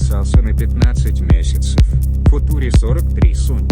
подписался на 15 месяцев. Футуре 43 сунь.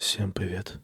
Всем привет.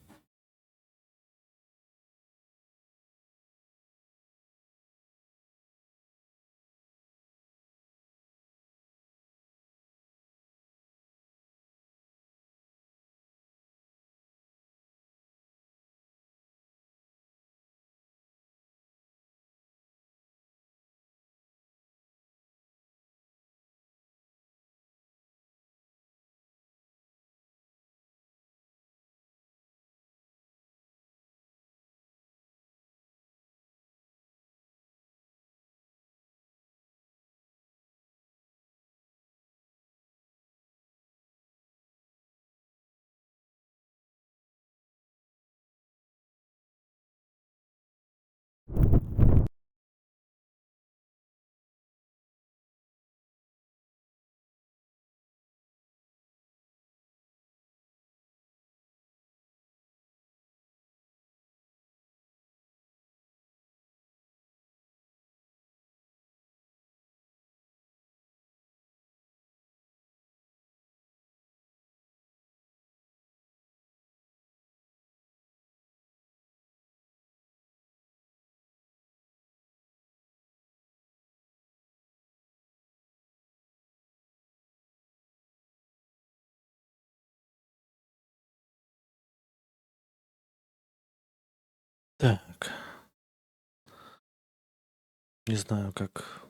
Не знаю, как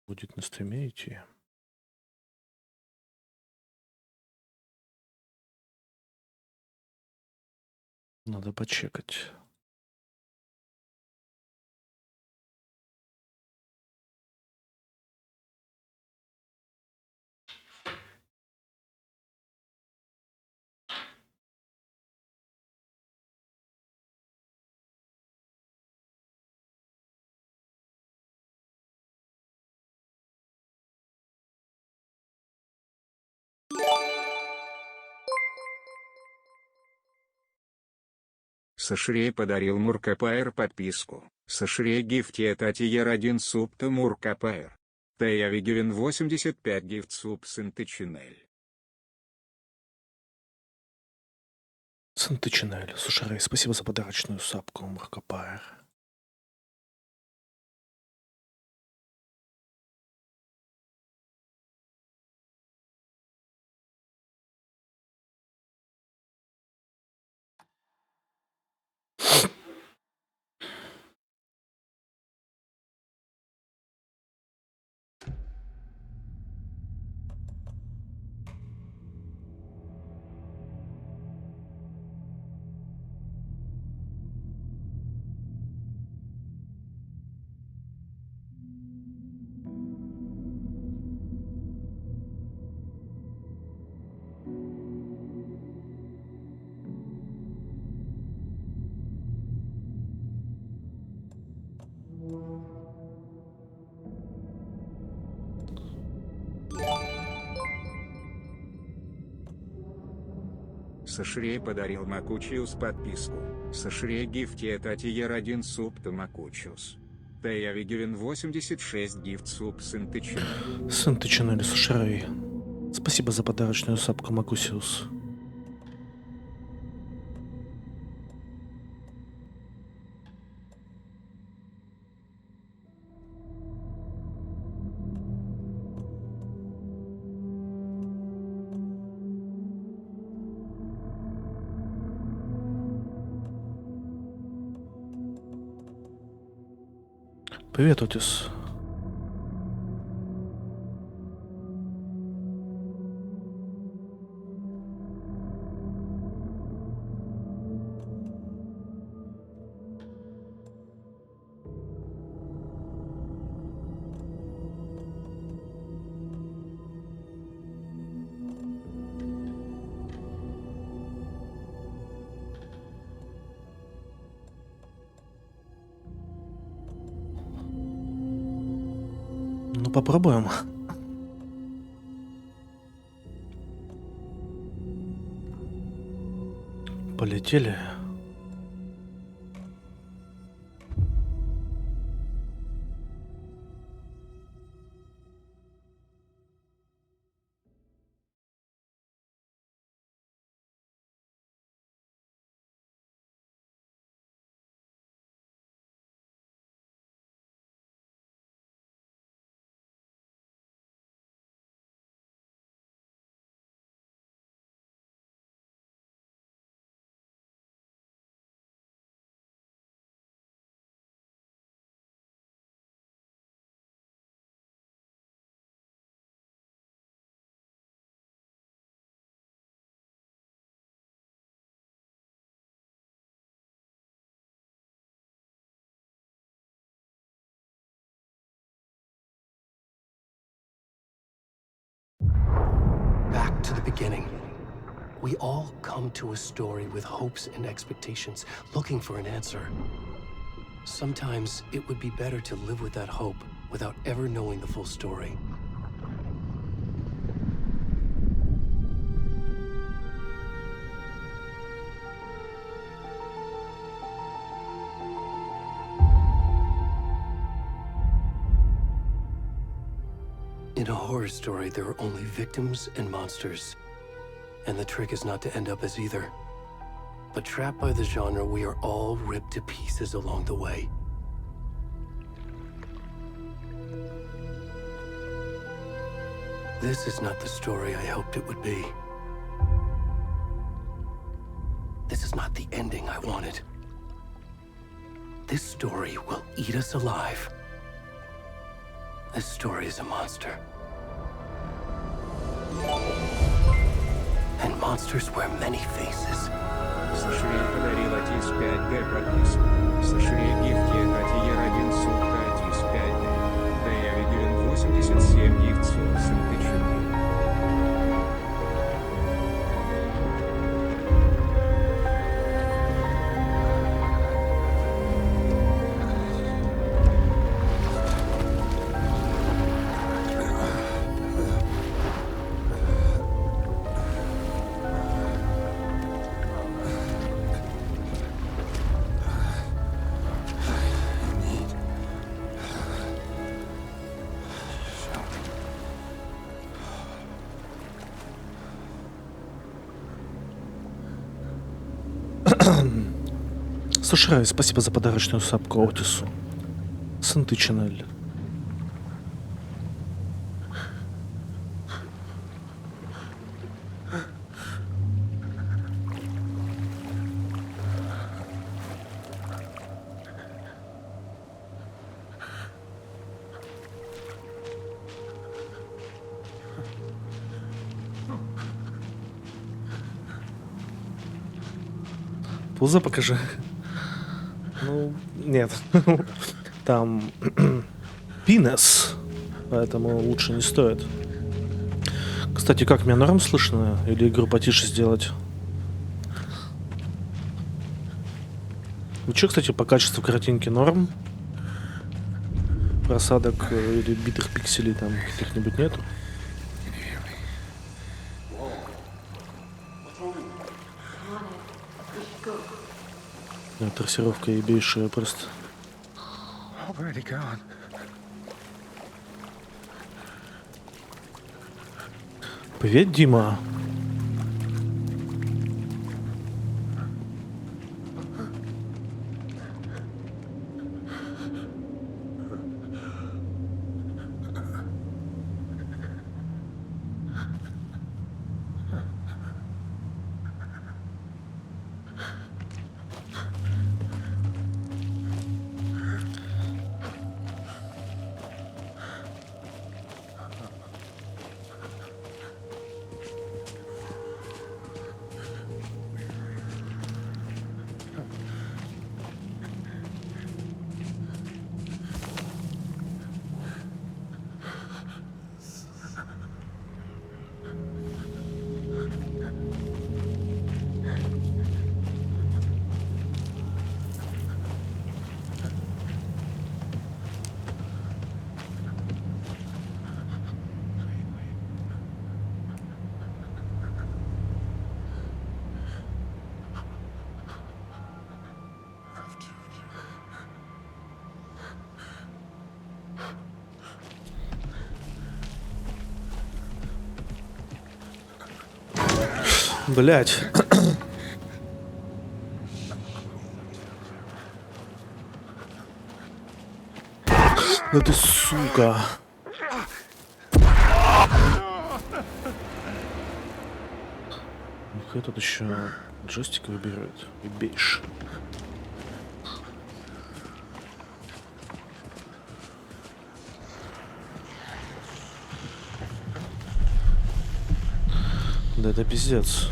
будет на стриме идти. Надо почекать. Сашрей подарил Муркапайр подписку. Сашрей гифте татиер 1 субта Муркапайр. Таявигивен 85 гифт суб синтычинель. Сантычинель. Слушай, спасибо за подарочную сапку, Муркапайр. Сашрей подарил Макучиус подписку. Сашрей гифте татиер 1 субта Макучиус. Таявигивен 86 гифт суб синтычинель. Сантычинель, слушай. Спасибо за подарочную сапку, Макусиус. Привет, Отис. Ну, попробуем. Полетели. Back to the beginning. We all come to a story with hopes and expectations, looking for an answer. Sometimes it would be better to live with that hope without ever knowing the full story. In a horror story, there are only victims and monsters. And the trick is not to end up as either. But trapped by the genre, we are all ripped to pieces along the way. This is not the story I hoped it would be. This is not the ending I wanted. This story will eat us alive. This story is a monster. And monsters wear many faces. Сашри подарил Атис 5Г подписку. Сашри гифки Атиер 1 сутка Атис 5Г. Даяви Гюлен 87 гифт 47 тысяч. Слушай, спасибо за подарочную сапку Отису. Сантычинель. Пузо покажи. Ну, нет. Там пинес, поэтому лучше не стоит. Кстати, как, меня норм слышно? Или игру потише сделать? Ну что, кстати, по качеству картинки норм? Просадок или битых пикселей там каких-нибудь нету? Трассировка ебейшая просто. Привет, Дима. Блять. Да ты сука. Нихуя тут еще джойстик выбирают. И бейш. Да это пиздец.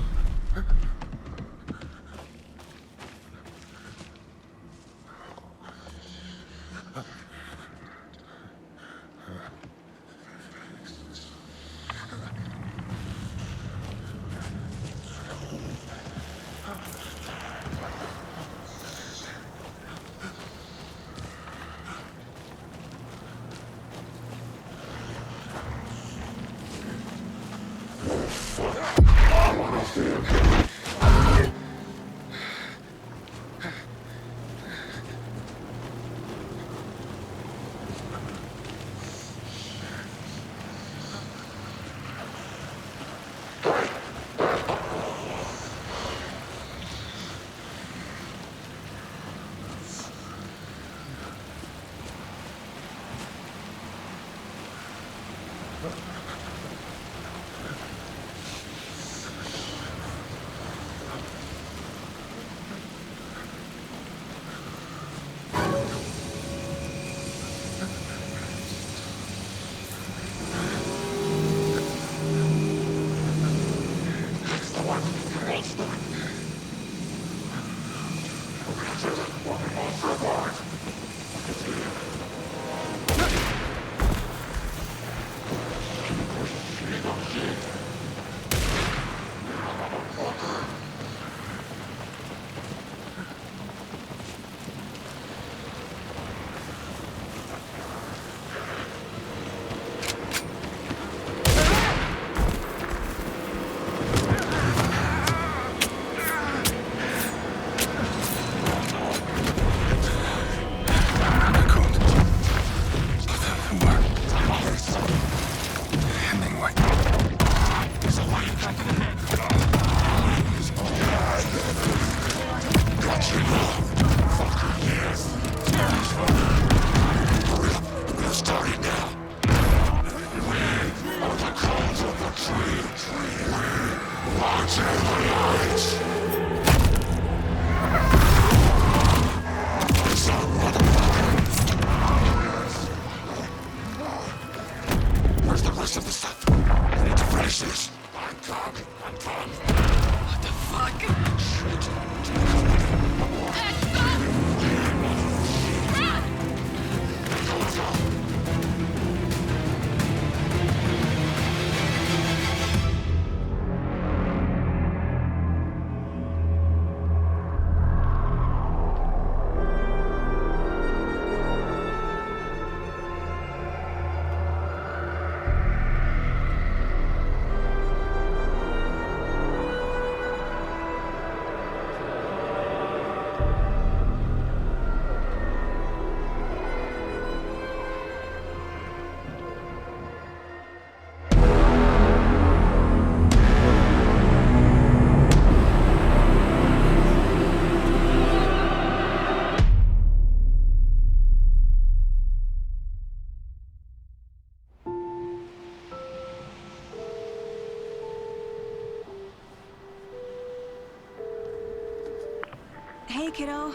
Hey, kiddo.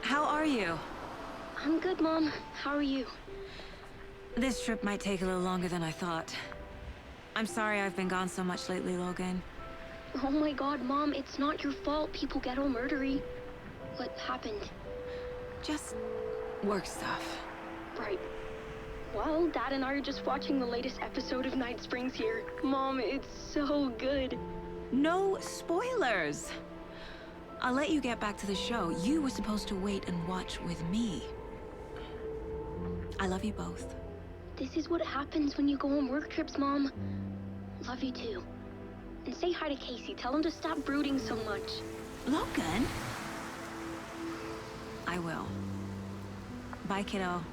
How are you? I'm good, Mom. How are you? This trip might take a little longer than I thought. I'm sorry I've been gone so much lately, Logan. Oh my god, Mom, it's not your fault people get all murdery. What happened? Just work stuff. Right. Well, Dad and I are just watching the latest episode of Night Springs here. Mom, it's so good. No spoilers! I'll let you get back to the show. You were supposed to wait and watch with me. I love you both. This is what happens when you go on work trips, Mom. Love you too. And say hi to Casey. Tell him to stop brooding so much. Logan? I will. Bye, kiddo.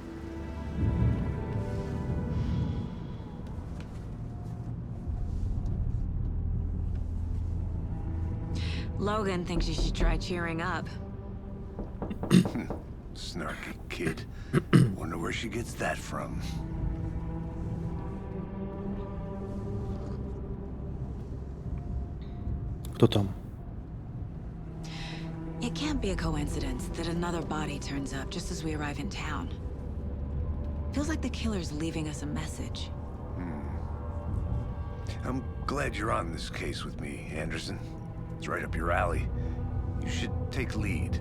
Logan thinks you should try cheering up. Snarky kid. Wonder where she gets that from. Кто там? It can't be a coincidence that another body turns up just as we arrive in town. Feels like the killer's leaving us a message. I'm glad you're on this case with me, Anderson. It's right up your alley. You should take lead.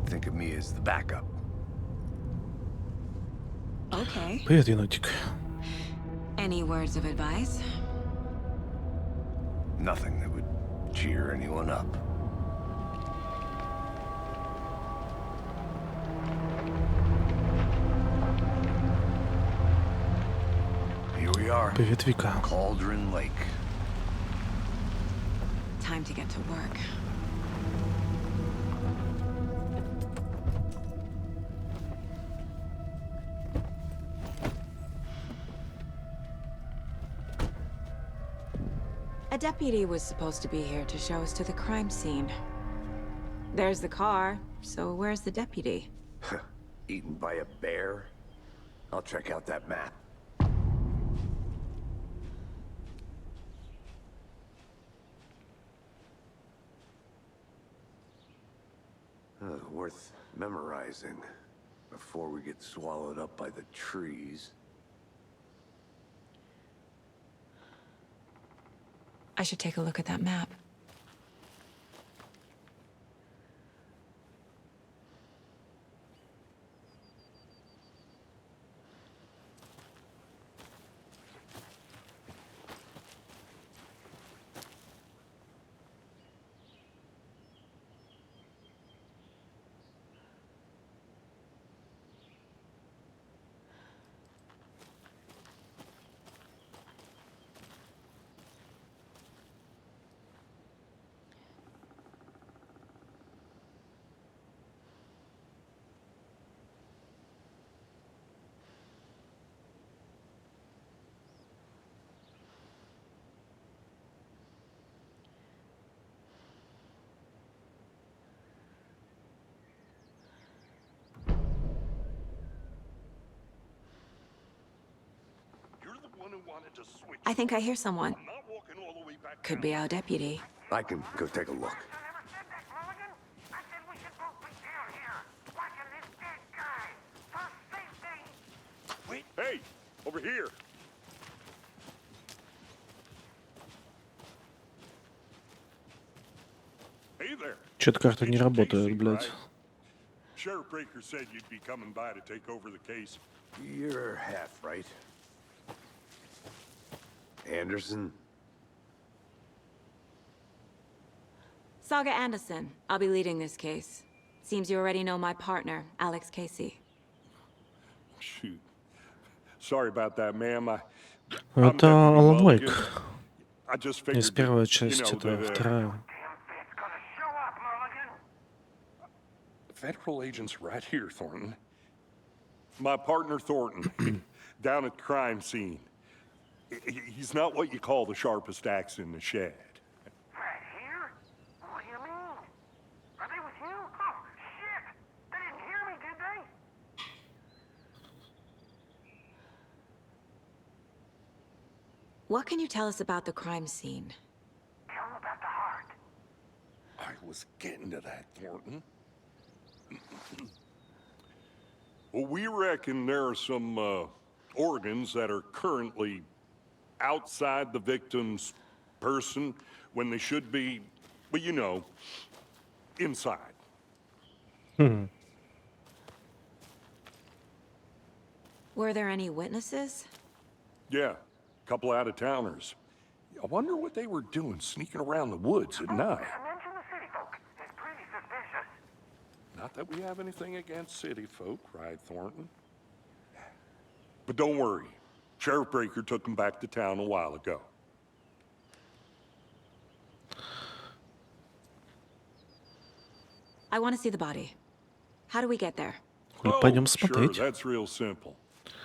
Think of me as the backup. Okay. Привет, енотик. Any words of advice? Nothing that would cheer anyone up. Here we are. Привет, Вика. Cauldron Lake. Time to get to work. A deputy was supposed to be here to show us to the crime scene. There's the car, so where's the deputy? Eaten by a bear? I'll check out that map. Worth memorizing before we get swallowed up by the trees. I should take a look at that map. I think I hear someone. Could be our deputy. I can go take a look. Hey, over here. Hey there. Чё-то карта не работает, блядь. Sheriff Breaker said you'd be coming by to take over the case. You're half right. Anderson? Saga Anderson. I'll be leading this case. Seems you already know my partner, Alex Casey. Shoot. Sorry about that, ma'am. Это Alan Wake. I just Из figured первая that, часть, это вторая. Federal agents right here, Thornton. My partner, Thornton, down at the crime scene. He's not what you call the sharpest axe in the shed. Right here? What do you mean? Are they with you? Oh, shit! They didn't hear me, did they? What can you tell us about the crime scene? Tell them about the heart. I was getting to that, Thornton. Well, we reckon there are some organs that are currently outside the victim's person when they should be, well, you know, inside. Were there any witnesses? Yeah, a couple out-of-towners. I wonder what they were doing sneaking around the woods at night. Mention the city folk. It's pretty suspicious. Not that we have anything against city folk, right, Thornton? But don't worry. Sheriff Breaker took them back to town a while ago. I want to see the body. How do we get there? Пойдем Sure, смотреть. that's real simple.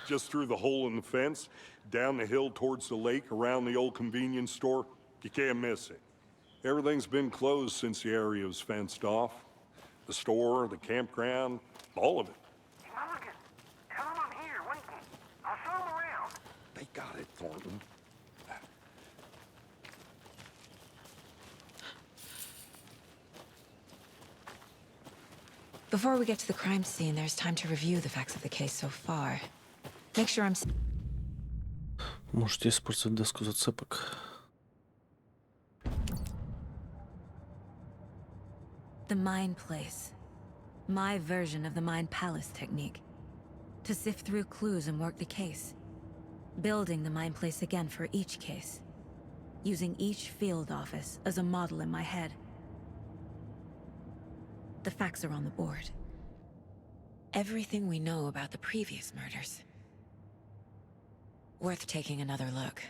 Just through the hole in the fence, down the hill towards the lake, around the old convenience store. You can't miss it. Everything's been closed since the area was fenced off. The store, the campground, all of it. Mulligan, tell them I'm here, waiting. I'll show them around. They got it, Thornton. Before we get to the crime scene, there's time to review the facts of the case so far. Make sure I'm... Можете использовать доску зацепок. The Mind Place. My version of the Mind Palace technique. To sift through clues and work the case. Building the Mind Place again for each case. Using each field office as a model in my head. The facts are on the board. Everything we know about the previous murders. Worth taking another look.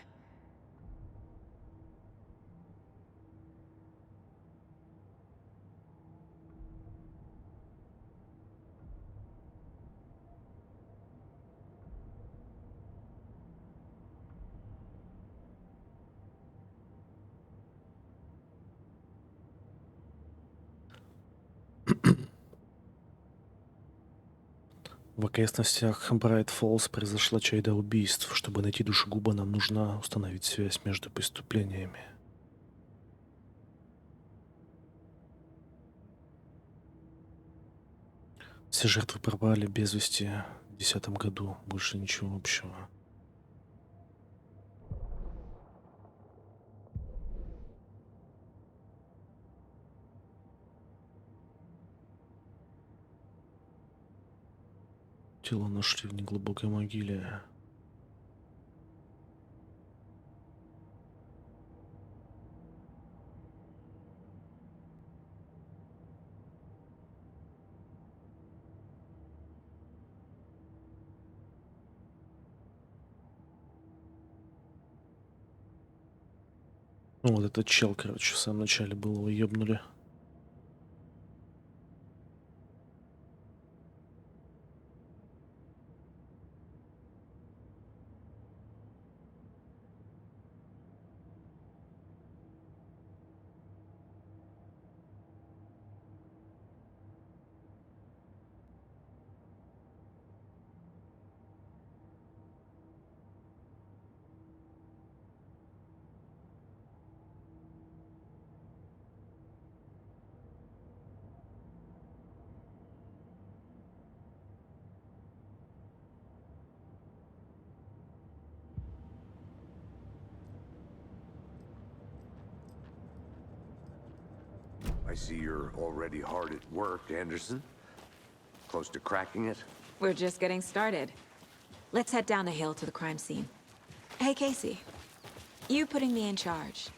В окрестностях Брайт-Фоллс произошла череда убийств. Чтобы найти душегуба, нам нужно установить связь между преступлениями. Все жертвы пропали без вести в 2010 году. Больше ничего общего. Тело нашли в неглубокой могиле. Ну, вот этот чел, короче, в самом начале был, его ебнули. I see you're already hard at work, Anderson. Close to cracking it? We're just getting started. Let's head down a hill to the crime scene. Hey, Casey. You putting me in charge.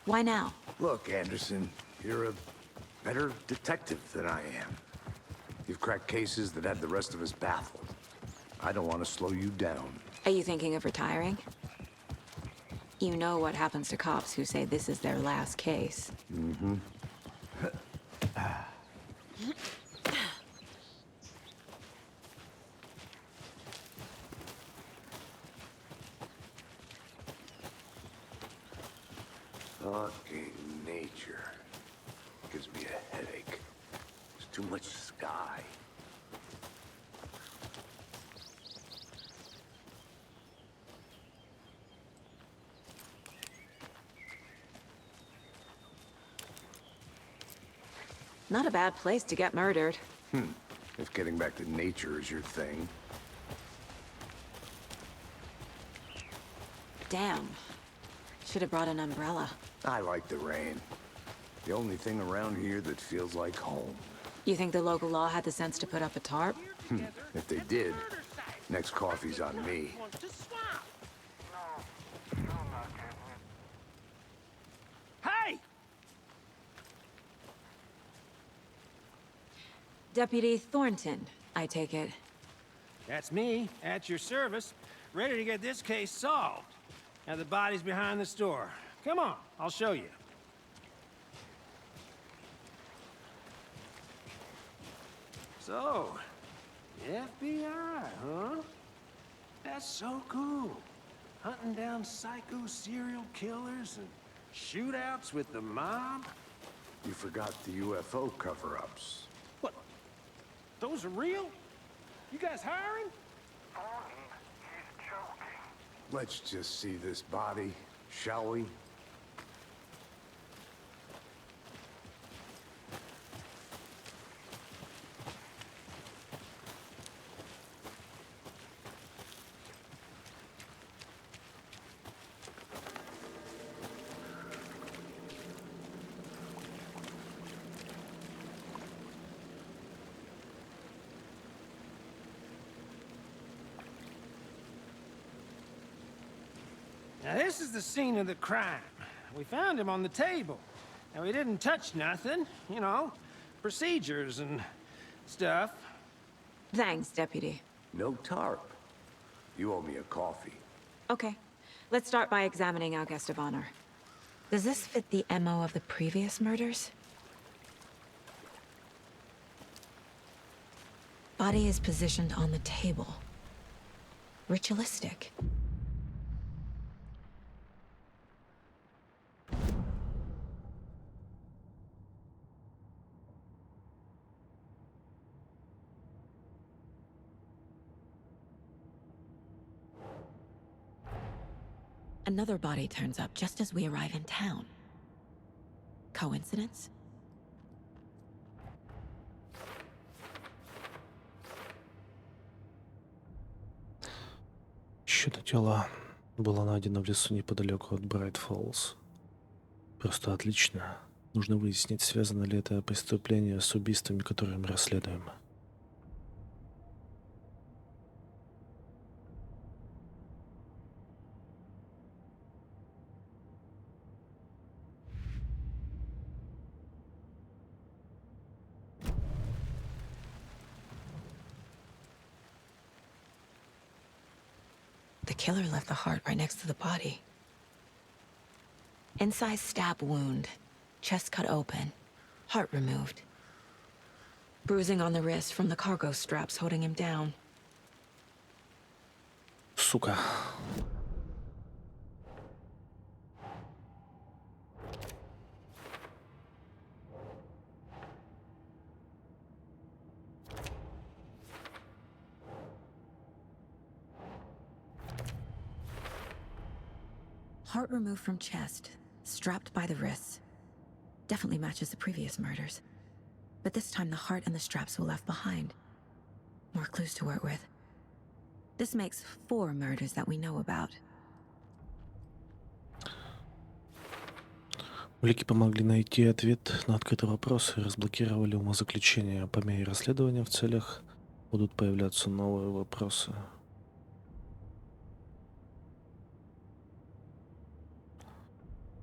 Why now? Look, Anderson, you're a better detective than I am. You've cracked cases that had the rest of us baffled. I don't want to slow you down. Are you thinking of retiring? You know what happens to cops who say this is their last case. Mm-hmm. Fucking nature. Gives me a headache. There's too much sky. Not a bad place to get murdered. If getting back to nature is your thing. Damn. Should have brought an umbrella. I like the rain. The only thing around here that feels like home. You think the local law had the sense to put up a tarp? If they did, next coffee's on me. Hey! Deputy Thornton, I take it. That's me, at your service, ready to get this case solved. Now the body's behind the store. Come on, I'll show you. So, FBI, huh? That's so cool. Hunting down psycho serial killers and shootouts with the mob. You forgot the UFO cover-ups. What? Those are real? You guys hiring? He's joking. Let's just see this body, shall we? Now this is the scene of the crime. We found him on the table. Now he didn't touch nothing, you know, procedures and stuff. Thanks, Deputy. No tarp. You owe me a coffee. Okay. Let's start by examining our guest of honor. Does this fit the MO of the previous murders? Body is positioned on the table. Ritualistic. Another body turns up just as we arrive in town. Coincidence? Еще-то тело было найдено в лесу неподалеку от Брайт-Фоллс. Просто отлично. Нужно выяснить, связано ли это преступление с убийствами, которые мы расследуем. The killer left the heart right next to the body. Incised stab wound, chest cut open, heart removed. Bruising on the wrist from the cargo straps holding him down. Сука. Heart removed from chest, strapped by the wrists. Definitely matches the previous murders. But this time the heart and the straps were left behind. More clues to work with. This makes 4 murders that we know about. Улики помогли найти ответ на открытый вопрос и разблокировали умозаключения. По мере расследования в целях будут появляться новые вопросы.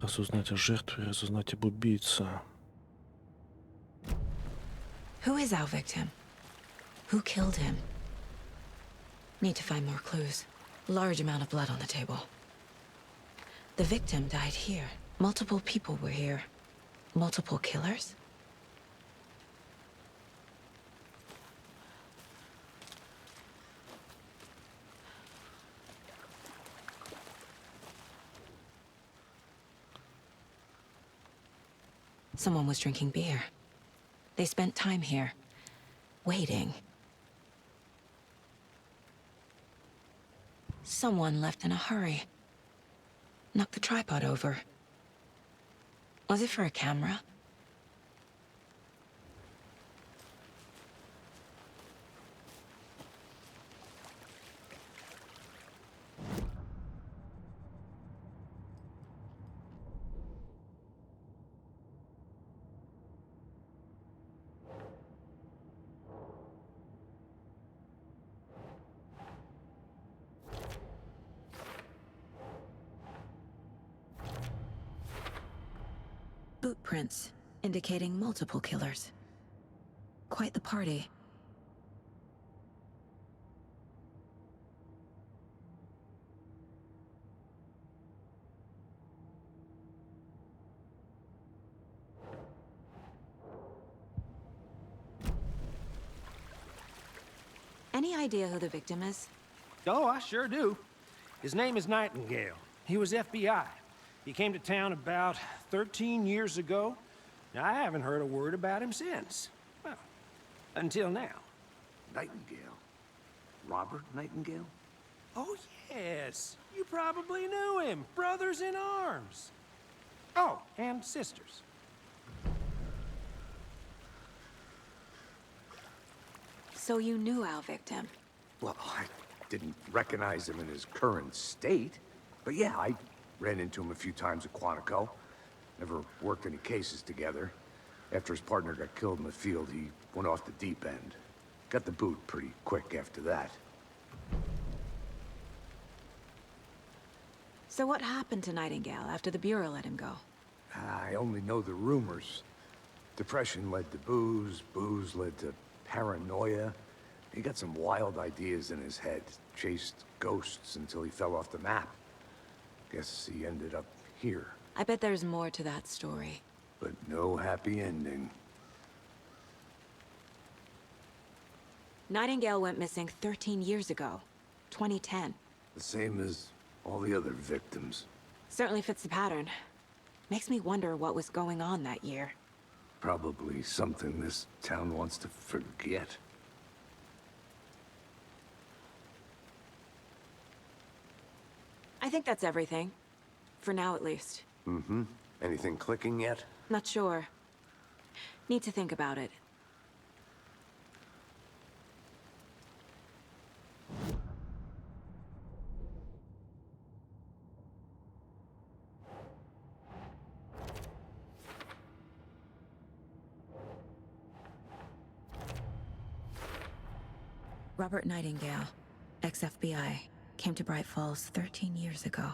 Разузнать о жертве, разузнать об убийце. Who is our victim? Who killed him? Need to find more clues. Large amount of blood on the table. The victim died here. Multiple people were here. Multiple killers? Someone was drinking beer. They spent time here, waiting. Someone left in a hurry. Knocked the tripod over. Was it for a camera? Boot prints, indicating multiple killers. Quite the party. Any idea who the victim is? Oh, I sure do. His name is Nightingale. He was FBI. He came to town about 13 years ago. Now, I haven't heard a word about him since. Well, until now. Nightingale? Robert Nightingale? Oh, yes. You probably knew him. Brothers in arms. Oh, and sisters. So you knew our victim? Well, I didn't recognize him in his current state. But yeah, I ran into him a few times at Quantico. Never worked any cases together. After his partner got killed in the field, he went off the deep end. Got the boot pretty quick after that. So what happened to Nightingale after the Bureau let him go? I only know the rumors. Depression led to booze, booze led to paranoia. He got some wild ideas in his head, chased ghosts until he fell off the map. Guess he ended up here. I bet there's more to that story. But no happy ending. Nightingale went missing 13 years ago, 2010. The same as all the other victims. Certainly fits the pattern. Makes me wonder what was going on that year. Probably something this town wants to forget. I think that's everything. For now, at least. Mm-hmm. Anything clicking yet? Not sure. Need to think about it. Robert Nightingale, ex-FBI, came to Bright Falls 13 years ago.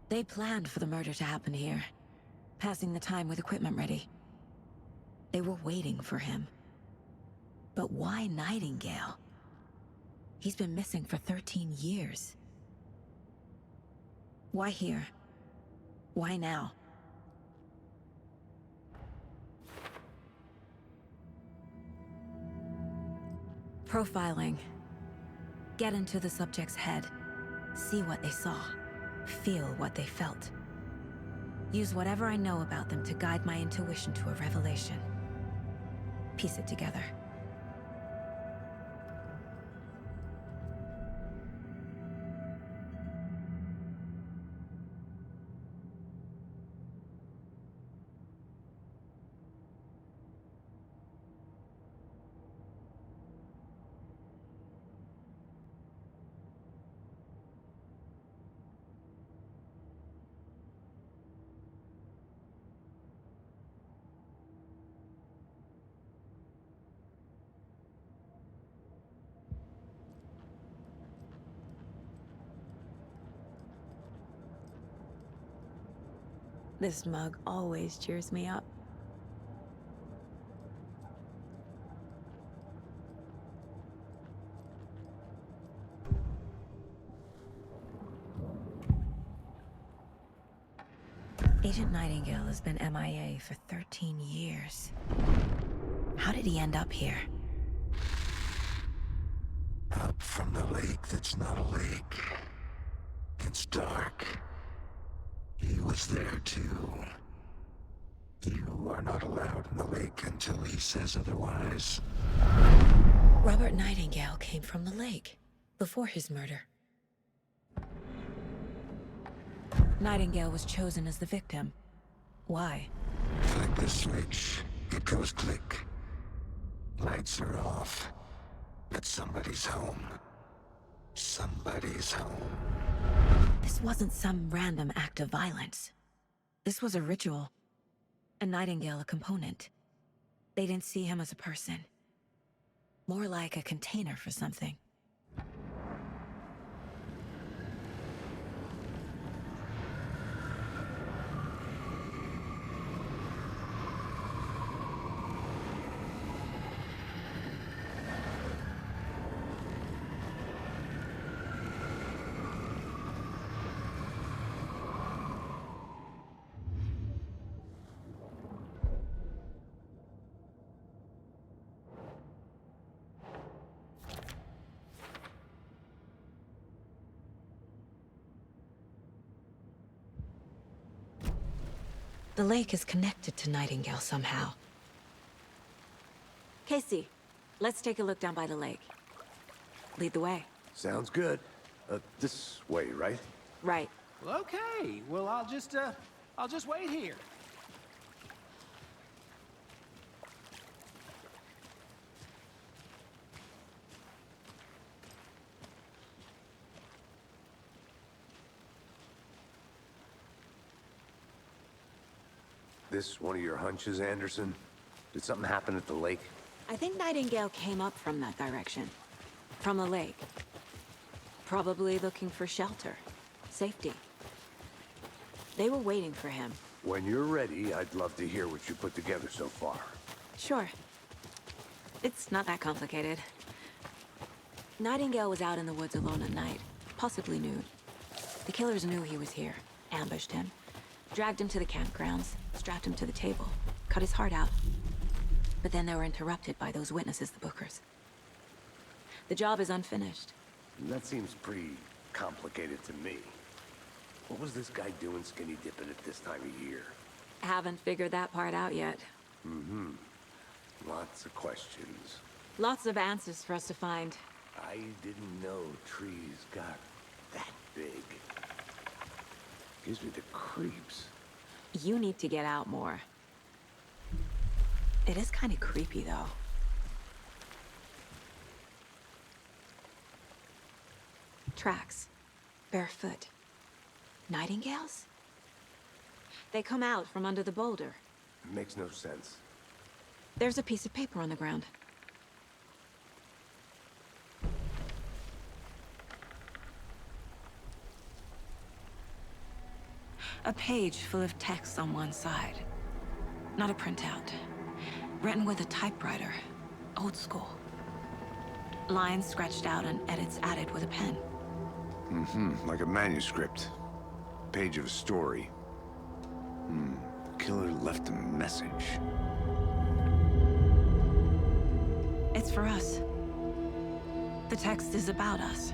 They planned for the murder to happen here, passing the time with equipment ready. They were waiting for him. But why Nightingale? He's been missing for 13 years. Why here? Why now? Profiling. Get into the subject's head. See what they saw. Feel what they felt. Use whatever I know about them to guide my intuition to a revelation. Piece it together. This mug always cheers me up. Agent Nightingale has been MIA for 13 years. How did he end up here? Up from the lake that's not a lake. It's dark. He was there too. You are not allowed in the lake until he says otherwise. Robert Nightingale came from the lake before his murder. Nightingale was chosen as the victim. Why? Flick the switch. It goes click. Lights are off. But somebody's home. Somebody's home. This wasn't some random act of violence. This was a ritual. And Nightingale a component. They didn't see him as a person. More like a container for something. The lake is connected to Nightingale somehow. Casey, let's take a look down by the lake. Lead the way. Sounds good. This way, right? Right. Well, okay. Well, I'll just wait here. This one of your hunches, Anderson? Did something happen at the lake? I think Nightingale came up from that direction. From the lake. Probably looking for shelter. Safety. They were waiting for him. When you're ready, I'd love to hear what you put together so far. Sure. It's not that complicated. Nightingale was out in the woods alone at night, possibly nude. The killers knew he was here, ambushed him, dragged him to the campgrounds, strapped him to the table, cut his heart out. But then they were interrupted by those witnesses, the Bookers. The job is unfinished. That seems pretty complicated to me. What was this guy doing skinny dipping at this time of year? Haven't figured that part out yet. Mm-hmm. Lots of questions. Lots of answers for us to find. I didn't know trees got that big. Gives me the creeps. You need to get out more. It is kind of creepy, though. Tracks. Barefoot. Nightingales? They come out from under the boulder. Makes no sense. There's a piece of paper on the ground. A page full of text on one side. Not a printout. Written with a typewriter. Old school. Lines scratched out and edits added with a pen. Mm-hmm. Like a manuscript. Page of a story. Killer left a message. It's for us. The text is about us.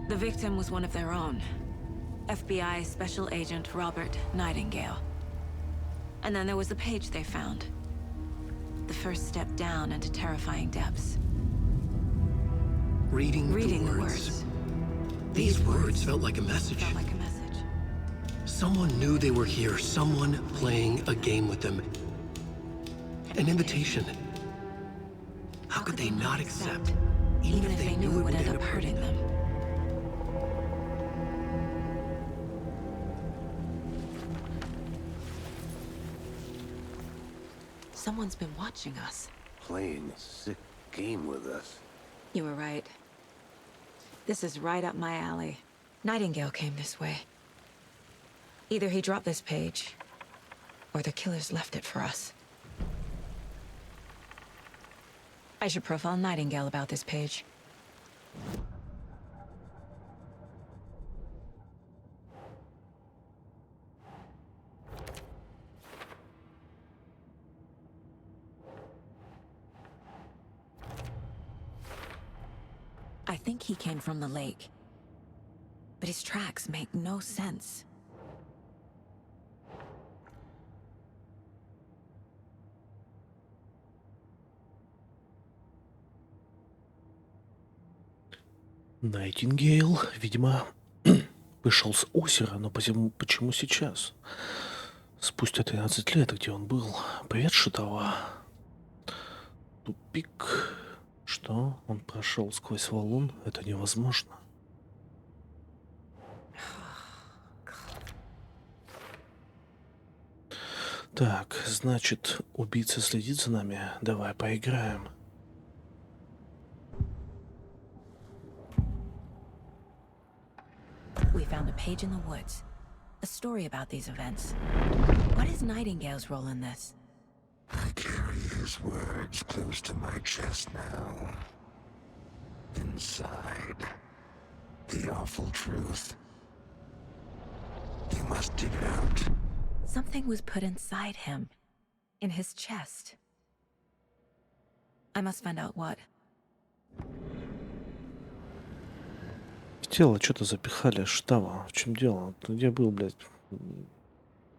The victim was one of their own. FBI Special Agent Robert Nightingale. And then there was the page they found. The first step down into terrifying depths. Reading the words. These words felt like a message. Felt like a message. Someone knew they were here, someone playing a game with them. An invitation. How could they not accept, even if they knew it would end up hurting them? Someone's been watching us. Playing a sick game with us. You were right. This is right up my alley. Nightingale came this way. Either he dropped this page, or the killers left it for us. I should profile Nightingale about this page. I think he came from the lake, but his tracks make no sense. Найтингейл, видимо, вышел с озера, но почему сейчас? Спустя 13 лет, где он был? Привет, Шитова. Тупик. Что? Он прошел сквозь валун? Это невозможно. Так, значит, убийца следит за нами. Давай поиграем. We found a page in the woods. A story about these events. What is Nightingale's role in this? I carry his words close to my chest now. Inside, the awful truth. You must dig it out. Something was put inside him. In his chest. I must find out what. В тело что-то запихали, Штава. В чем дело? Ты где был, блядь?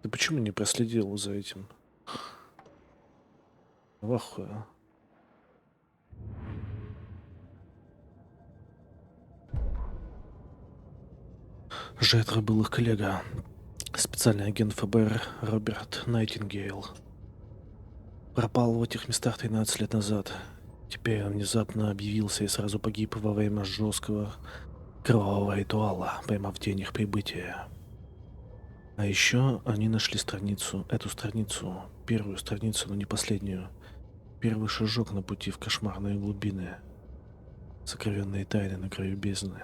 Ты почему не проследил за этим? В ахуе, а? Жертвой был их коллега, специальный агент ФБР Роберт Найтингейл. Пропал в этих местах 13 лет назад. Теперь он внезапно объявился и сразу погиб во время жесткого кровавого ритуала, поймав день их прибытия. А еще они нашли эту страницу, первую страницу, но не последнюю. Первый шажок на пути в кошмарные глубины. Сокровенные тайны на краю бездны.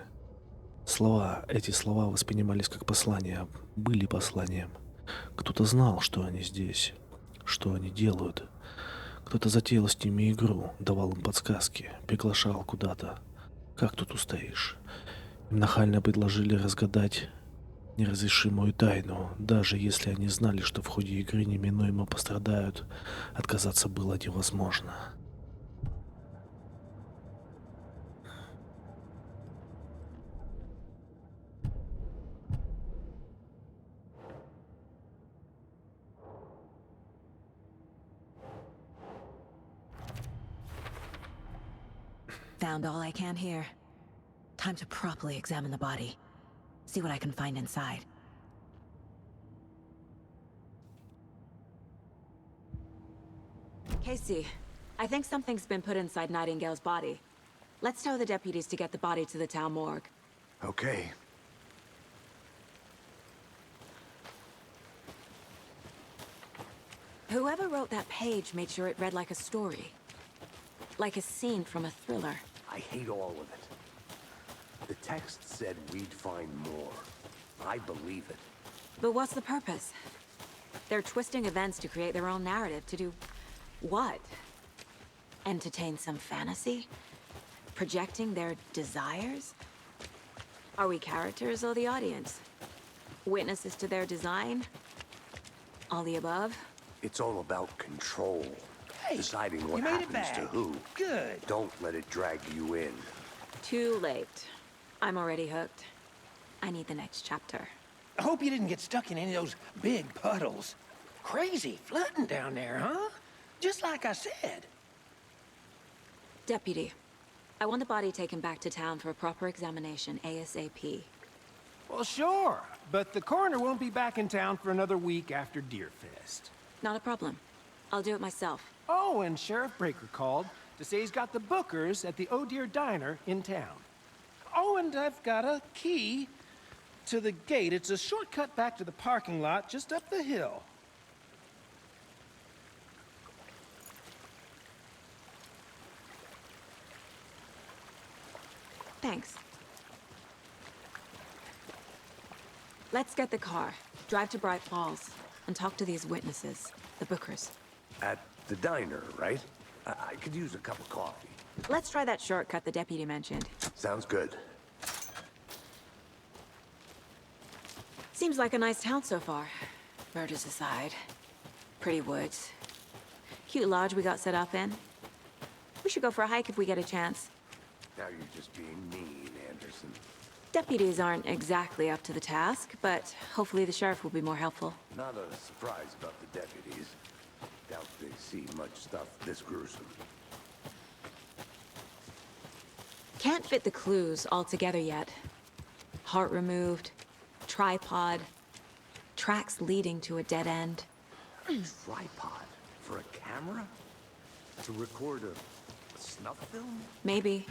Эти слова воспринимались как послания, были посланием. Кто-то знал, что они здесь, что они делают. Кто-то затеял с ними игру, давал им подсказки, приглашал куда-то. Как тут устоишь? Им нахально предложили разгадать неразрешимую тайну, даже если они знали, что в ходе игры неминуемо пострадают, отказаться было невозможно. Found all I can here. Time to properly examine the body. See what I can find inside. Casey, I think something's been put inside Nightingale's body. Let's tell the deputies to get the body to the town morgue. Okay. Whoever wrote that page made sure it read like a story. Like a scene from a thriller. I hate all of it. The text said we'd find more. I believe it. But what's the purpose? They're twisting events to create their own narrative. To do what? Entertain some fantasy? Projecting their desires? Are we characters or the audience? Witnesses to their design? All the above? It's all about control. Hey, deciding what you made it happens to back. who. Good. Don't let it drag you in. Too late. I'm already hooked. I need the next chapter. I hope you didn't get stuck in any of those big puddles. Crazy flooding down there, huh? Just like I said. Deputy, I want the body taken back to town for a proper examination ASAP. Well, sure, but the coroner won't be back in town for another week after Deerfest. Not a problem. I'll do it myself. Oh, and Sheriff Breaker called to say he's got the bookers at the Oh Dear Diner in town. Oh, and I've got a key to the gate. It's a shortcut back to the parking lot just up the hill. Thanks. Let's get the car. Drive to Bright Falls and talk to these witnesses, the Bookers. At the diner, right? I could use a cup of coffee. Let's try that shortcut the deputy mentioned. Sounds good. Seems like a nice town so far. Murders aside. Pretty woods. Cute lodge we got set up in. We should go for a hike if we get a chance. Now you're just being mean, Anderson. Deputies aren't exactly up to the task, but hopefully the sheriff will be more helpful. Not a surprise about the deputies. Doubt they see much stuff this gruesome. Can't fit the clues all together yet. Heart removed, tripod, tracks leading to a dead end. Tripod? For a camera? To record a snuff film? Maybe.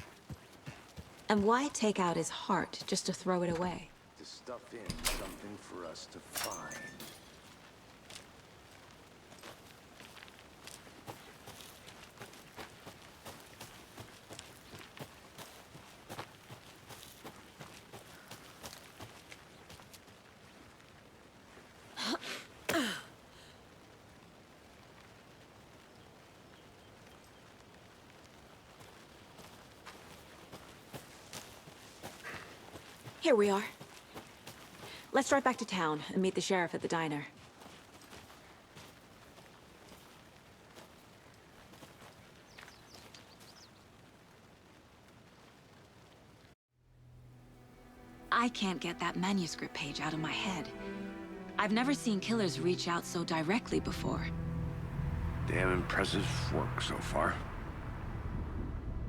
And why take out his heart just to throw it away? To stuff in something for us to find. Here we are. Let's drive back to town and meet the sheriff at the diner. I can't get that manuscript page out of my head. I've never seen killers reach out so directly before. Damn impressive work so far.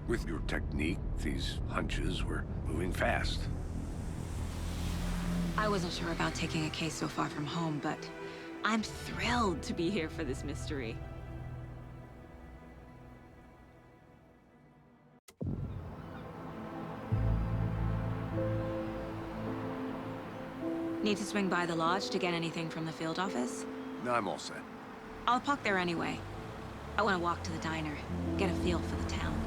With your technique, these hunches were moving fast. I wasn't sure about taking a case so far from home, but I'm thrilled to be here for this mystery. Need to swing by the lodge to get anything from the field office? No, I'm all set. I'll park there anyway. I want to walk to the diner, get a feel for the town.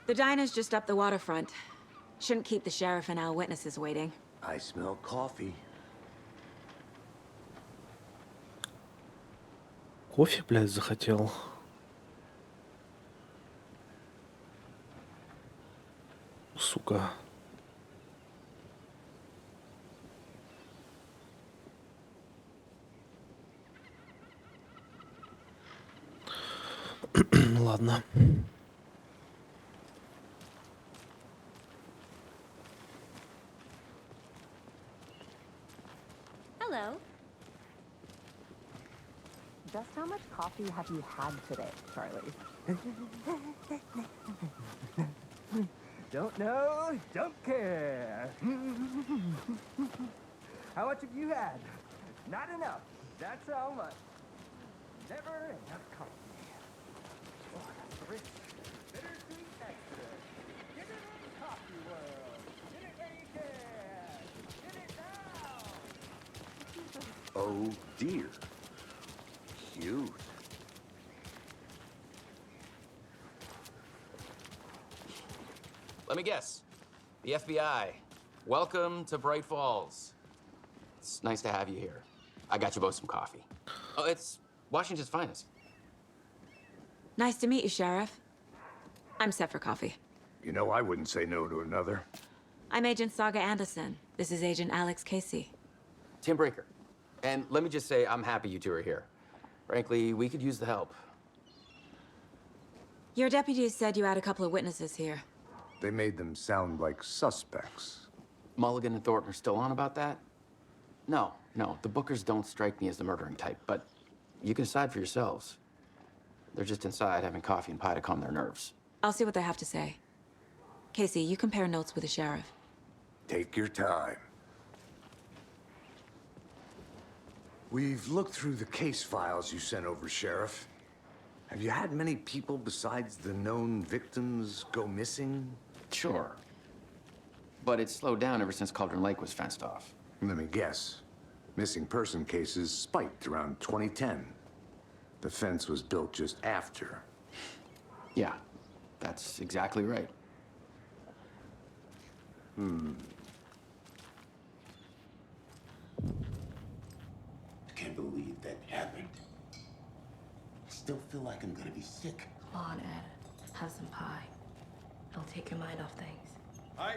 The diner's just up the waterfront. Shouldn't keep the sheriff and our witnesses waiting. I smell coffee. Кофе, блядь, захотел. Сука. Ладно. Hello. Just how much coffee have you had today, Charlie? Don't know, don't care. How much have you had? Not enough. That's how much. Never enough coffee. Oh, that's rich. Bittersweet extra. Get it in coffee world. Get it where you can. Get it now. Oh dear. Cute. Let me guess. The FBI. Welcome to Bright Falls. It's nice to have you here. I got you both some coffee. Oh, it's Washington's finest. Nice to meet you, Sheriff. I'm set for coffee. You know, I wouldn't say no to another. I'm Agent Saga Anderson. This is Agent Alex Casey. Tim Breaker. And let me just say, I'm happy you two are here. Frankly, we could use the help. Your deputies said you had a couple of witnesses here. They made them sound like suspects. Mulligan and Thornton are still on about that? No, the Bookers don't strike me as the murdering type, but you can decide for yourselves. They're just inside having coffee and pie to calm their nerves. I'll see what they have to say. Casey, you compare notes with the sheriff. Take your time. We've looked through the case files you sent over, Sheriff. Have you had many people besides the known victims go missing? Sure. But it's slowed down ever since Cauldron Lake was fenced off. Let me guess. Missing person cases spiked around 2010. The fence was built just after. Yeah, that's exactly right. I can't believe that happened. I still feel like I'm gonna be sick. Come on, Ed. Have some pie. It'll take your mind off things. Hi.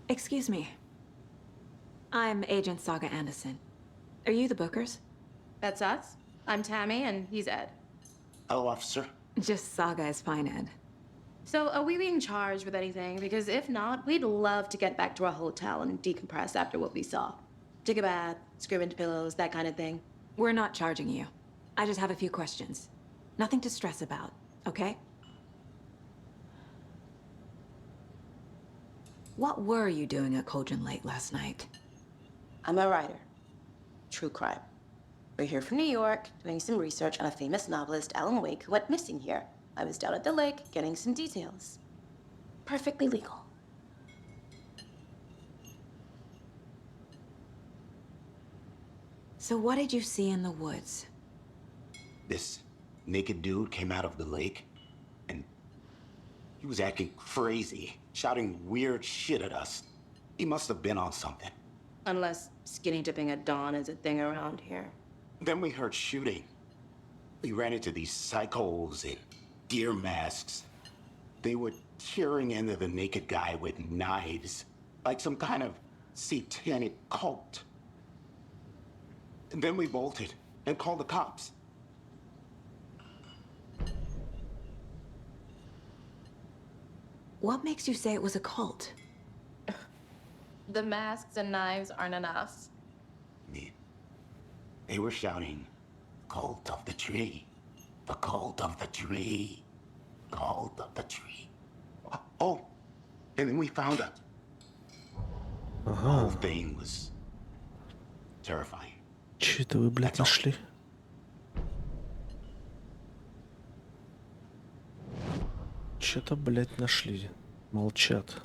Excuse me. I'm Agent Saga Anderson. Are you the Bookers? That's us. I'm Tammy, and he's Ed. Hello, officer. Just Saga is fine, Ed. So, are we being charged with anything? Because if not, we'd love to get back to our hotel and decompress after what we saw. Take a bath, scream into pillows, that kind of thing. We're not charging you. I just have a few questions. Nothing to stress about, okay? What were you doing at Cauldron Lake last night? I'm a writer. True crime. We're here from New York, doing some research on a famous novelist, Alan Wake, who went missing here. I was down at the lake, getting some details. Perfectly legal. So what did you see in the woods? This naked dude came out of the lake, and he was acting crazy, shouting weird shit at us. He must have been on something. Unless skinny dipping at dawn is a thing around here. Then we heard shooting. We ran into these psychos in deer masks. They were tearing into the naked guy with knives, like some kind of satanic cult. And then we bolted and called the cops. What makes you say it was a cult? The masks and knives aren't enough. They were shouting, "Cult of the tree, the cult of the tree, cult of the tree." Oh, and then we found it. The whole thing was terrifying. Че это вы, блядь, нашли? Че-то, блядь, нашли. Молчат.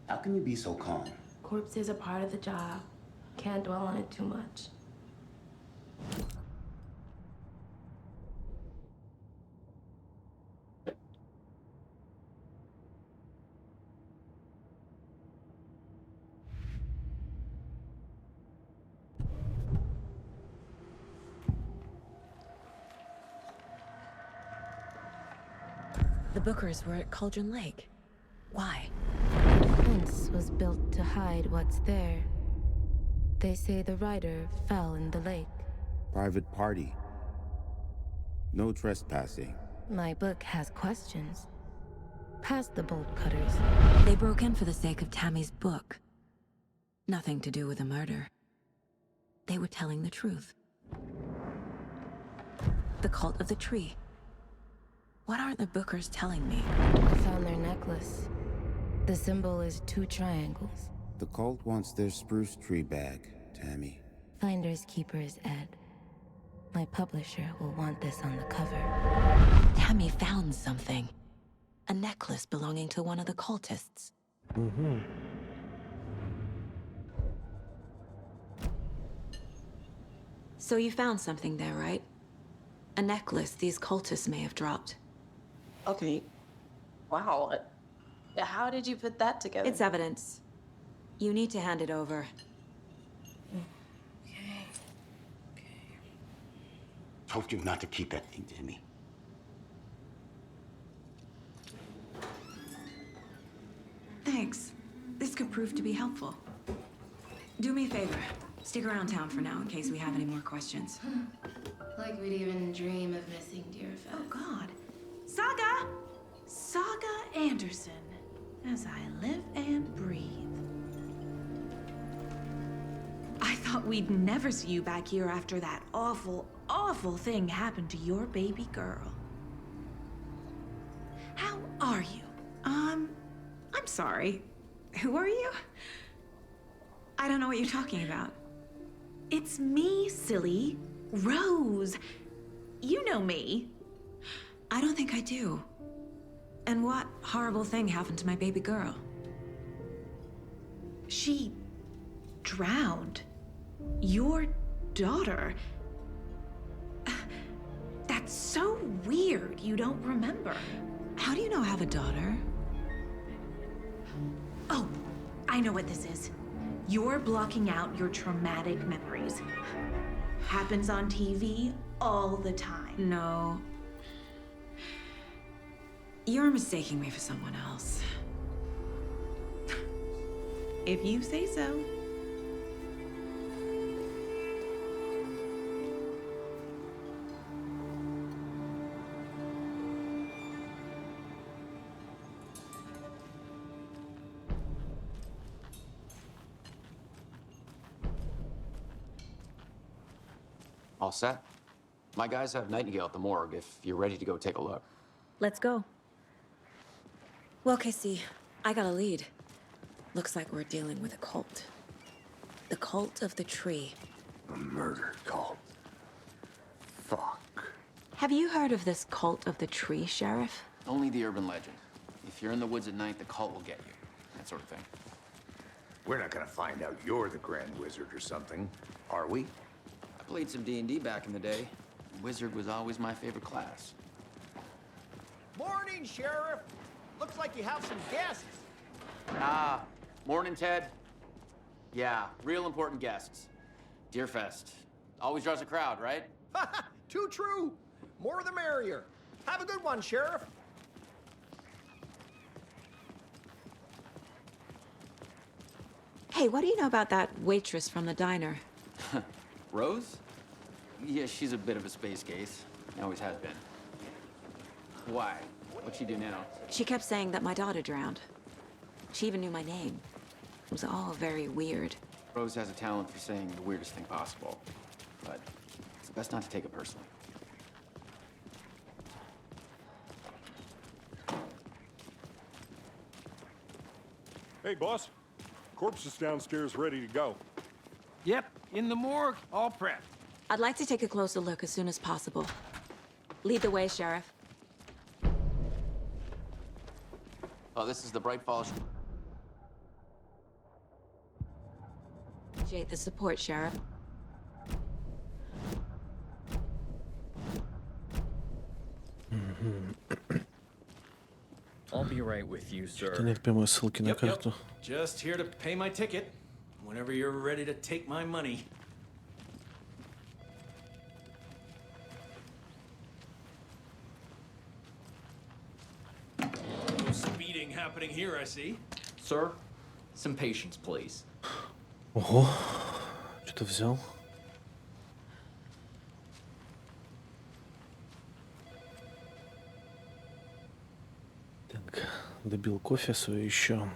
How can you be so calm? Corpses are part of the job. Can't dwell on it too much. The Bookers were at Cauldron Lake. Why? The fence was built to hide what's there. They say the writer fell in the lake. Private party. No trespassing. My book has questions. Past the bolt cutters. They broke in for the sake of Tammy's book. Nothing to do with a murder. They were telling the truth. The cult of the tree. What are the Bookers telling me? I found their necklace. The symbol is 2 triangles. The cult wants their spruce tree bag, Tammy. Finders keepers, Ed. My publisher will want this on the cover. Tammy found something. A necklace belonging to one of the cultists. So you found something there, right? A necklace these cultists may have dropped. Okay. Wow. How did you put that together? It's evidence. You need to hand it over. Told you not to keep that thing to me. Thanks. This could prove to be helpful. Do me a favor. Stick around town for now in case we have any more questions. Like we'd even dream of missing dear Fez. Oh, God. Saga! Saga Anderson. As I live and breathe. I thought we'd never see you back here after that awful, awful thing happened to your baby girl. How are you? I'm sorry. Who are you? I don't know what you're talking about. It's me, silly. Rose, you know me. I don't think I do. And what horrible thing happened to my baby girl? She drowned. Your daughter. That's so weird you don't remember. How do you know I have a daughter? Oh, I know what this is. You're blocking out your traumatic memories. Happens on TV all the time. No. You're mistaking me for someone else. If you say so. All set? My guys have Nightingale at the morgue if you're ready to go take a look. Let's go. Well, Casey, I got a lead. Looks like we're dealing with a cult. The cult of the tree. A murder cult. Fuck. Have you heard of this cult of the tree, Sheriff? Only the urban legend. If you're in the woods at night, the cult will get you. That sort of thing. We're not gonna find out you're the Grand Wizard or something, are we? I played some D&D back in the day. Wizard was always my favorite class. Morning, Sheriff. Looks like you have some guests. Ah, morning, Ted. Yeah, real important guests. Deerfest. Always draws a crowd, right? Too true. More the merrier. Have a good one, Sheriff. Hey, what do you know about that waitress from the diner? Rose? Yeah, she's a bit of a space case. Always has been. Why? What'd she do now? She kept saying that my daughter drowned. She even knew my name. It was all very weird. Rose has a talent for saying the weirdest thing possible. But it's best not to take it personally. Hey, boss. Corpse is downstairs ready to go. Yep, in the morgue, all prepped. I'd like to take a closer look as soon as possible. Lead the way, Sheriff. Oh, this is the Bright Falls. Appreciate the support, Sheriff. I'll be right with you, sir. Что нет прямой ссылки на карту. Just here to pay my ticket. Whenever you're ready to take my money. No speeding happening here, I see. Sir, some patience, please. Ого, что-то взял. Так, добил кофе свое еще.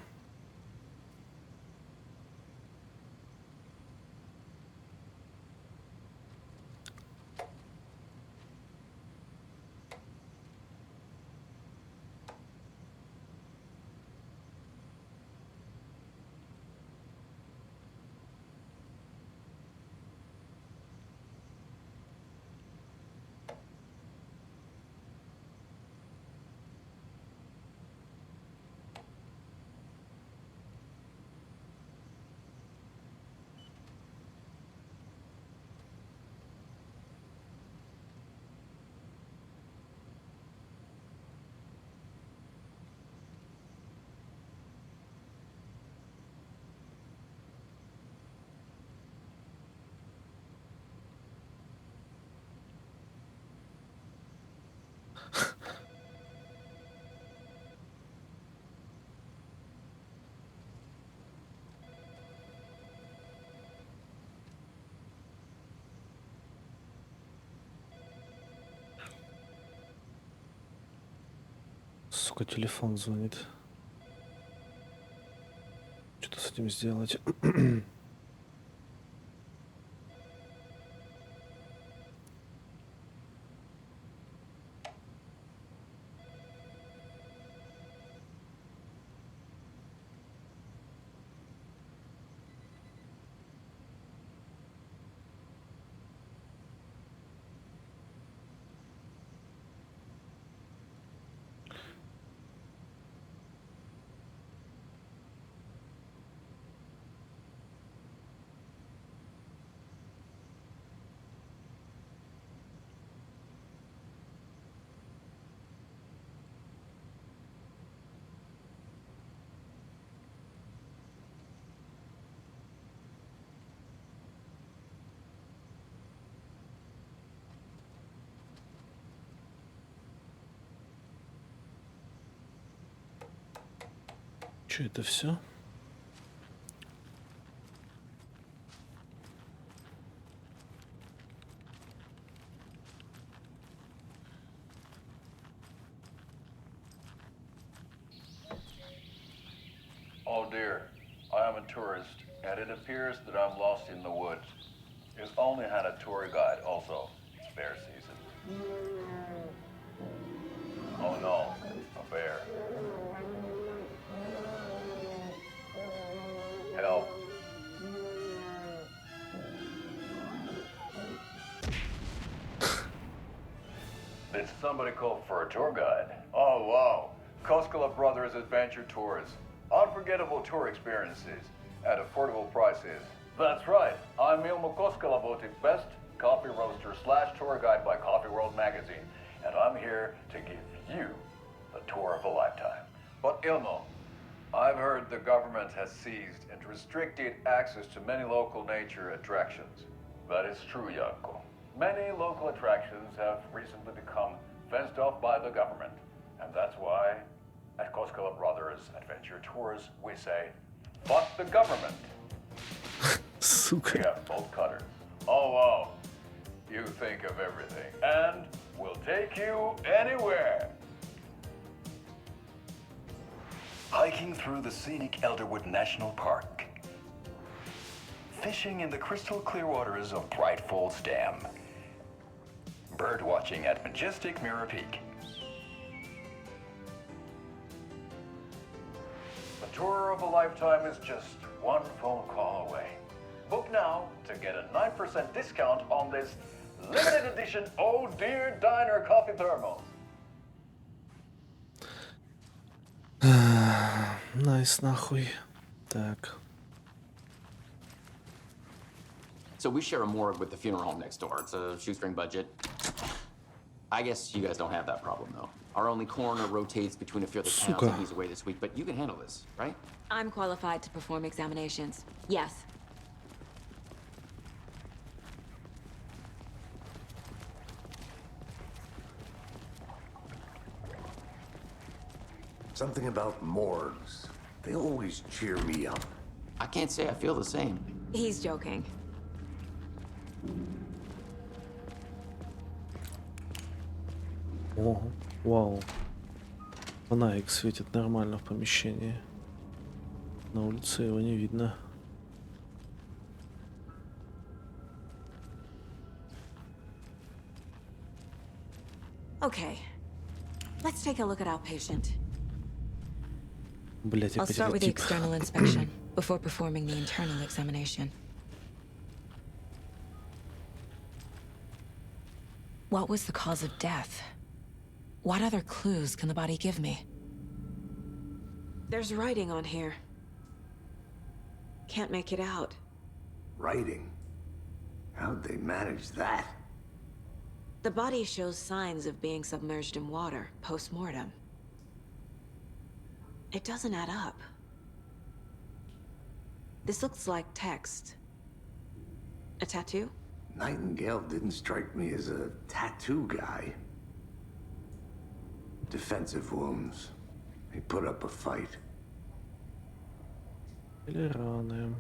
Сука, телефон звонит. Что-то с этим сделать. Че это все? Oh dear, I am a tourist, and it appears that I'm lost in the woods. You've only had a tour guide also. It's bear season. Oh no, a bear. Help. Did somebody call for a tour guide? Oh wow, Koskela Brothers Adventure Tours. Unforgettable tour experiences at affordable prices. That's right, I'm Ilmo Koskela, voted best coffee roaster / tour guide by Coffee World magazine, and I'm here to give you the tour of a lifetime. But Ilmo, I've heard the government has seized and restricted access to many local nature attractions. That is true, Janko. Many local attractions have recently become fenced off by the government, and that's why at Koskela Brothers Adventure Tours we say, fuck the government. Сука. We have bolt cutters. Oh wow, you think of everything, and we'll take you anywhere. Hiking through the scenic Elderwood National Park. Fishing in the crystal clear waters of Bright Falls Dam. Bird watching at majestic Mirror Peak. The tour of a lifetime is just one phone call away. Book now to get a 9% discount on this limited edition Oh Dear Diner coffee thermos. Найс, нахуй. Так. So we share a morgue with the funeral home next door. It's a shoestring budget. I guess you guys don't have that problem, though. Our only coroner rotates between a few other towns, and he's away this week. But you can handle this, right? I'm qualified to perform examinations. Yes. Something about morgues. They always cheer me up. I can't say I feel the same. He's joking. О, вау. Фонарик светит нормально в помещении. На улице его не видно. Okay. Let's take a look at our patient. Блять, I'll опять start этот with the тип. external inspection before performing the internal examination. What was the cause of death? What other clues can the body give me? There's writing on here. Can't make it out. Writing? How'd they manage that? The body shows signs of being submerged in water post-mortem. It doesn't add up. This looks like text. A tattoo? Nightingale didn't strike me as a tattoo guy. Defensive wounds. He put up a fight. Или раны.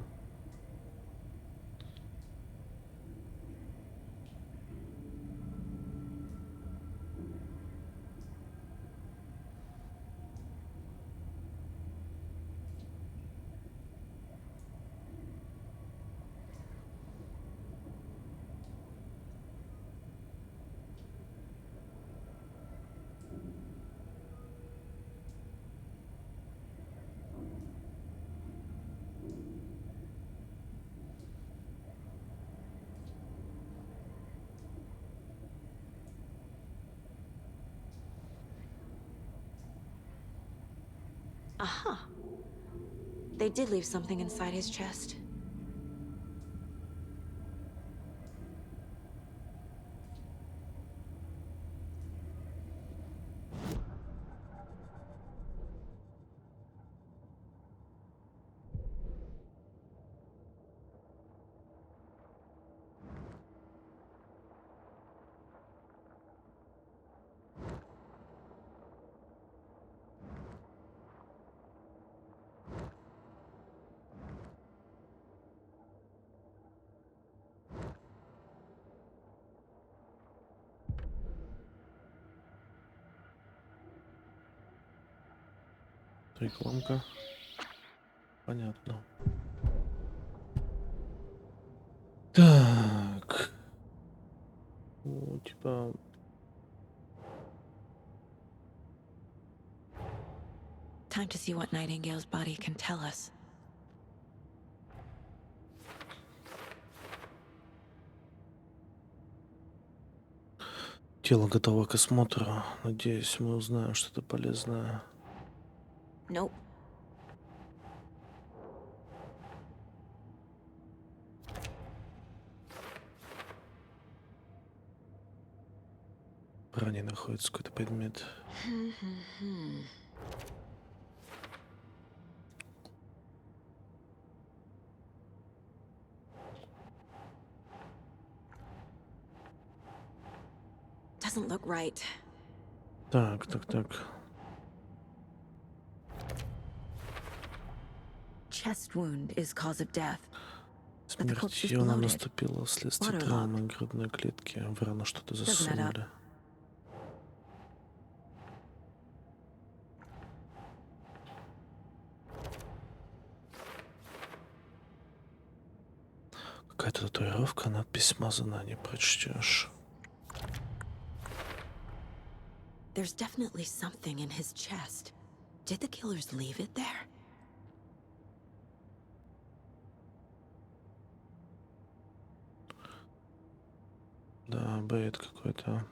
Aha. They did leave something inside his chest. Рекламка. Понятно. Так. Ну, типа... Time to see what Nightingale's body can tell us. Тело готово к осмотру. Надеюсь, мы узнаем что-то полезное. Nope. В ране находится какой-то предмет. Doesn't look right. Так. Chest wound is cause of death. Смерть явно наступила вследствие травмы грудной клетки. В рану что-то засунули. Какая-то татуировка, надпись смазана, не прочтешь. There's definitely something in his chest. Did the killers leave it there? Да, бред какой-то.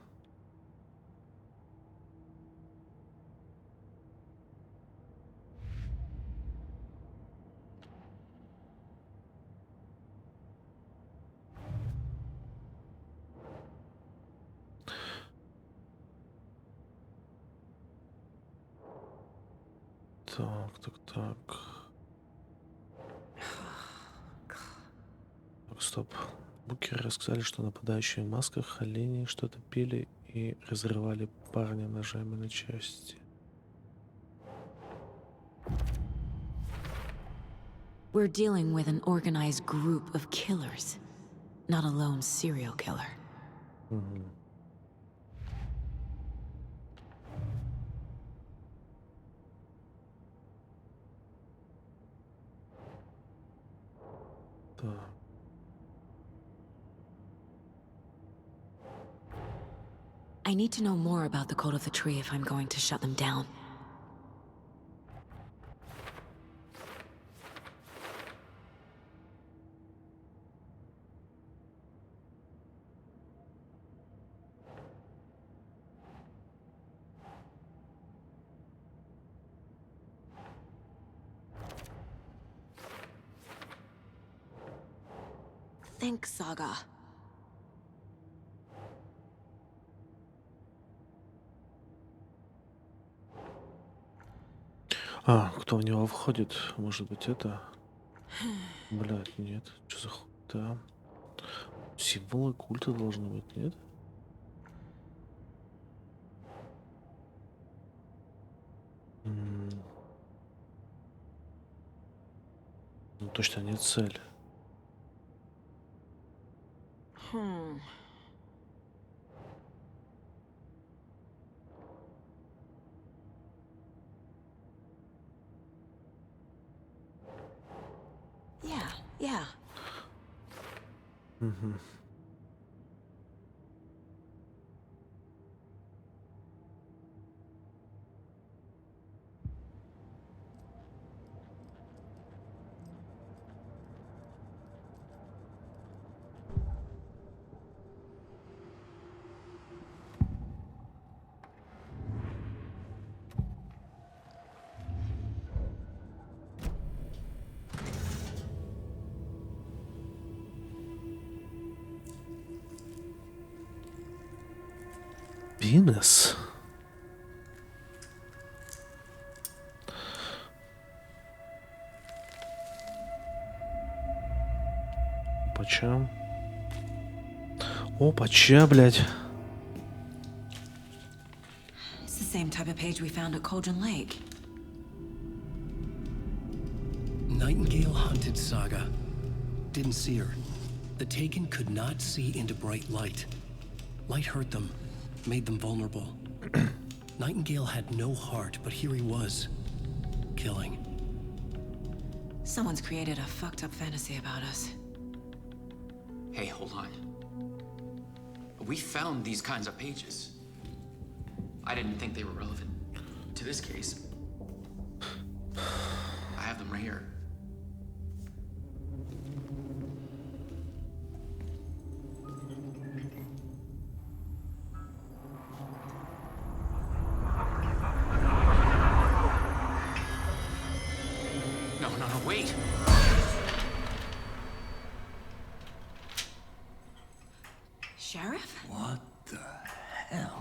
Так. Так, стоп. Букеры рассказали, что нападающие в масках оленей что-то пили и разрывали парня ножами на части. We're dealing with an organized group of killers, not a lone serial killer. Так. I need to know more about the code of the tree if I'm going to shut them down. Think, Saga. Кто в него входит? Может быть, это? Блядь, нет. Что за хуйня? Символы культа должны быть, нет? Ну, точно не цель. Yeah. Пинес. Почем? Опача, блядь. It's the same type of page we found at Cauldron Lake. Nightingale hunted Saga. Didn't see her. The Taken could not see into bright light. Light hurt them, made them vulnerable. Nightingale had no heart, but here he was. killing. Someone's created a fucked up fantasy about us. Hey, hold on. We found these kinds of pages. I didn't think they were relevant to this case. I have them right here. No, wait. Sheriff? What the hell?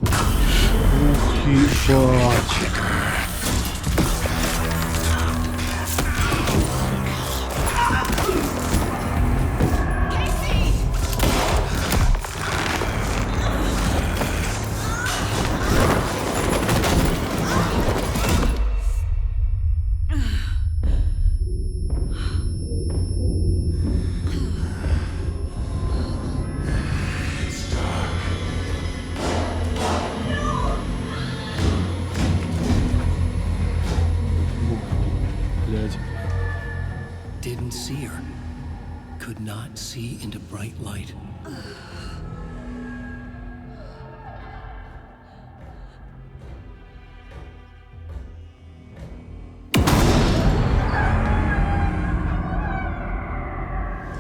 Didn't see her. Could not see into bright light.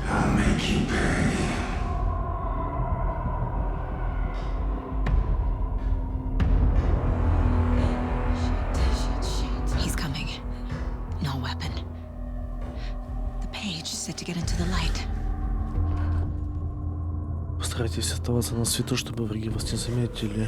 I'll make you pay. He's coming. No weapon. The page set to get into the light. Постарайтесь оставаться на свету, чтобы враги вас не заметили.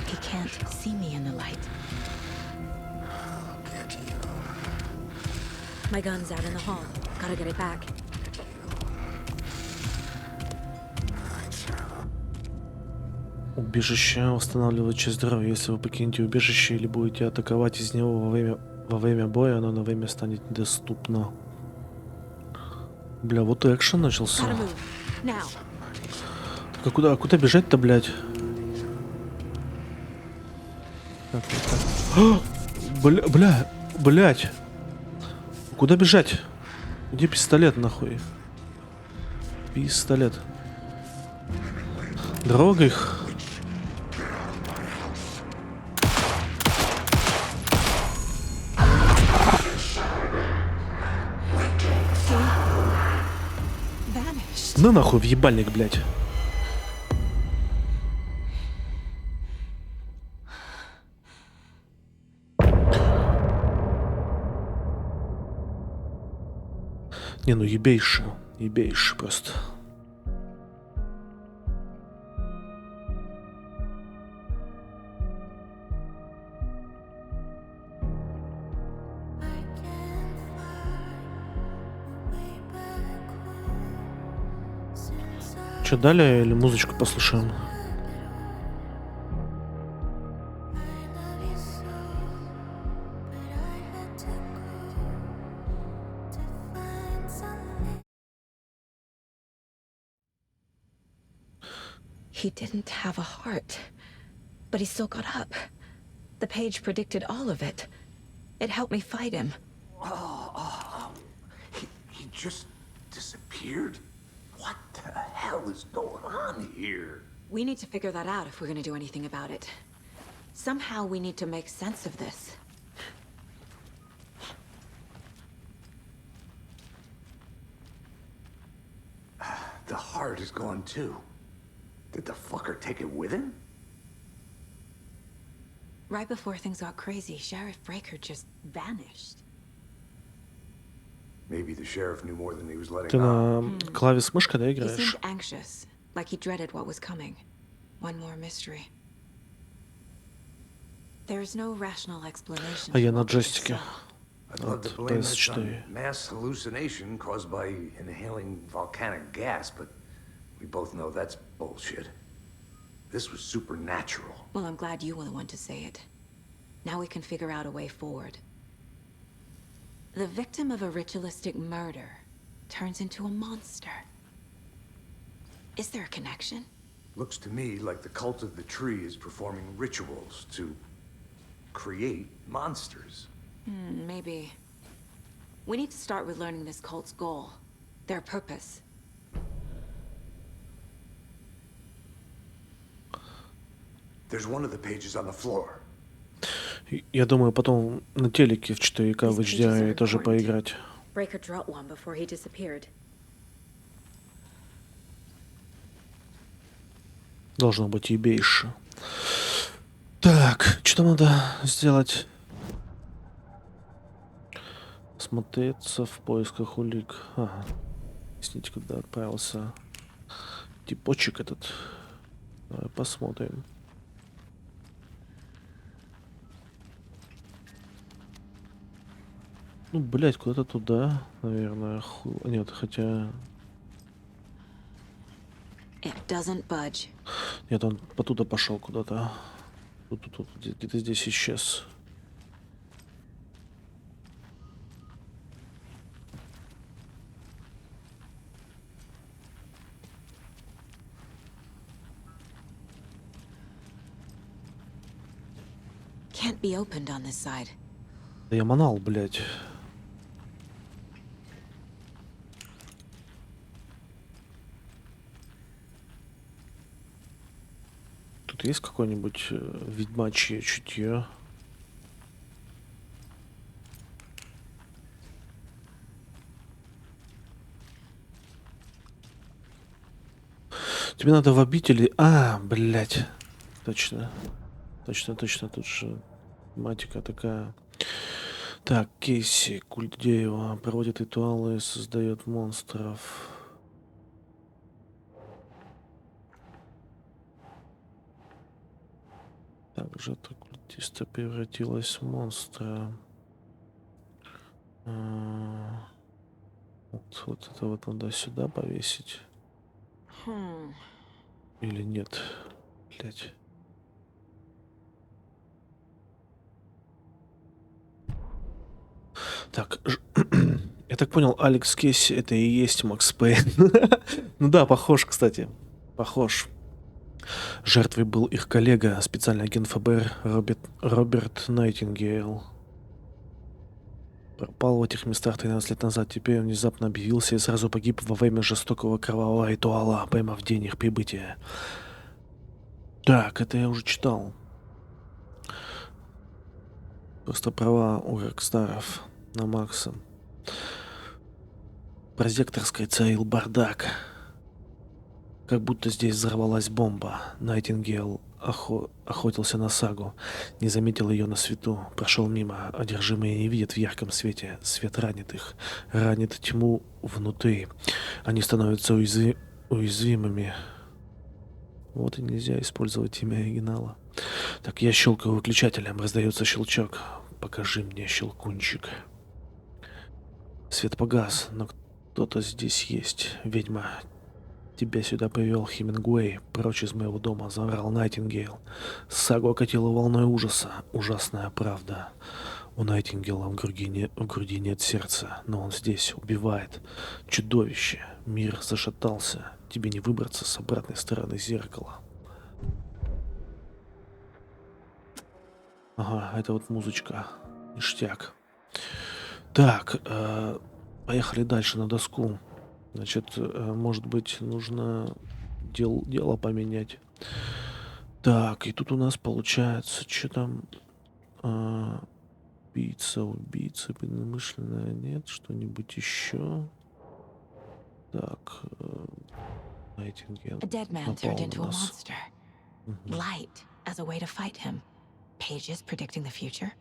He can't see me in the light. My gun's out in the hall. Gotta get it back. Убежище восстанавливает часть здоровья. Если вы покинете убежище или будете атаковать из него во время боя, оно на время станет недоступно. Бля, вот и экшен начался. Так, а куда бежать-то, блядь? Так. Блядь. Куда бежать? Где пистолет, нахуй? Пистолет. Дорога их. Ну нахуй в ебальник, блядь. Не, ну ебейший просто. Что, далее или музычку послушаем? He didn't have a heart, but he still got up. The page predicted all of it. It helped me fight him. He just disappeared? What the hell is going on here? We need to figure that out if we're going to do anything about it. Somehow we need to make sense of this. The heart is gone too. Did the fucker take it with him? Right before things got crazy, Sheriff Breaker just vanished. Maybe the sheriff knew more than he was letting Ты on. на клавиш мышкой, да, He играешь? seemed anxious, like he dreaded what was coming. One more mystery. There's no rational explanation. А я на джойстике. I'd love to От blame this PS4. on mass hallucination caused by inhaling volcanic gas, but we both know that's bullshit. This was supernatural. Well, I'm glad you were the one to say it. Now we can figure out a way forward. The victim of a ritualistic murder turns into a monster. Is there a connection? Looks to me like the cult of the tree is performing rituals to create monsters. Maybe. We need to start with learning this cult's goal, their purpose. There's one of the pages on the floor. Я думаю, потом на телеке в 4К в HDR тоже поиграть. Breaker dropped one before he disappeared. Должно быть ебейше. Так, что там надо сделать? Смотреться в поисках улик. Ага. Объясните, куда отправился типочек этот. Давай посмотрим. Ну, блять, куда-то туда, наверное. Нет, хотя... It doesn't budge. Нет, он потуда пошел куда-то. Тут, где-то здесь исчез. Can't be opened on this side. Да я манал, блядь. Тут есть какое-нибудь ведьмачье чутье? Тебе надо в обители... А, блядь. Точно. Точно. Тут же тематика такая. Так, Кейси Кульдеева проводит ритуалы, создает монстров. Так, жертва культиста превратилась в монстра. Вот это вот надо сюда повесить. Или нет? Блять. Так, я так понял, Алекс Кейси это и есть Макс Пейн. Ну да, похож, кстати. Похож. Жертвой был их коллега, специальный агент ФБР Роберт Найтингейл. Пропал в этих местах 13 лет назад. Теперь он внезапно объявился и сразу погиб во время жестокого кровавого ритуала прямо в день их прибытия. Так, это я уже читал. Просто права у Рокстаров на Макса. Прозекторской царил бардак. Как будто здесь взорвалась бомба. Найтингейл охотился на сагу, не заметил ее на свету, прошел мимо. Одержимые не видят в ярком свете. Свет ранит их, ранит тьму внутри. Они становятся уязвимыми. Вот и нельзя использовать имя оригинала. Так, я щелкаю выключателем, раздается щелчок. Покажи мне, щелкунчик. Свет погас, но кто-то здесь есть. Ведьма, тебя сюда привел Хемингуэй, прочь из моего дома, заорал Найтингейл. Сагу окатила волной ужаса. Ужасная правда. У Найтингейла в груди нет сердца, но он здесь убивает. Чудовище. Мир зашатался. Тебе не выбраться с обратной стороны зеркала. Ага, это вот музычка. Ништяк. Так, поехали дальше на доску. Значит, может быть, нужно дело поменять. Так, и тут у нас получается, что там? Убийца, преднамышленная, нет, что-нибудь еще. Так, Найтингейл напал на нас. Light as a way to fight him. Pages predicting the future.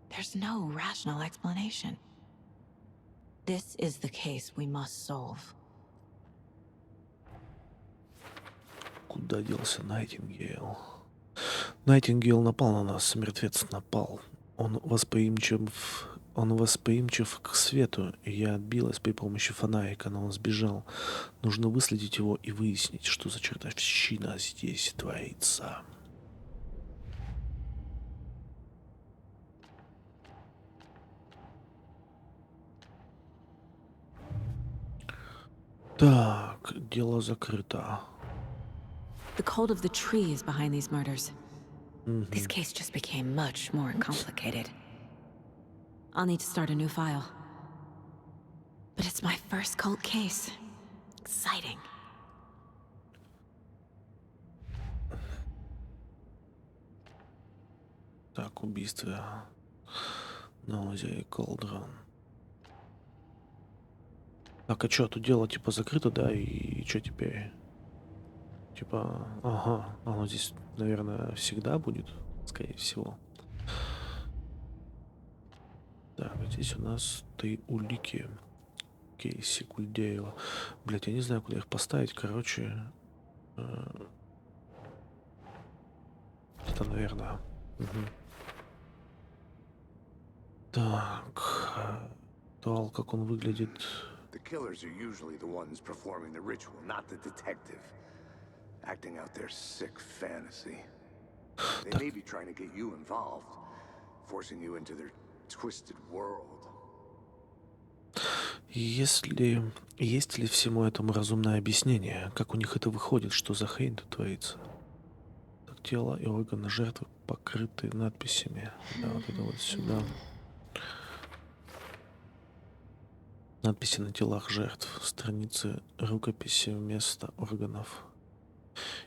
There's no rational explanation. This is the case we must solve. Куда делся Найтингейл? Найтингейл напал на нас, мертвец напал. Он восприимчив к свету, и я отбилась при помощи фонарика, но он сбежал. Нужно выследить его и выяснить, что за чертовщина здесь творится. Так, дело закрыто. The cult of the tree is behind these murders. This case just became much more complicated. I'll need to start a new file. But it's my first cult case. Exciting. Так, убийство на озере Колдрон. Так, а что, тут дело типа закрыто, да? И что теперь? Типа, ага, оно здесь, наверное, всегда будет, скорее всего. Так, здесь у нас 3 улики. Кейси, Кульдеева. Блять, я не знаю, куда их поставить. Короче, это, наверное. Так, ритуал, как он выглядит. The killers are usually the ones performing the ritual, not the detective. Acting out their sick fantasy. They may be trying to get you involved, forcing you into their twisted world. Есть ли всему этому разумное объяснение? Как у них это выходит? Что за хрень тут творится? Так, тело и органы жертвы покрыты надписями. Да, вот это вот сюда. Надписи на телах жертв. Страницы рукописи вместо органов.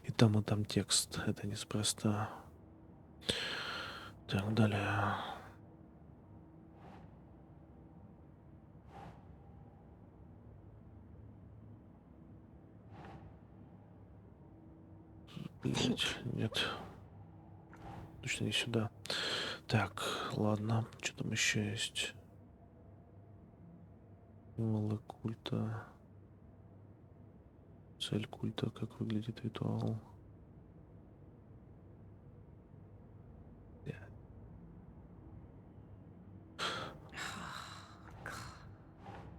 И там текст. Это неспроста. Так, далее. Блять, нет. Точно не сюда. Так, ладно. Что там еще есть? Символы культа. Цель культа, как выглядит ритуал.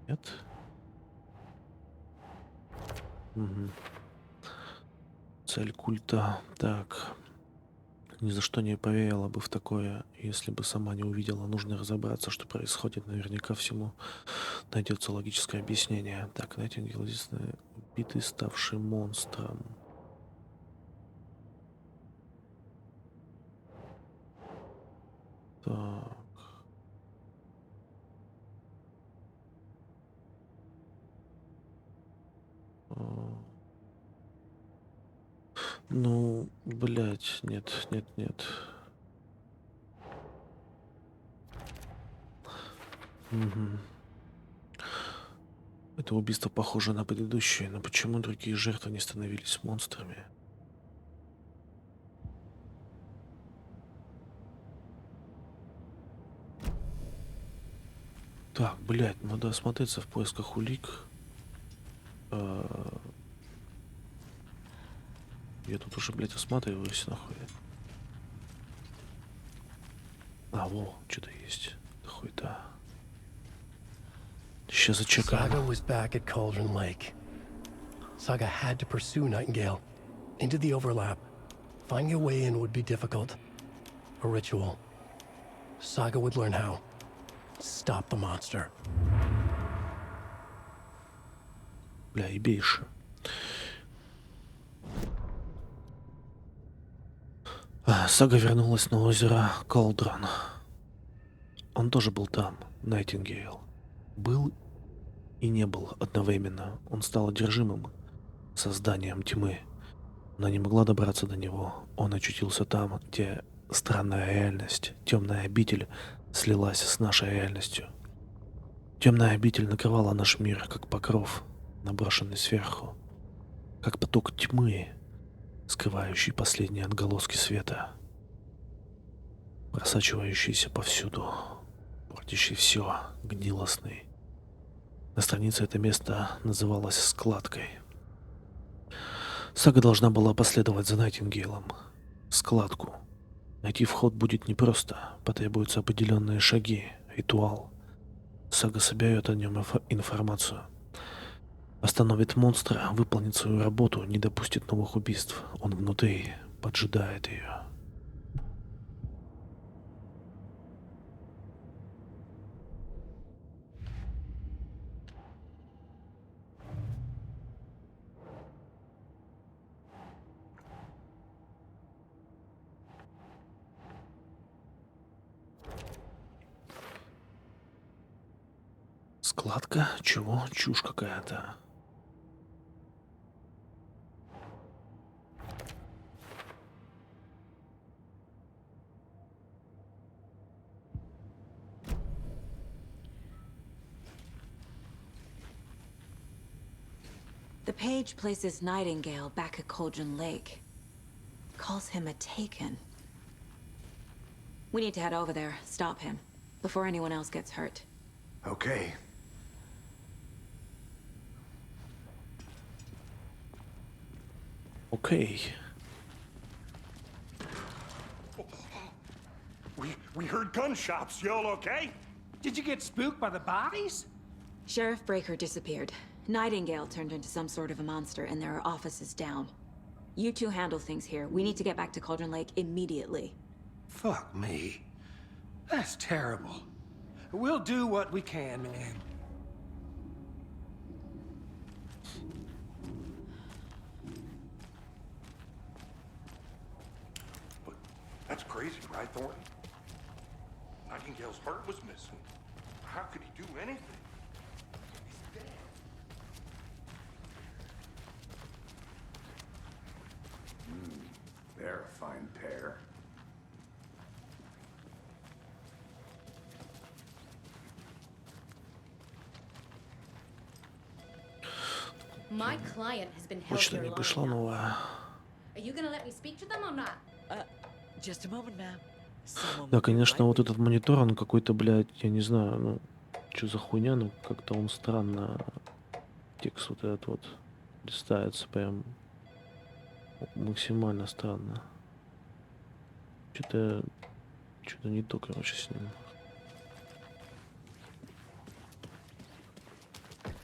Нет? Угу. Цель культа. Так. Ни за что не поверила бы в такое, если бы сама не увидела. Нужно разобраться, что происходит. Наверняка всему найдется логическое объяснение. Так, Найтингейл единственный убитый, ставший монстром. Так. Ну, блять, нет. Угу. Это убийство похоже на предыдущее, но почему другие жертвы не становились монстрами? Так, блять, надо осмотреться в поисках улик. Я тут уже, блядь, осматриваюсь, нахуй. А, во, что-то есть. Хуй-то. Сейчас зачекаем. Saga was back at Cauldron Lake. Saga had to pursue Nightingale into the overlap. Finding a way in would be difficult. A ritual. Saga would learn how. Stop the monster. Бля, ебейши. Сага вернулась на озеро Колдрон. Он тоже был там, Найтингейл. Был и не был одновременно. Он стал одержимым созданием тьмы. Она не могла добраться до него. Он очутился там, где странная реальность, темная обитель слилась с нашей реальностью. Темная обитель накрывала наш мир, как покров, наброшенный сверху, как поток тьмы, скрывающий последние отголоски света, просачивающийся повсюду, портящий все, гнилостный. На странице это место называлось складкой. Сага должна была последовать за Найтингейлом. Складку. Найти вход будет непросто, потребуются определенные шаги, ритуал. Сага соберет о нем информацию. Остановит монстра, выполнит свою работу, не допустит новых убийств. Он внутри поджидает ее. Складка? Чего? Чушь какая-то. The page places Nightingale back at Cauldron Lake. Calls him a taken. We need to head over there, stop him, before anyone else gets hurt. Okay. Okay. We heard gunshots. Y'all okay? Did you get spooked by the bodies? Sheriff Breaker disappeared. Nightingale turned into some sort of a monster, and there are offices down. You two handle things here. We need to get back to Cauldron Lake immediately. Fuck me. That's terrible. We'll do what we can, man. But that's crazy, right, Thornton? Nightingale's heart was missing. How could he do anything? He's dead. They're a fine pair. My client has been held Почта here не long пришла enough. новая. Are you gonna let me speak to them or not? Just a moment, ma'am. Да, конечно, вот этот монитор, он какой-то, блядь, я не знаю, ну, что за хуйня, ну, как-то он странно, текст вот этот вот листается прям максимально странно. Что-то не то, короче, с ним.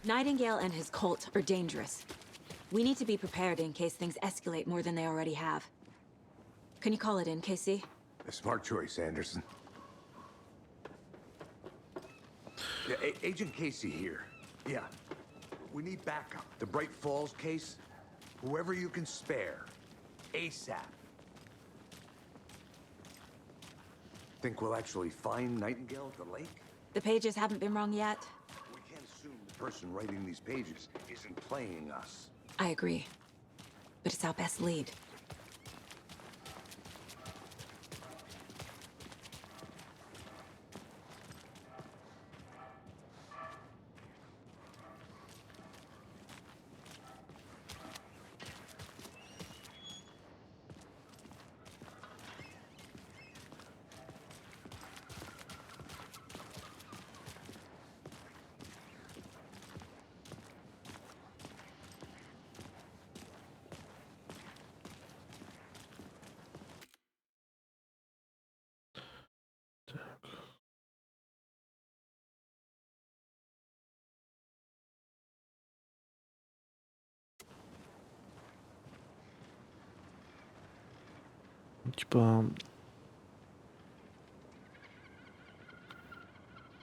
Nightingale and his cult are dangerous. We need to be prepared in case things escalate more than they already have. Can you call it in, KC? A smart choice, Anderson. Yeah, Agent Casey here. Yeah. We need backup. The Bright Falls case, whoever you can spare. ASAP. Think we'll actually find Nightingale at the lake? The pages haven't been wrong yet. We can't assume the person writing these pages isn't playing us. I agree. But it's our best lead. Типа...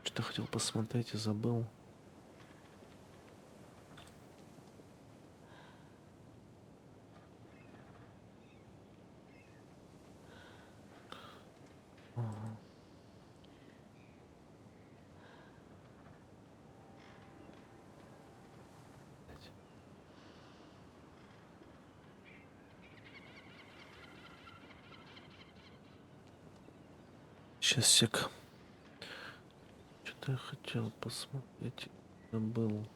Что-то хотел посмотреть и забыл. Сейчас сек. Что-то я хотел посмотреть. Забыл.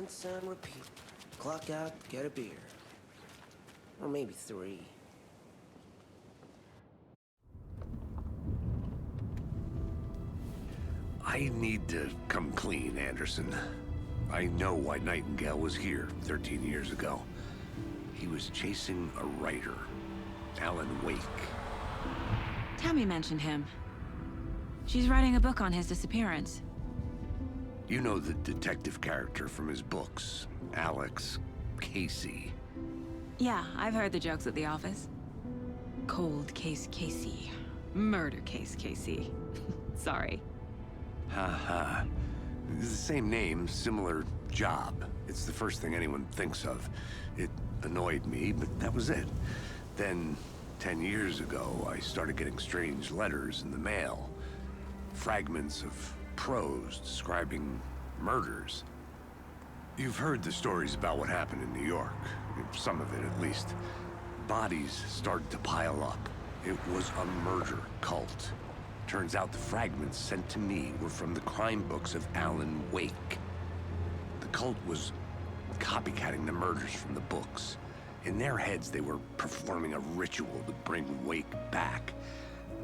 rinse and repeat. Clock out, get a beer. Or maybe 3. I need to come clean, Anderson. I know why Nightingale was here 13 years ago. He was chasing a writer, Alan Wake. Tammy mentioned him. She's writing a book on his disappearance. You know the detective character from his books, Alex Casey. Yeah, I've heard the jokes at the office. Cold case Casey. Murder case Casey. Sorry. Haha. It's the same name, similar job. It's the first thing anyone thinks of. It annoyed me, but that was it. Then, 10 years ago, I started getting strange letters in the mail. Fragments of prose describing murders. You've heard the stories about what happened in New York. Some of it, at least. Bodies started to pile up. It was a murder cult. Turns out the fragments sent to me were from the crime books of Alan Wake. The cult was copycatting the murders from the books. In their heads, they were performing a ritual to bring Wake back.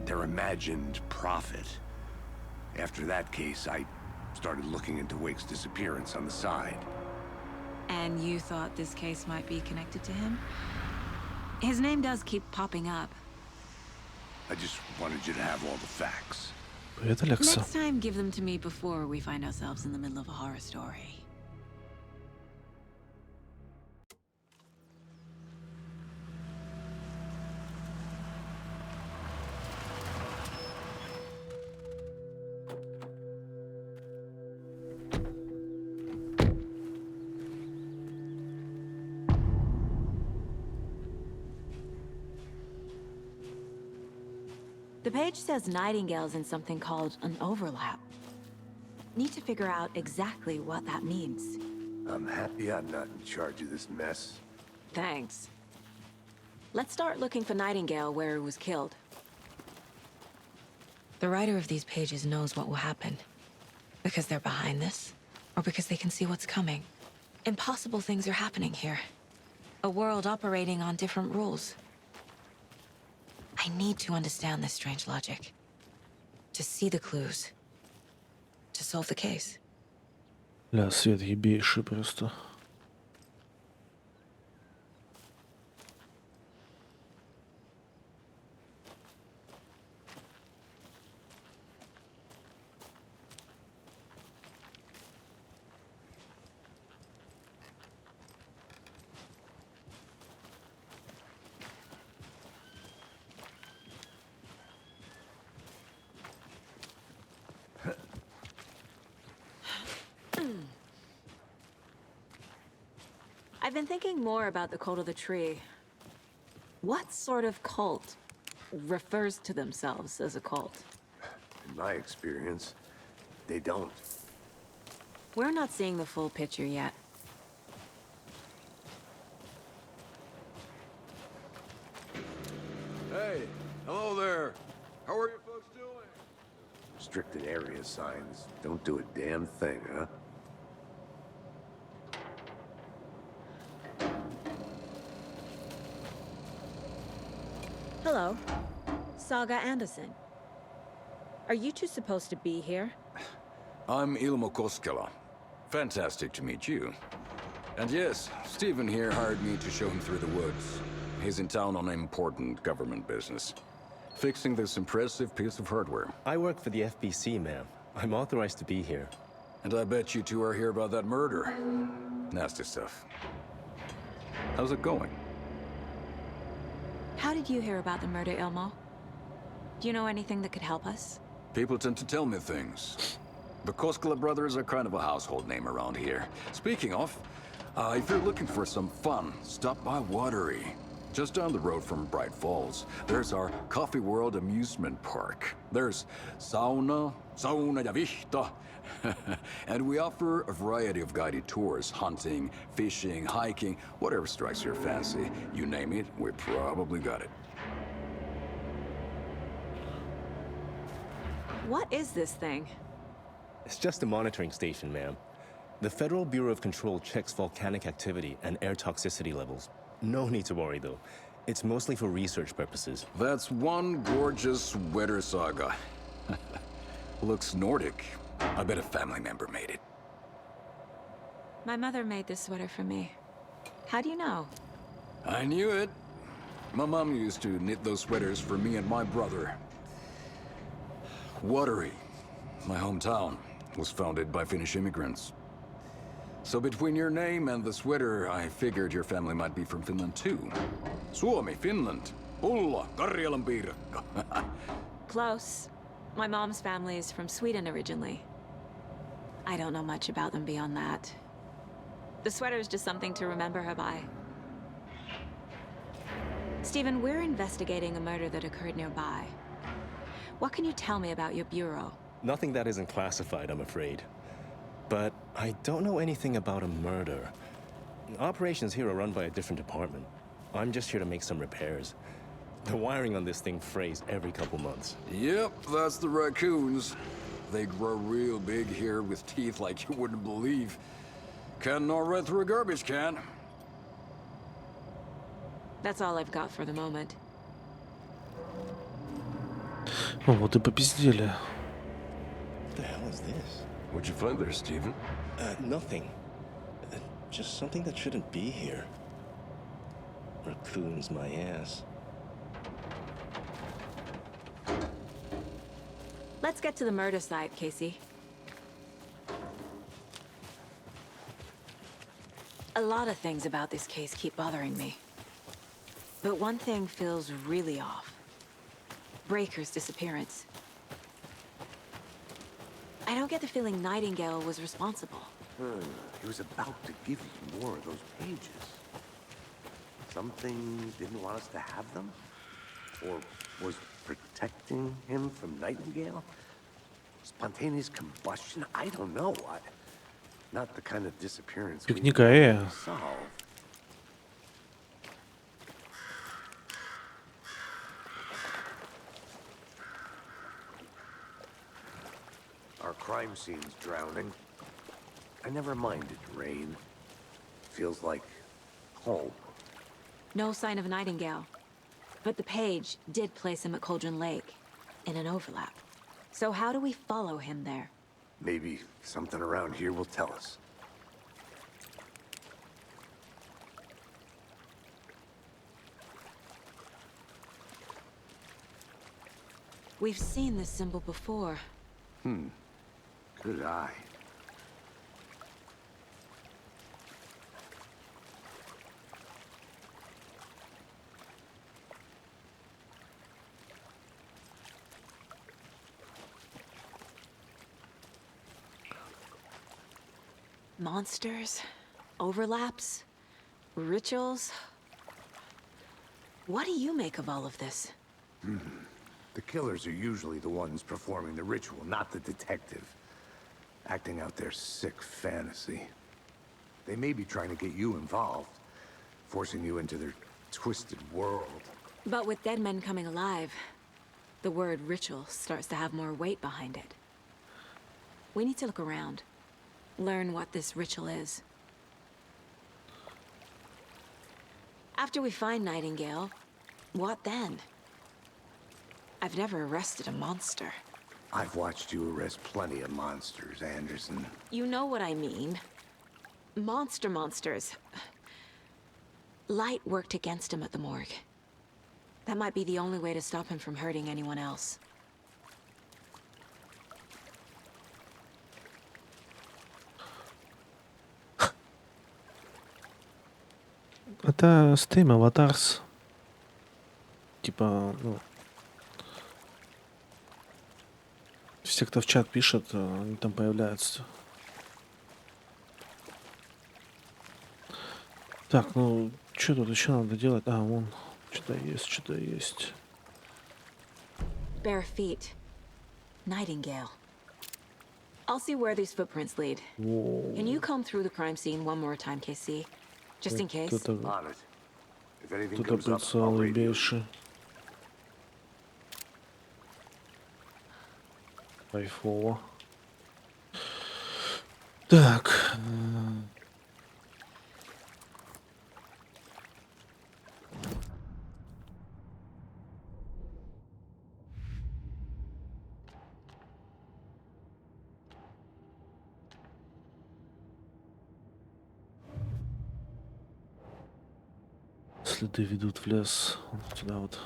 Their imagined prophet. After that case, I started looking into Wake's disappearance on the side. And you thought this case might be connected to him? His name does keep popping up. I just wanted you to have all the facts. Привет, Алекса. Next time, give them to me before we find ourselves in the middle of a horror story. The page says Nightingale's in something called an overlap. Need to figure out exactly what that means. I'm happy I'm not in charge of this mess. Thanks. Let's start looking for Nightingale where he was killed. The writer of these pages knows what will happen. Because they're behind this, or because they can see what's coming. Impossible things are happening here. A world operating on different rules. I need to understand this strange logic. To see the clues. To solve the case. Ля, свет ебейший просто. I've been thinking more about the cult of the tree. What sort of cult refers to themselves as a cult? In my experience, they don't. We're not seeing the full picture yet. Hey, hello there. How are you folks doing? Restricted area signs don't do a damn thing, huh? Hello. Saga Anderson. Are you two supposed to be here? I'm Ilmo Koskela. Fantastic to meet you. And yes, Stephen here hired me to show him through the woods. He's in town on important government business. Fixing this impressive piece of hardware. I work for the FBC, ma'am. I'm authorized to be here. And I bet you two are here about that murder. Nasty stuff. How's it going? How did you hear about the murder, Ilmo? Do you know anything that could help us? People tend to tell me things. The Koskela brothers are kind of a household name around here. Speaking of, if you're looking for some fun, stop by Watery. Just down the road from Bright Falls, there's our Coffee World amusement park. There's sauna ja vihta. And we offer a variety of guided tours, hunting, fishing, hiking, whatever strikes your fancy. You name it, we probably got it. What is this thing? It's just a monitoring station, ma'am. The Federal Bureau of Control checks volcanic activity and air toxicity levels. No need to worry, though. It's mostly for research purposes. That's one gorgeous sweater saga. Looks Nordic. I bet a family member made it. My mother made this sweater for me. How do you know? I knew it. My mom used to knit those sweaters for me and my brother. Watery, my hometown, was founded by Finnish immigrants. So between your name and the sweater, I figured your family might be from Finland too. Suomi, Finland. Ulla, Karjalan piirakka. Close. My mom's family is from Sweden originally. I don't know much about them beyond that. The sweater is just something to remember her by. Stephen, we're investigating a murder that occurred nearby. What can you tell me about your bureau? Nothing that isn't classified, I'm afraid. But I don't know anything about a murder. Operations here are run by a different department. I'm just here to make some repairs. The wiring on this thing frays every couple months. Yep, that's the raccoons. They grow real big here with teeth like you wouldn't believe. Can't gnaw right through a garbage can. That's all I've got for the moment. О, вот и попиздели. What the hell is this? What'd you find there, Stephen? Nothing. Just something that shouldn't be here. Raccoons, my ass. Let's get to the murder site, Casey. A lot of things about this case keep bothering me. But one thing feels really off. Breaker's disappearance. I don't get the feeling Nightingale was responsible. He was about to give you more of those pages. Something didn't want us to have them? Or was protecting him from Nightingale? Spontaneous combustion? I don't know. Not the kind of disappearance we Книга solve. Our crime scene's drowning. I never minded rain. Feels like home. No sign of Nightingale. But the page did place him at Cauldron Lake, in an overlap. So how do we follow him there? Maybe something around here will tell us. We've seen this symbol before. Good eye. Monsters, overlaps, rituals. What do you make of all of this? The killers are usually the ones performing the ritual, not the detective. Acting out their sick fantasy. They may be trying to get you involved, forcing you into their twisted world. But with dead men coming alive, the word ritual starts to have more weight behind it. We need to look around. Learn what this ritual is. After we find Nightingale, what then? I've never arrested a monster. I've watched you arrest plenty of monsters, Anderson. You know what I mean. Monsters. Light worked against him at the morgue. That might be the only way to stop him from hurting anyone else. Это стрим Аватарс. Типа, ну... Все, кто в чат пишет, они там появляются. Так, ну, что тут еще надо делать? А, вон, что-то есть. Bare feet. Nightingale. I'll see where these footprints lead. Whoa. Can you comb through the crime scene one more time, KC? Just in case. On it. If anything Тут comes up, I'll прицелы radio. більше. Кайфово. Так. Следы ведут в лес. Вот сюда вот.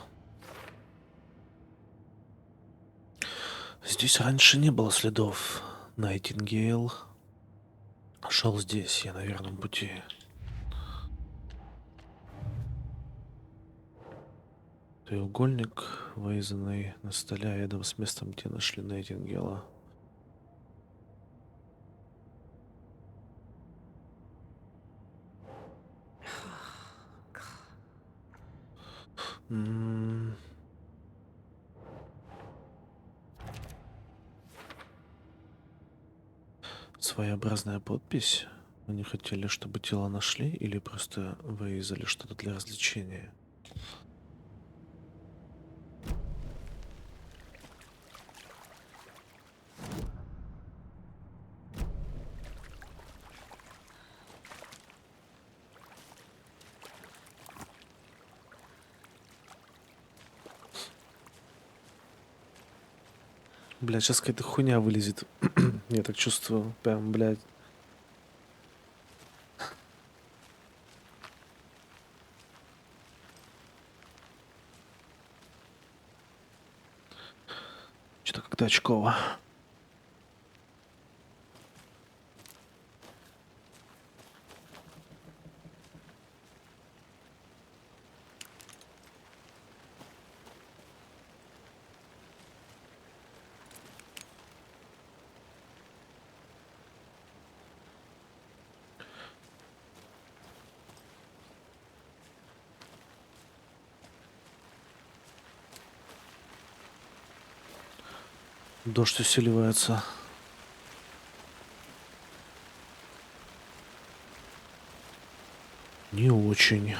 Здесь раньше не было следов. Найтингейл шел здесь, я на верном пути. Треугольник, вырезанный на столе рядом с местом, где нашли Найтингейла. Своеобразная подпись. Они хотели, чтобы тело нашли, или просто вырезали что-то для развлечения? Блядь, сейчас какая-то хуйня вылезет. Я так чувствую. Прям, блядь. Что-то как-то очково. Дождь усиливается. Не очень.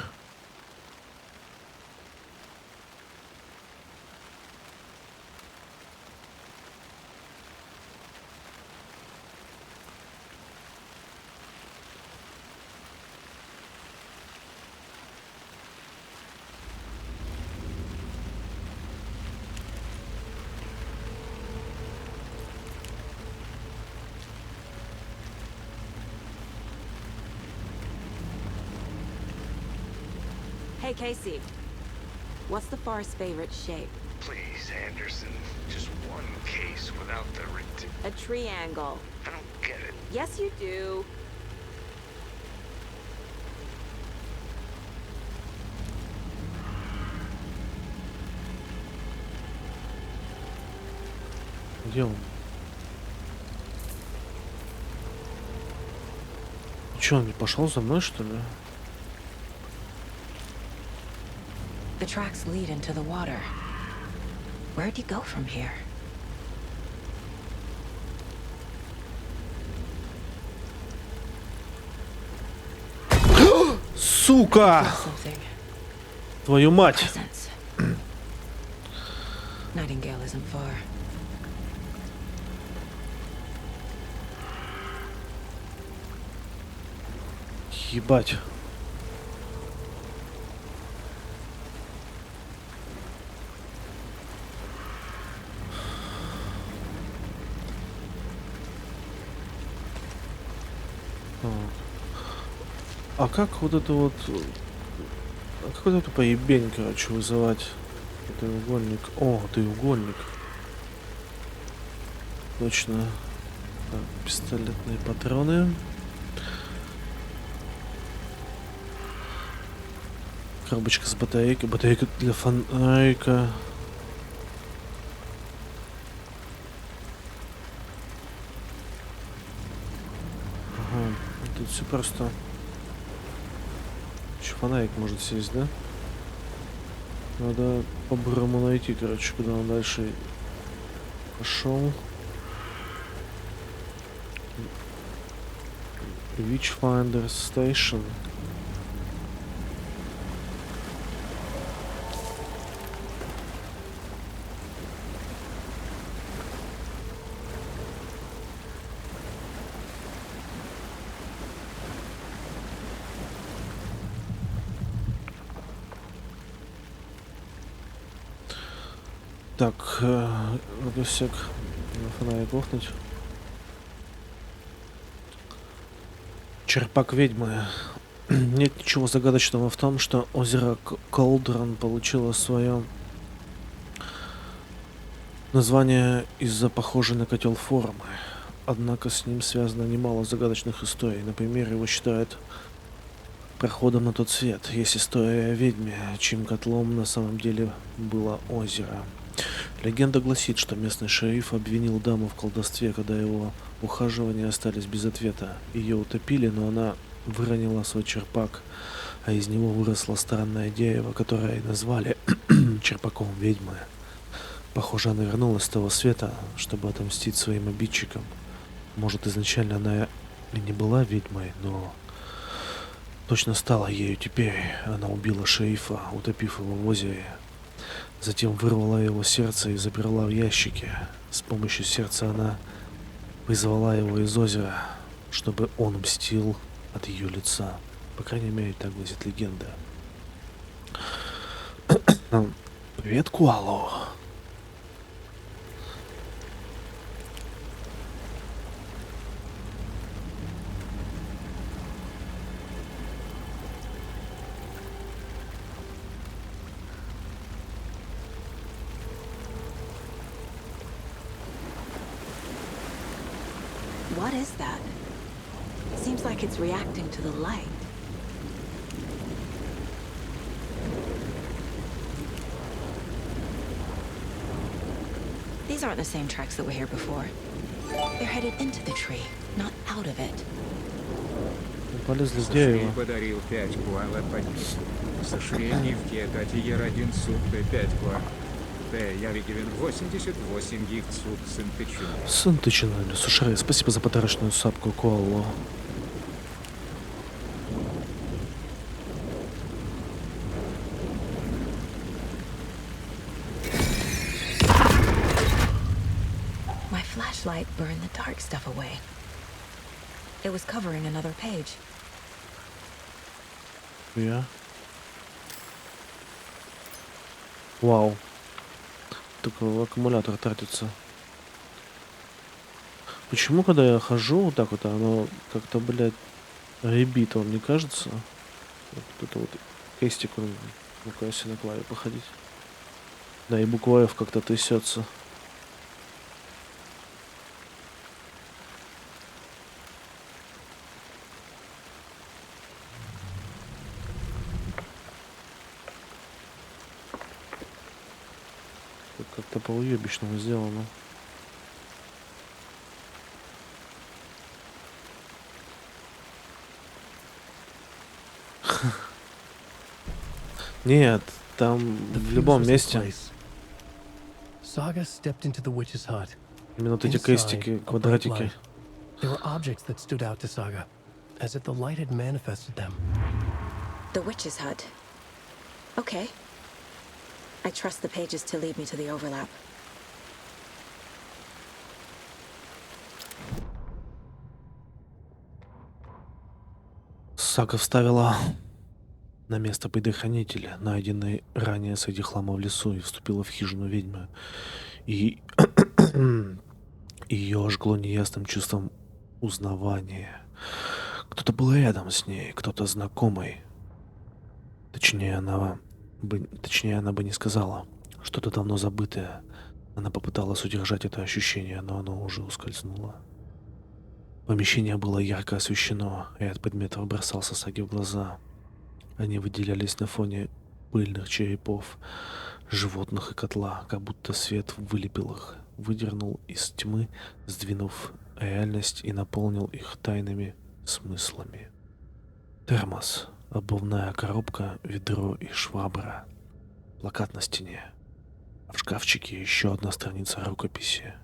Hey, Casey. What's the forest's favorite shape? Please, Anderson. Just one case without the A triangle. I don't get it. Yes, you do. Где он? Че, он не пошел за мной, что ли? The tracks lead into the water. Where'd you go from here? Сука! Твою мать! Nightingale isn't far. Ебать. А как вот это вот... А как вот эту поебень, короче, вызывать? Треугольник. О, треугольник. Точно. Так, пистолетные патроны. Коробочка с батарейкой. Батарейка для фонарика. Ага, тут все просто. Еще фонарик может сесть, да? Надо по-бырому найти, короче, куда он дальше пошел. Witchfinder Station. Так, гусек. Фонарик глохнуть. Черпак ведьмы. Нет ничего загадочного в том, что озеро Колдрон получило свое название из-за похожей на котел формы. Однако с ним связано немало загадочных историй. Например, его считают проходом на тот свет. Есть история о ведьме, чьим котлом на самом деле было озеро. Легенда гласит, что местный шериф обвинил даму в колдовстве, когда его ухаживания остались без ответа. Ее утопили, но она выронила свой черпак, а из него выросло странное дерево, которое и назвали черпаком ведьмы. Похоже, она вернулась с того света, чтобы отомстить своим обидчикам. Может, изначально она и не была ведьмой, но точно стала ею теперь. Она убила шерифа, утопив его в озере. Затем вырвала его сердце и заперла в ящике. С помощью сердца она вызвала его из озера, чтобы он мстил от ее лица. По крайней мере, так гласит легенда. Привет, Куалу. What is that? Seems like it's reacting to the light. These aren't the same tracks that were here before. They're headed into the tree, not out of it. Полезли в дерево. Подарил 5 куала подписку. Сошли нефти, это тиер 1 сутка 5 куал. Я Вигивен 88 гифт суд синтычина. Синтычина, слушай, спасибо за подарочную сапку, Куалу. My flashlight burned the dark stuff away. It was covering another page. Yeah. Вау. Такой аккумулятор тратится. Почему, когда я хожу вот так вот, оно как-то, блядь, ребит, вам не кажется? Вот это вот крестик, ну-ка, если на клаве походить. Да, и буква F как-то трясется. Как-то по-уебищному сделано. Нет, там в любом месте. Именно вот эти крестики, квадратики. There were objects that stood out to Saga, as if the light had manifested them. The witch's hut. Okay. I trust the pages to lead me to the overlap. Сага вставила на место предохранителя, найденный ранее среди хлама в лесу, и вступила в хижину ведьмы. И ее ожгло неясным чувством узнавания. Кто-то был рядом с ней, кто-то знакомый. Точнее, она бы не сказала. Что-то давно забытое. Она попыталась удержать это ощущение, но оно уже ускользнуло. Помещение было ярко освещено, ряд предметов бросался Саге в глаза. Они выделялись на фоне пыльных черепов, животных и котла, как будто свет вылепил их, выдернул из тьмы, сдвинув реальность и наполнил их тайными смыслами. Термос, обувная коробка, ведро и швабра. Плакат на стене. А в шкафчике еще одна страница рукописи.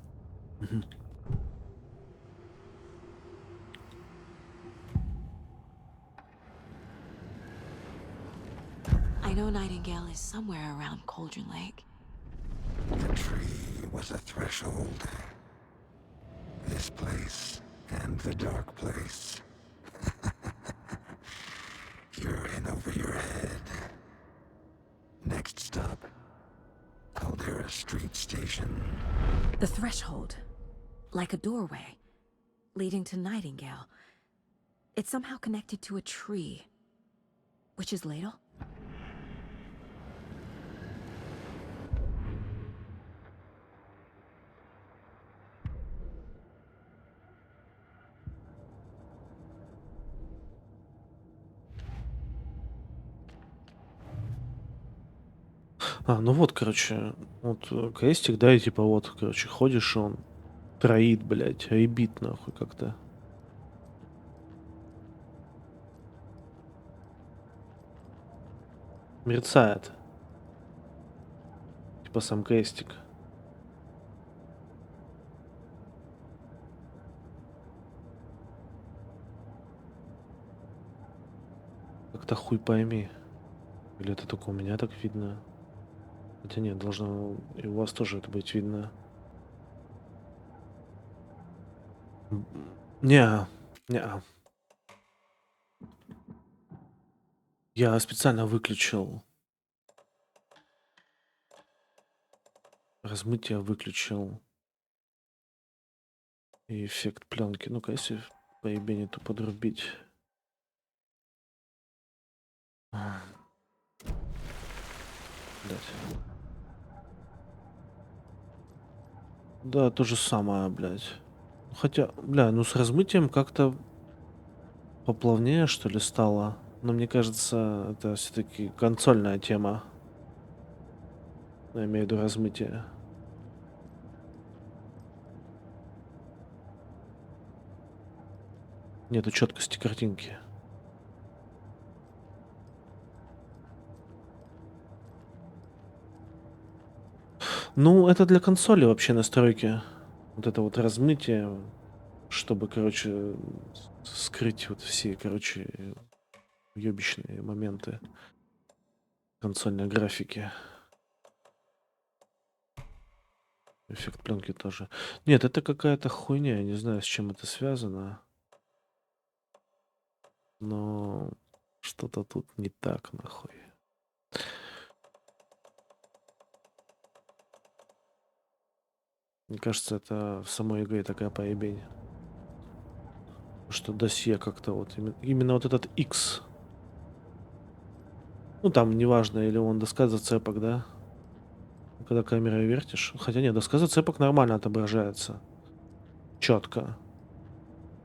I know Nightingale is somewhere around Cauldron Lake. The tree was a threshold. This place and the dark place. You're in over your head. Next stop, Caldera Street Station. The threshold, like a doorway, leading to Nightingale. It's somehow connected to a tree. Witch's ladle? Ну вот, короче, вот квестик, да, и типа вот, короче, ходишь, и он троит, блядь, ребит нахуй как-то. Мерцает. Типа сам квестик. Как-то хуй пойми. Или это только у меня так видно? Хотя нет, должно и у вас тоже это быть видно. Не, не. Я специально выключил. Размытие выключил. И эффект пленки. Ну-ка, если по ебени то подрубить. Блять. Да, то же самое, блядь. Хотя, бля, ну с размытием как-то поплавнее, что ли, стало. Но мне кажется, это все-таки консольная тема. Я имею в виду размытие. Нету четкости картинки. Ну, это для консоли вообще настройки. Вот это вот размытие, чтобы, короче, скрыть вот все, короче, ёбищные моменты консольной графики. Эффект пленки тоже. Нет, это какая-то хуйня, я не знаю, с чем это связано. Но что-то тут не так, нахуй. Мне кажется, это в самой игре такая поебень. Что досье как-то вот именно вот этот X. Ну там неважно, или он доска зацепок, да? Когда камерой вертишь. Хотя нет, доска зацепок нормально отображается. Четко.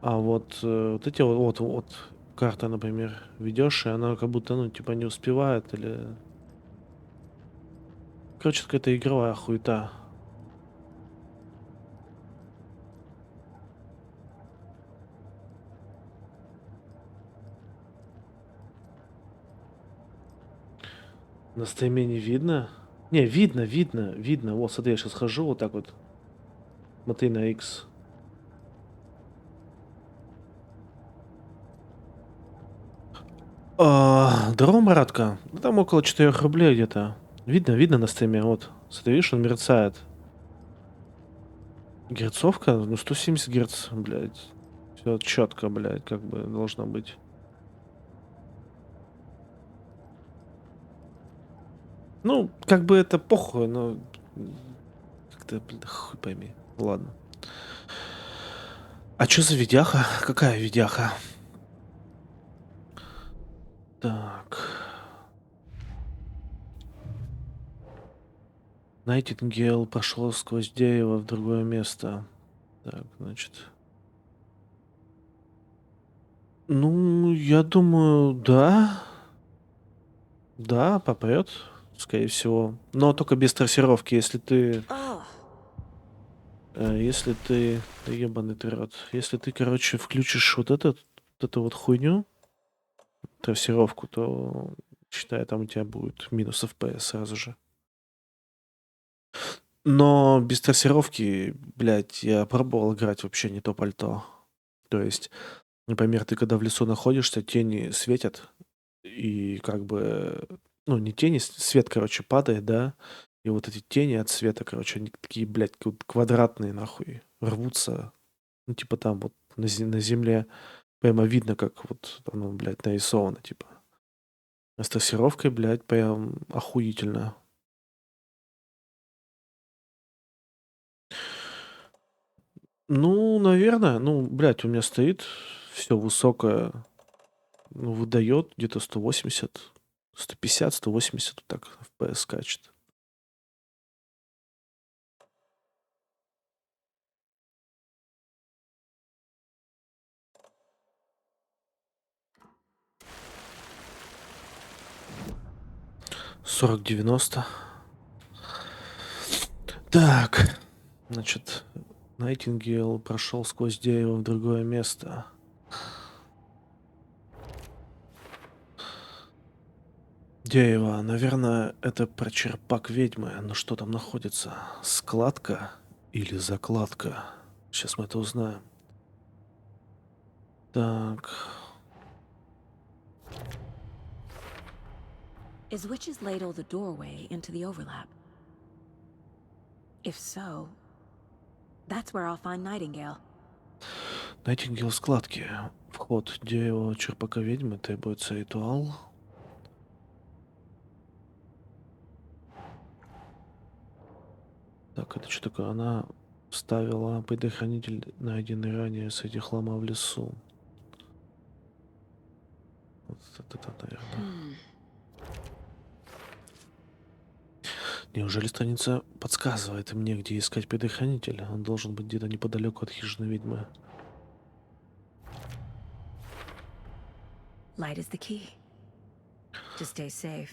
А вот, вот эти вот карта, например, ведешь, и она как будто, ну, типа не успевает, или... Короче, какая-то игровая хуета. На стриме не видно? Не, видно. Вот, смотри, я сейчас хожу вот так вот. Смотри на X. Здорово, Маратка. Ну, там около 4 рублей где-то. Видно на стриме, вот. Смотри, видишь, он мерцает. Герцовка? Ну, 170 герц, блядь. Все четко, блядь, как бы должно быть. Ну, как бы это похуй, но... Как-то, блин, хуй пойми. Ладно. А чё за видяха? Какая видяха? Так. Найтингейл пошел сквозь дерево в другое место. Так, значит. Ну, я думаю, да. Да, попрет, скорее всего. Но только без трассировки, если ты... Если ты... Ебаный ты рот. Если ты, короче, включишь вот эту вот хуйню, трассировку, то, считай, там у тебя будет минус FPS сразу же. Но без трассировки, блядь, я пробовал играть вообще не то пальто. То есть, например, ты когда в лесу находишься, тени светят, и как бы, ну, не тени, свет, короче, падает, да, и вот эти тени от света, короче, они такие, блядь, квадратные, нахуй, рвутся, ну, типа там вот на земле прямо видно, как вот оно, блядь, нарисовано, типа. А с трассировкой, блядь, прям охуительно. Ну, наверное. Ну, блядь, у меня стоит все высокое. Ну, выдает где-то 180, 150, 180, вот так FPS скачет. Сорок 90. Так, значит, Найтингейл прошел сквозь дерево в другое место. Дерево, наверное, это про черпак ведьмы. Но что там находится? Складка или закладка? Сейчас мы это узнаем. Так. Is Witch's Ladle the doorway into the overlap? If so, that's where I'll find Nightingale. Найтингейл складки. Вход дерева черпака ведьмы, требуется ритуал. Так, это что такое? Она ставила предохранитель, найденный ранее среди хлама в лесу. Вот это, наверное. Неужели страница подсказывает мне, где искать предохранитель? Он должен быть где-то неподалеку от хижины ведьмы. Light is the key. To stay safe.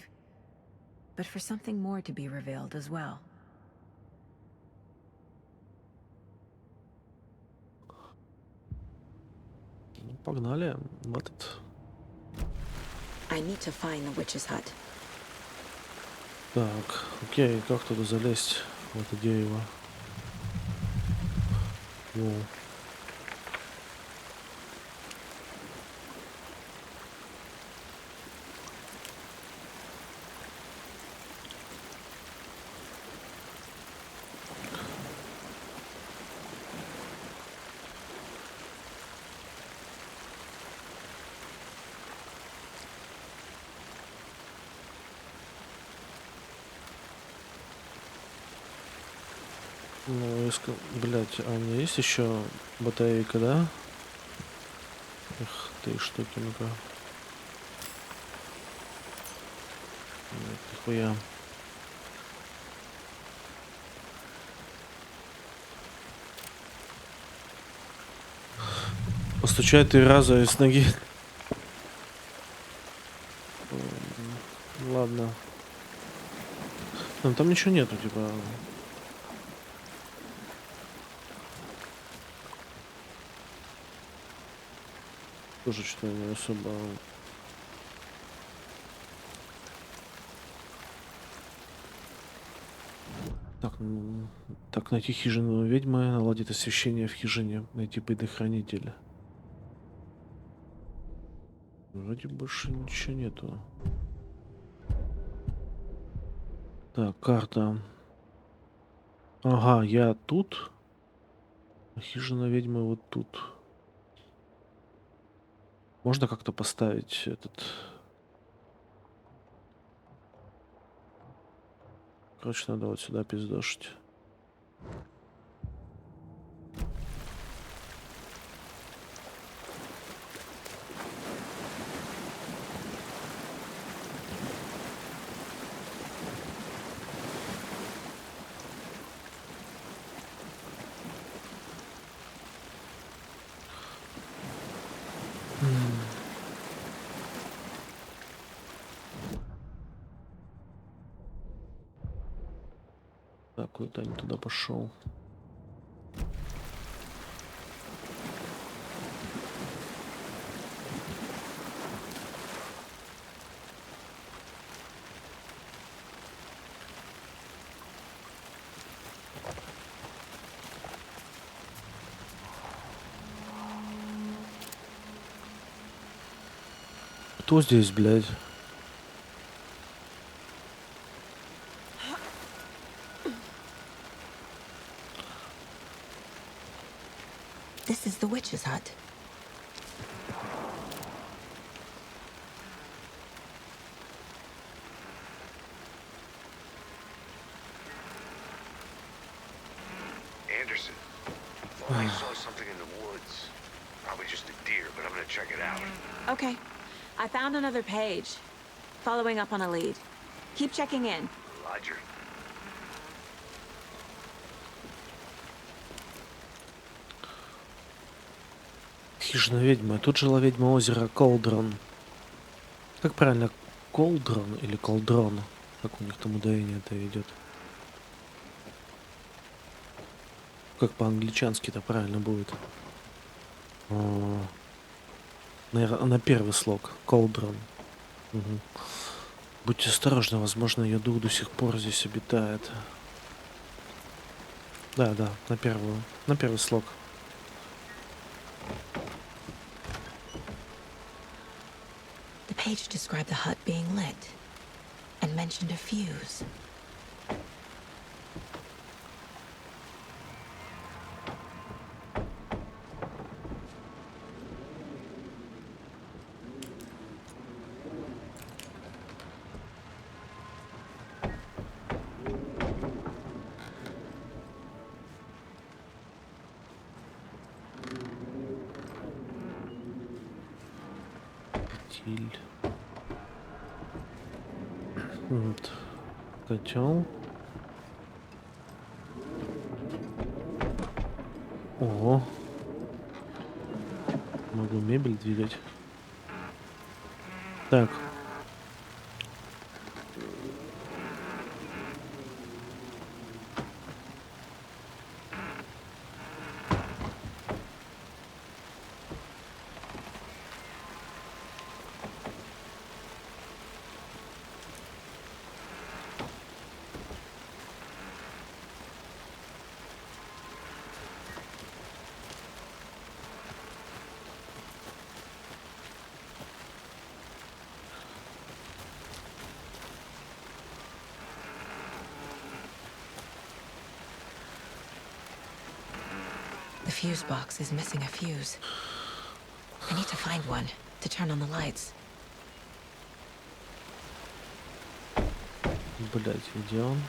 But for something more to be revealed as well. Ну, погнали в этот. I need to find the witch's hut. Так, окей, как туда залезть в это дерево? Ну. Ну, блять, а у меня есть еще батарейка, да? Эх, 3 штуки, ну-ка. Нет, нихуя. Постучать 3 раза из ноги. Ладно. Ну, там ничего нету, типа. Тоже что-то не особо. Так, так, найти хижину ведьмы, наладить освещение в хижине, найти предохранитель. Вроде больше ничего нету. Так, карта. Ага, я тут. А хижина ведьмы вот тут. Можно как-то поставить этот... Короче, надо вот сюда пиздошить. Так, куда-то не туда пошел. Кто здесь, блядь? This is the witch's hut. Anderson, Thought I saw something in the woods. Probably just a deer, but I'm gonna check it out. Okay. I found another page. Following up on a lead. Keep checking in. Roger. Хижина ведьмы. Тут жила ведьма озера Колдрон. Как правильно? Колдрон или Колдрон? Как у них там ударение это идет? Как по-англичански-то правильно будет? Наверное, на первый слог. Колдрон. Угу. Будьте осторожны, возможно, ее дух до сих пор здесь обитает. Да, на первый слог. The page described the hut being lit and mentioned a fuse. Вот. Котел. Ого. Могу мебель двигать. Так. The fuse box is missing a fuse. I need to find one to turn on the lights. Блять, где он?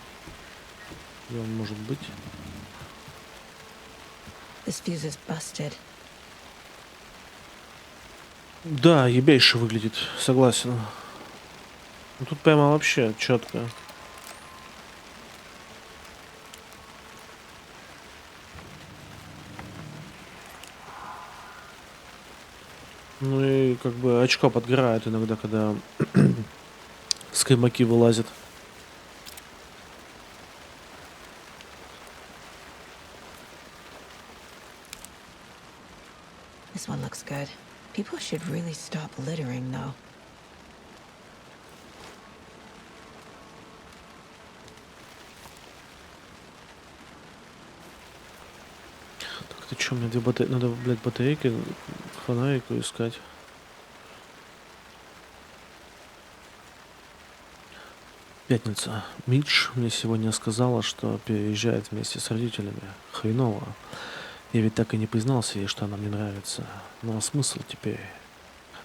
Где он может быть? This fuse is busted. Да, ебейше выглядит, согласен. Ну, тут прямо вообще четко. Ну и как бы очко подгорает иногда, когда скаймаки вылазят. This one looks good. People should really stop littering, though. Так, ты чё, мне две батарейки... Надо, блядь, батарейки, фонарику искать. Пятница. Мидж мне сегодня сказала, что переезжает вместе с родителями. Хреново. Я ведь так и не признался ей, что она мне нравится. Ну а смысл теперь?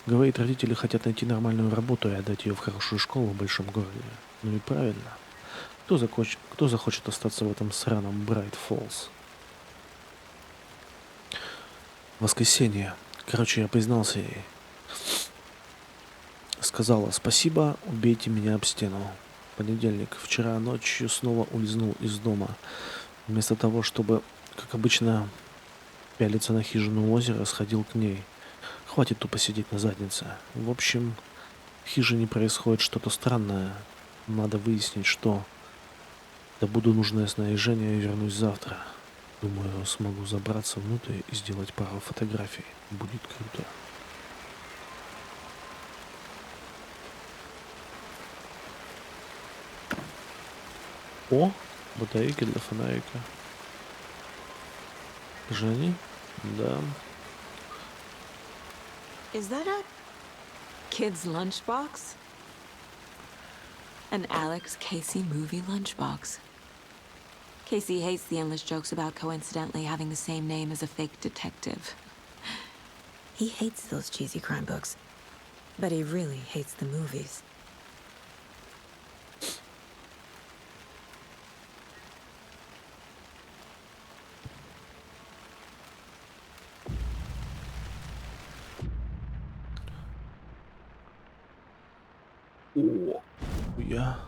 Говорит, родители хотят найти нормальную работу и отдать ее в хорошую школу в большом городе. Ну и правильно. Кто захочет остаться в этом сраном Брайт Фоллс? Воскресенье. Короче, я признался ей. Сказала: спасибо, убейте меня об стену. Понедельник. Вчера ночью снова улизнул из дома. Вместо того, чтобы, как обычно, пялиться на хижину озера, сходил к ней. Хватит тупо сидеть на заднице. В общем, в хижине происходит что-то странное. Надо выяснить, что. Добуду нужное снаряжение и вернусь завтра. Думаю, смогу забраться внутрь и сделать пару фотографий. Будет круто. О, батарейки для фонарика. Жени? Да. Is that a kid's lunchbox? An Alex Casey movie lunchbox. Casey hates the endless jokes about coincidentally having the same name as a fake detective. He hates those cheesy crime books, but he really hates the movies. О, я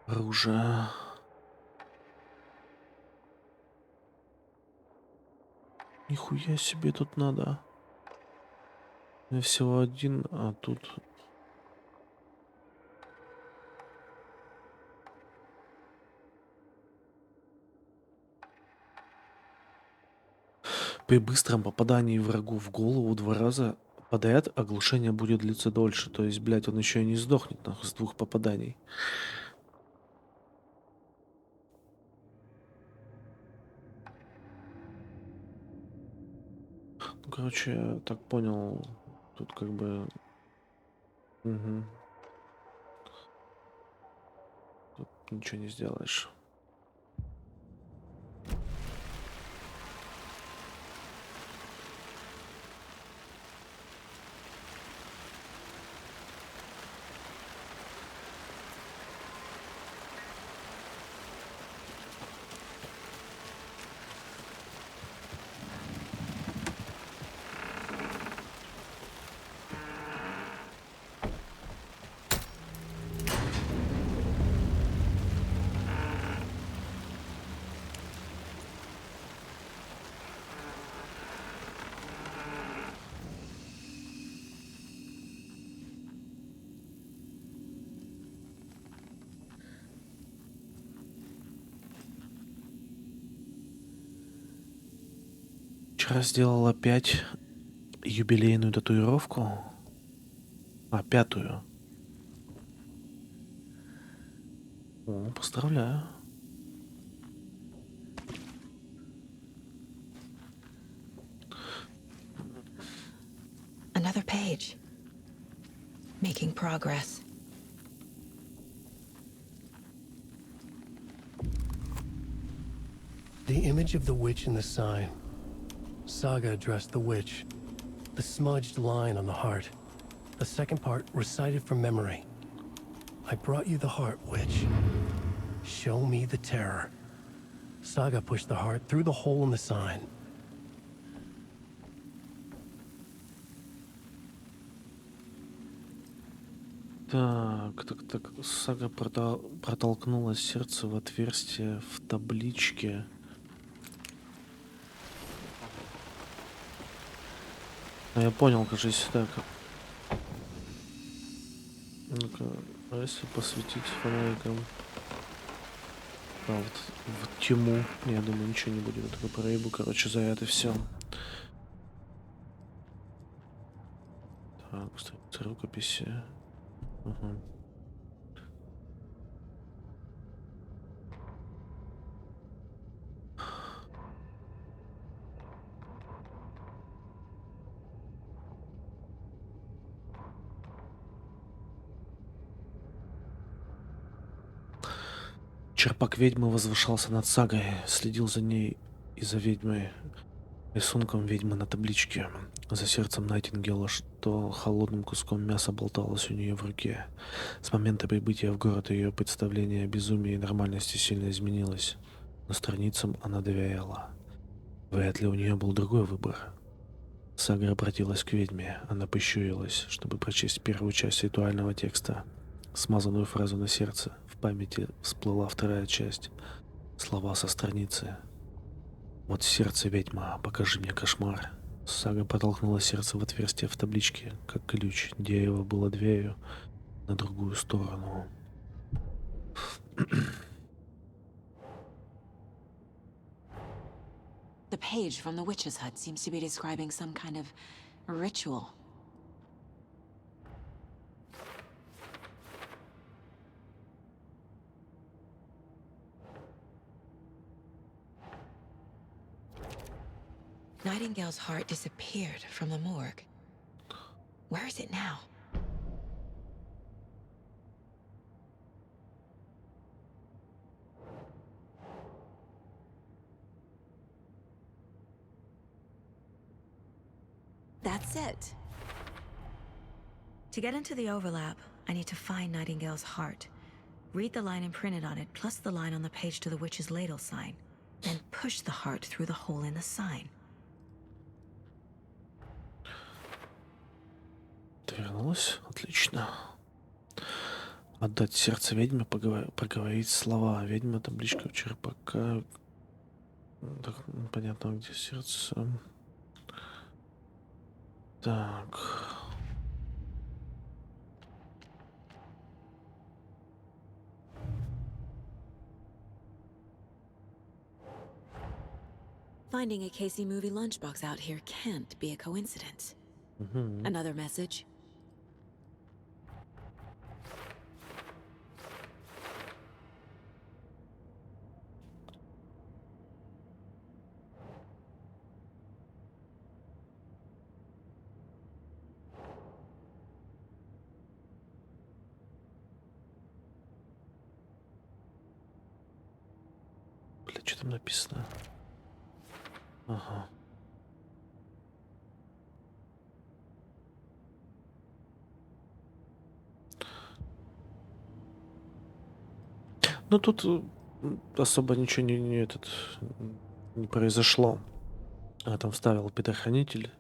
оружие. Нихуя себе тут надо. У меня всего один, а тут... При быстром попадании врагу в голову 2 раза подряд оглушение будет длиться дольше. То есть, блядь, он еще и не сдохнет нахуй с 2 попаданий. Ну, короче, я так понял, тут как бы... Угу. Тут ничего не сделаешь. Вчера сделал опять юбилейную татуировку. А, 5-ю. О, поздравляю. Another page. Making progress. The image of the witch in the sign. Saga addressed the witch. The smudged line on the heart. The second part recited from memory. I brought you the heart, witch. Show me the terror. Saga pushed the heart through the hole in the sign. Так. Сага протолкнула сердце в отверстие в табличке. А я понял, кажется, так. Ну-ка, а если посветить фонариком? А вот в тьму. Я думаю, ничего не будет. Я только проебу, короче, заряд и все. Так, страница рукописи. Угу. Черпак ведьмы возвышался над сагой, следил за ней и за ведьмой, рисунком ведьмы на табличке, за сердцем Найтингела, что холодным куском мяса болталось у нее в руке. С момента прибытия в город ее представление о безумии и нормальности сильно изменилось, но страницам она доверяла. Вряд ли у нее был другой выбор. Сага обратилась к ведьме, она пощурилась, чтобы прочесть первую часть ритуального текста, смазанную фразу на сердце. В памяти всплыла вторая часть. Слова со страницы. Вот сердце, ведьма, покажи мне кошмар. Сага протолкнула сердце в отверстие в табличке, как ключ. Дерево было дверью на другую сторону. The page from the witch's hut seems to be describing some kind of ritual. Nightingale's heart disappeared from the morgue. Where is it now? That's it. To get into the overlap, I need to find Nightingale's heart. Read the line imprinted on it, plus the line on the page to the witch's ladle sign. Then push the heart through the hole in the sign. Ты вернулась? Отлично. Отдать сердце ведьме, проговорить слова. Ведьма, табличка у черпака. Так, понятно, где сердце. Так. Finding a Casey movie lunchbox out here can't be a coincidence. Another message. Бля, что там написано? Ага. Ну тут особо ничего не произошло. А там вставил предохранитель.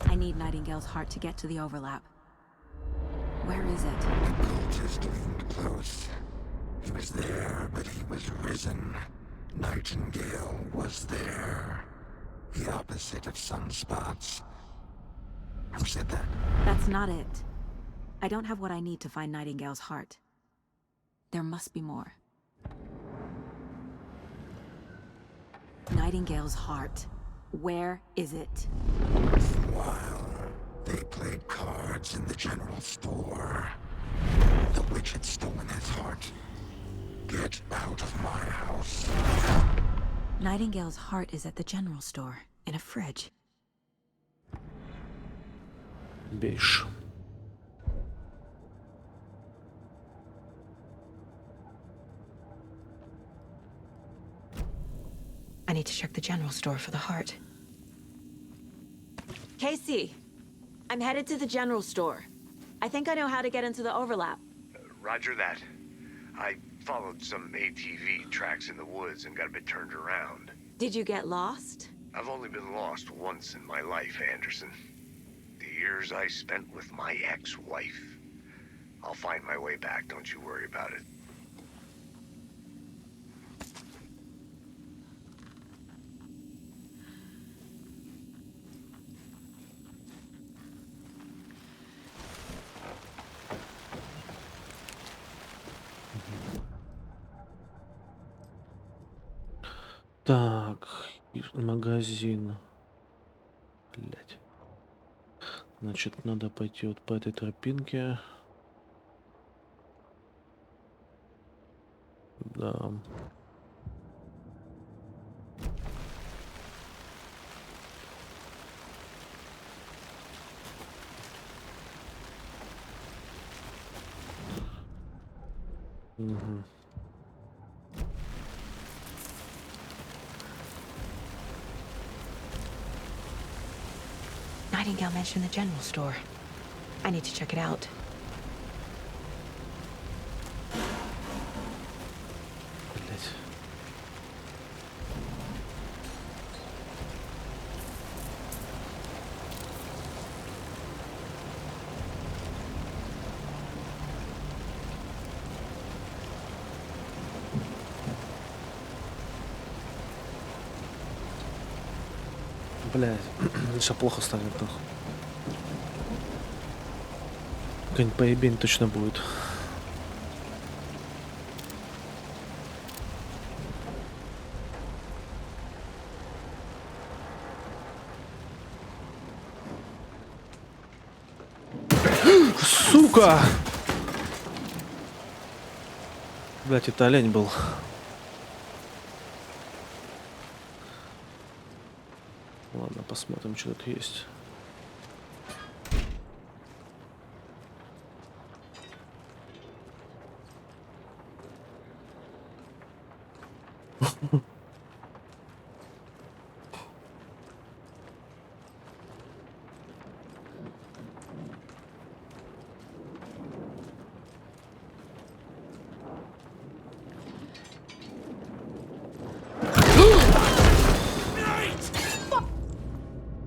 I need Nightingale's heart to get to the overlap. Where is it? Just getting close. He was there, but he was risen. Nightingale was there. The opposite of sunspots. Who said that? That's not it. I don't have what I need to find Nightingale's heart. There must be more. Nightingale's heart. Where is it? While they played cards in the general store, the witch had stolen his heart. Get out of my house. Nightingale's heart is at the general store, in a fridge. Бейш. I need to check the general store for the heart. Casey, I'm headed to the general store. I think I know how to get into the overlap. Roger that. I followed some ATV tracks in the woods and got a bit turned around. Did you get lost? I've only been lost once in my life, Anderson. The years I spent with my ex-wife. I'll find my way back, don't you worry about it. Так, магазин. Блять. Значит, надо пойти вот по этой тропинке. Да. Угу. Nightingale mentioned the general store. I need to check it out. Блять. Блядь, сейчас плохо станет, нахуй. Какая-нибудь поебень точно будет. Сука! Блядь, это олень был. Ладно, посмотрим, что тут есть.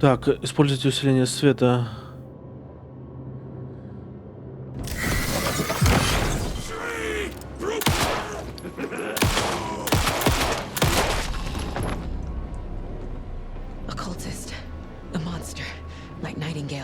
Так, используйте усиление света. Occultist. A monster. Like Nightingale.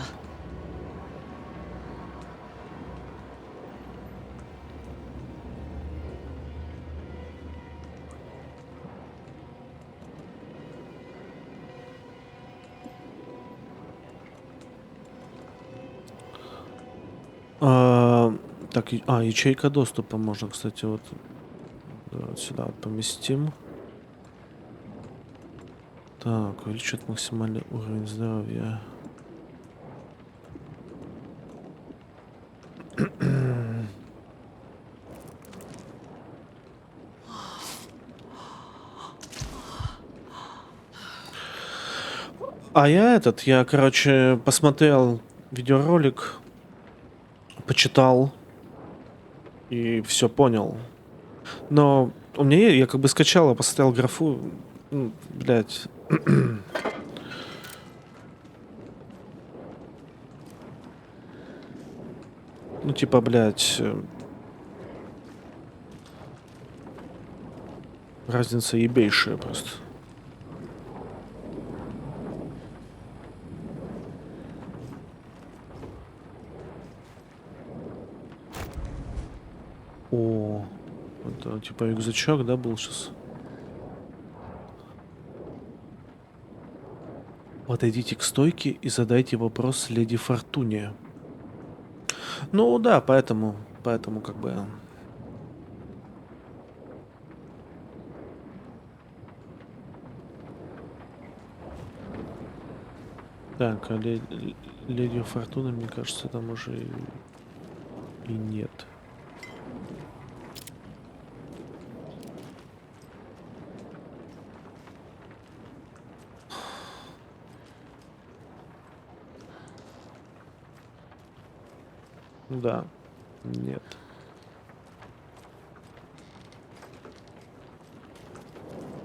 Так, ячейка доступа можно, кстати, вот сюда вот поместим. Так, увеличит максимальный уровень здоровья. Я, короче, посмотрел видеоролик, почитал и все понял. Но у меня я как бы скачал, посмотрел графу, блядь. Ну, типа, блядь, разница ебейшая просто. О, это типа рюкзачок, да, был сейчас? Подойдите к стойке и задайте вопрос леди Фортуне. Ну да, поэтому как бы... Так, а леди Фортуна, мне кажется, там уже и нет. Да, нет.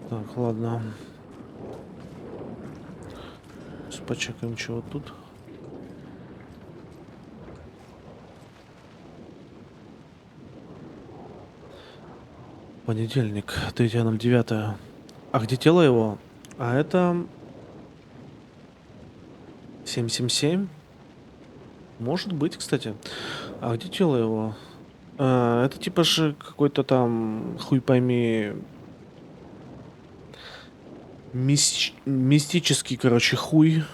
Так, ладно. Сейчас почекаем, чего тут. Понедельник, 3.09. А где тело его? А это 777? Может быть, кстати. А где тело его? Это типа же какой-то там, хуй пойми, мистический, короче, хуй.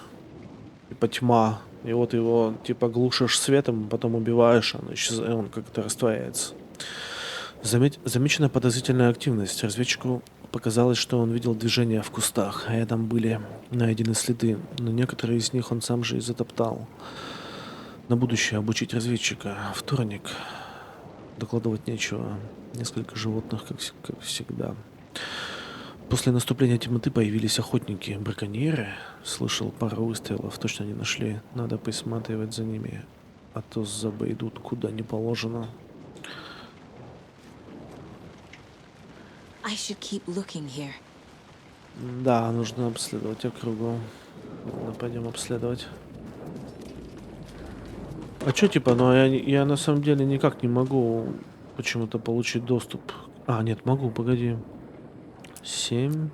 Типа тьма. И вот его типа глушишь светом, потом убиваешь, он как-то растворяется. Замечена подозрительная активность. Разведчику показалось, что он видел движение в кустах. Рядом были найдены следы, но некоторые из них он сам же и затоптал. На будущее обучить разведчика. Вторник. Докладывать нечего. Несколько животных, как всегда. После наступления темноты появились охотники. Браконьеры. Слышал пару выстрелов. Точно не нашли. Надо присматривать за ними. А то забредут куда не положено. I should keep looking here. Да, нужно обследовать округу. Ладно, пойдем обследовать. А чё, типа, ну я на самом деле никак не могу почему-то получить доступ. А, нет, могу, погоди. 7.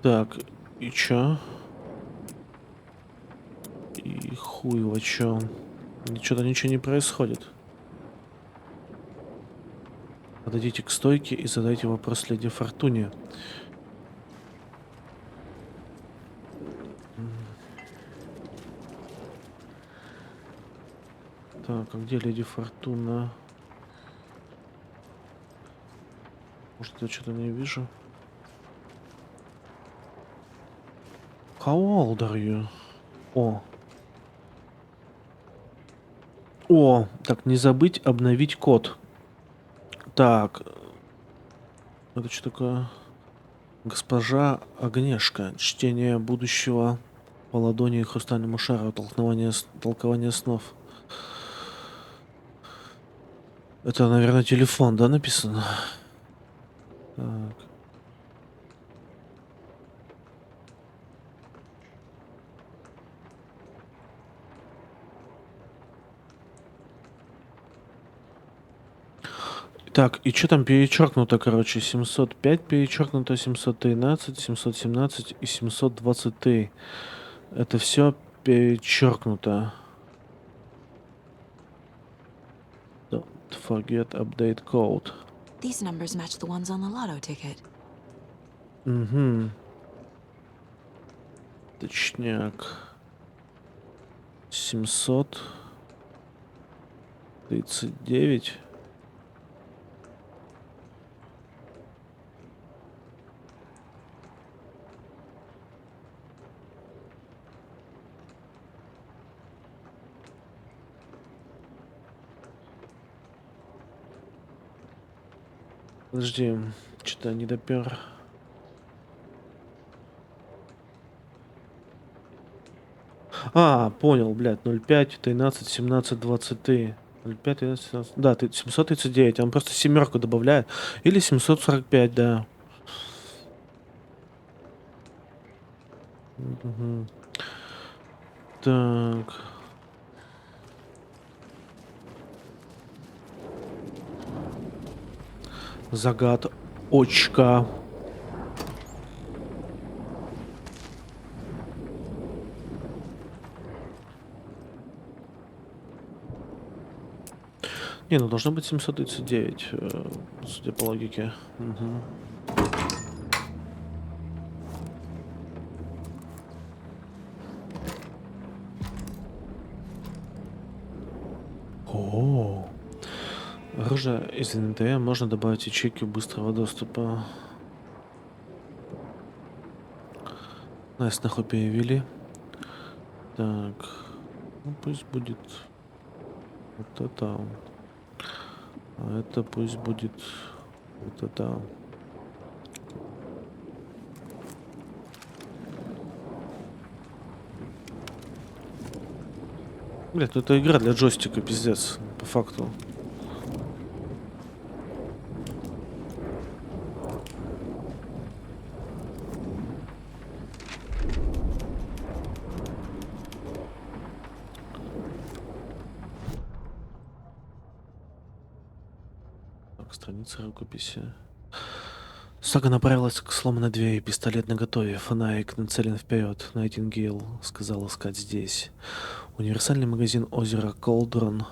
Так, и чё? И хуй во чё? Что-то ничего не происходит. Подойдите к стойке и задайте вопрос леди Фортуне. Так, а где леди Фортуна? Может, я что-то не вижу? How old are you? О, так, не забыть обновить код. Так. Это что такое? Госпожа Огнешка. Чтение будущего по ладони и хрустальному шару. Толкование снов. Это, наверное, телефон, да, написано? Так. Так, и что там перечеркнуто, короче, 705 перечеркнуто, 713, 717 и 723. Это все перечеркнуто. Don't forget update code. These numbers match the ones on the lotto ticket. Угу. Точняк. 739. Подожди, что-то не допер. А, понял, блядь, 05, 13, 17, 23. 05, 13, 17. Да, 739. Он просто семерку добавляет. Или 745, да. Угу. Так. Загадочка. Не, ну должно быть 739, судя по логике. Угу. О, оружие из инвентаря можно добавить ячейки быстрого доступа. Нас нахуй перевели. Так, ну пусть будет вот это. А это пусть будет вот это. Блядь, ну это игра для джойстика, пиздец, по факту. Так, страница рукописи. Сага направилась к сломанной двери, пистолет наготове, фонарик нацелен вперед. Найтингейл сказал искать здесь. Универсальный магазин озера Колдрон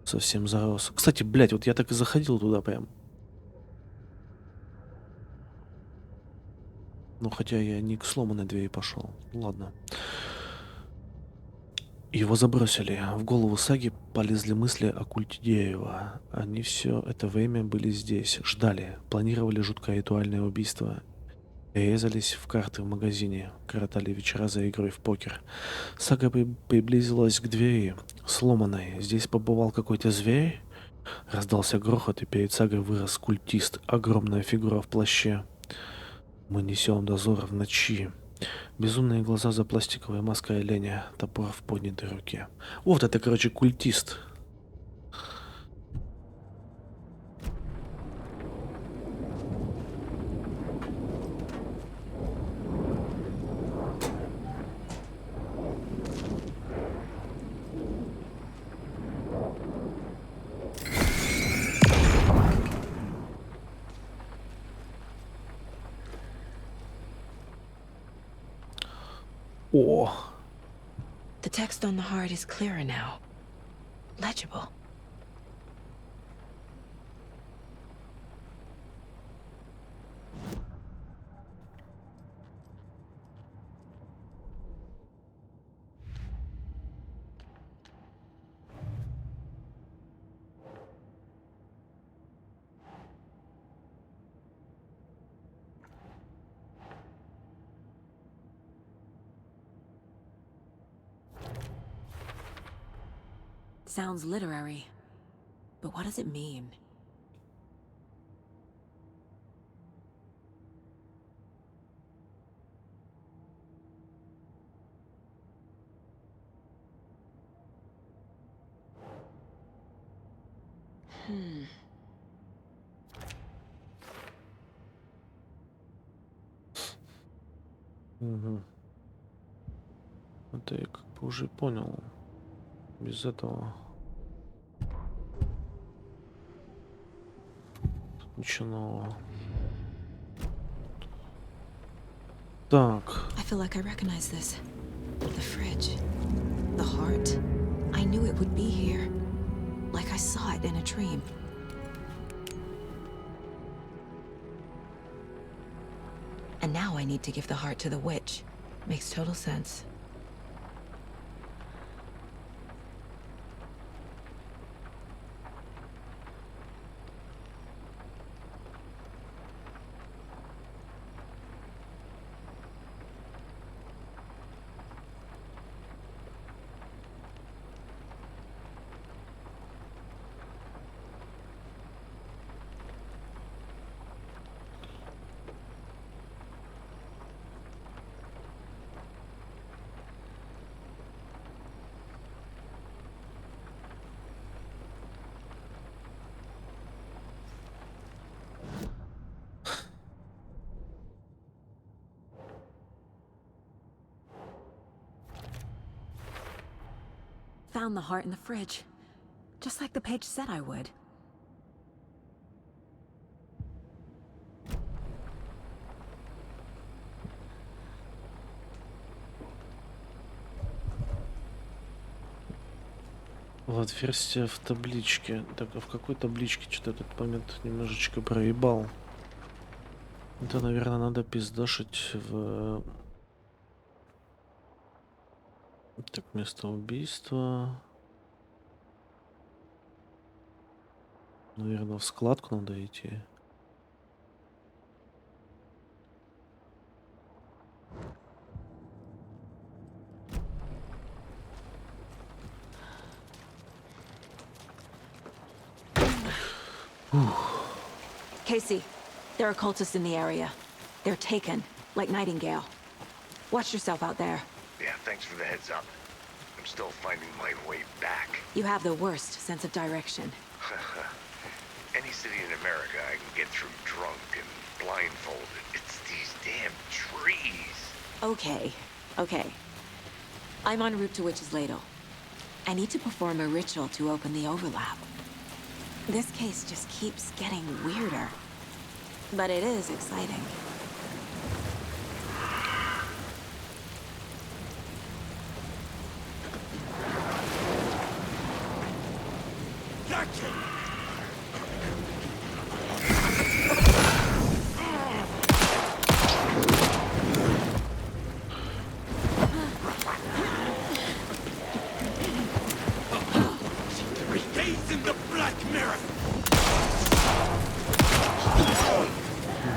совсем зарос. Кстати, блядь, вот я так и заходил туда прям. Ну, хотя я не к сломанной двери пошел. Ладно. Его забросили. В голову Саги полезли мысли о культе дерева. Они все это время были здесь, ждали, планировали жуткое ритуальное убийство. Резались в карты в магазине, коротали вечера за игрой в покер. Сага приблизилась к двери, сломанной. Здесь побывал какой-то зверь. Раздался грохот, и перед Сагой вырос культист, огромная фигура в плаще. Мы несем дозор в ночи. Безумные глаза за пластиковой маской оленя, топор в поднятой руке. Вот это, короче, культист. О! The text on the heart is clearer now. Legible. Sounds literary, but what does it mean? Угу. Это я как бы уже понял. Без этого тут ничего нового. Так. I feel like I recognize this. The fridge. The heart. I knew it would be here. Like I saw it in a dream. And now I need to give the heart to the witch. Makes total sense. Found the heart in the fridge. Just like the page said I would. Вот версия в табличке. Так, а в какой табличке? Что-то этот момент немножечко проебал. Это, наверное, надо пиздашить в... Так, место убийства. Наверное, в складку надо идти. Casey, there are cultists in the area. They're taken, like Nightingale. Watch yourself out there. Yeah, thanks for the heads up. I'm still finding my way back. You have the worst sense of direction. Any city in America I can get through drunk and blindfolded. It's these damn trees. Okay, okay. I'm en route to Witch's Ladle. I need to perform a ritual to open the overlap. This case just keeps getting weirder. But it is exciting.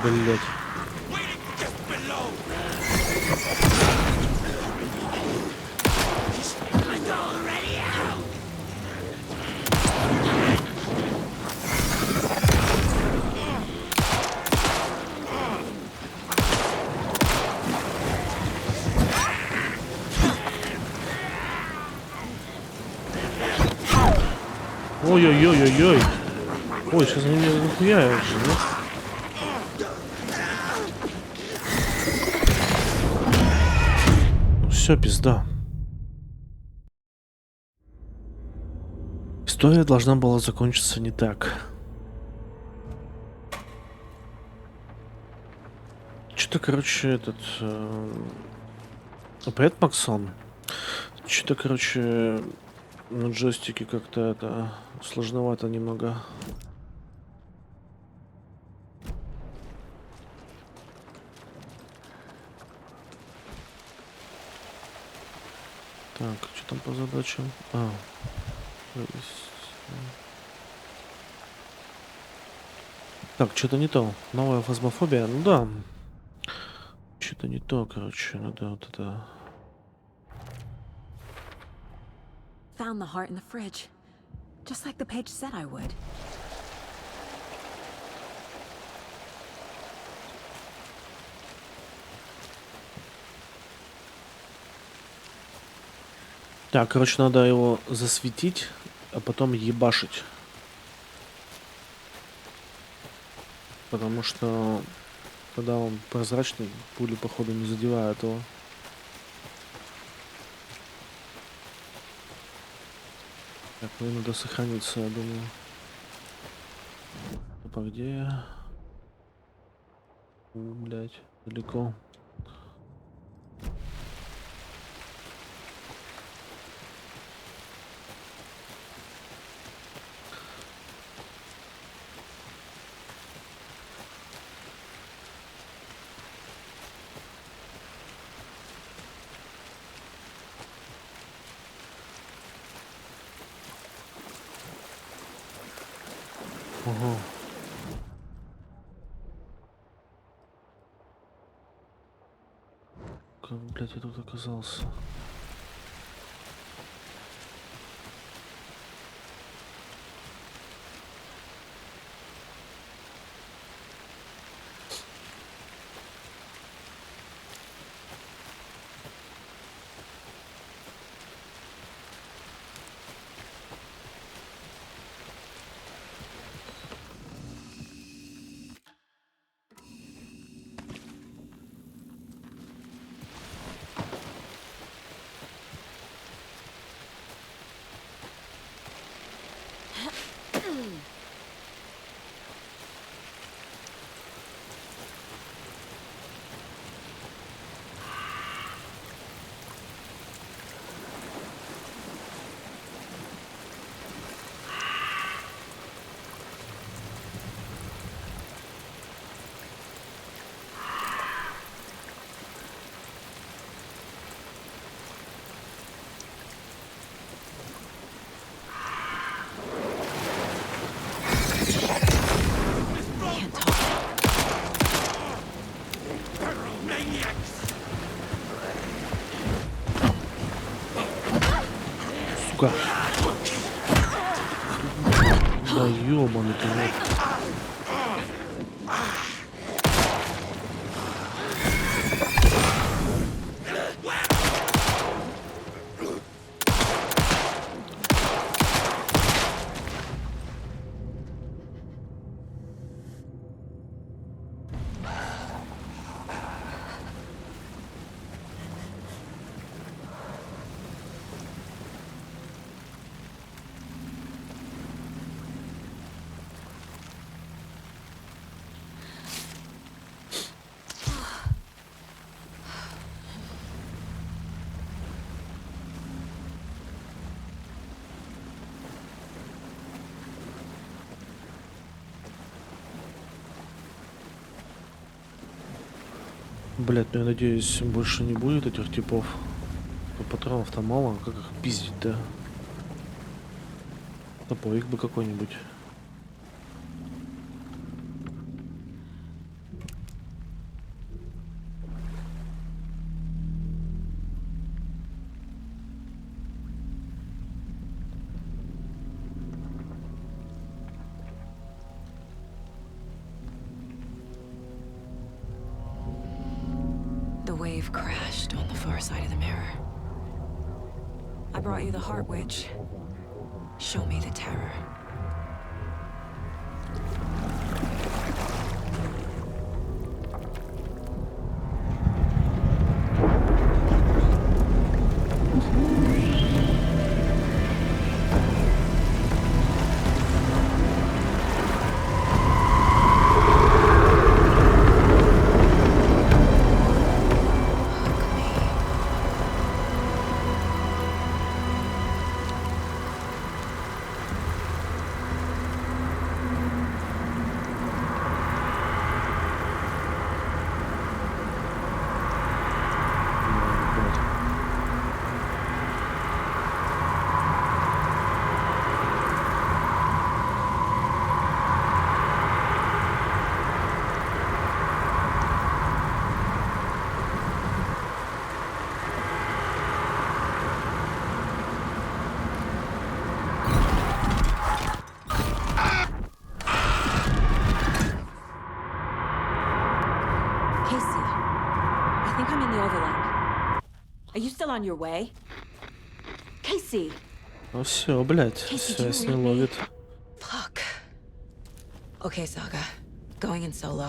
Блять. Ой-ой-ой-ой-ой. Ой, сейчас они меня нахуяют же, да? Все, пизда. История должна была закончиться не так. Что-то, короче, этот... Привет, Максон. Что-то, короче, на джойстике как-то это сложновато немного. Так, что там по задачам? Так, что-то не то. Новая фазмофобия. Ну да. Что-то не то, короче. Надо вот это... Found the heart in the fridge. Just like the page said I would. Так, короче, надо его засветить, а потом ебашить. Потому что Когда он прозрачный, пули, походу, не задевают его. Так, ну надо сохраниться, я думаю. Опа, где я? Блять, далеко. Ого. Как, блядь, я тут оказался? Сука. Да ёбаный ты рот. Блять, ну я надеюсь, больше не будет этих типов. Патронов-то мало, как их пиздить-то? Топорик бы какой-нибудь. Wave crashed on the far side of the mirror. I brought you the Heart Witch. Show me the terror. Are you still on your way? Casey! Ну все, блядь, связь не ловит. Fuck. Okay, Saga. Going in solo.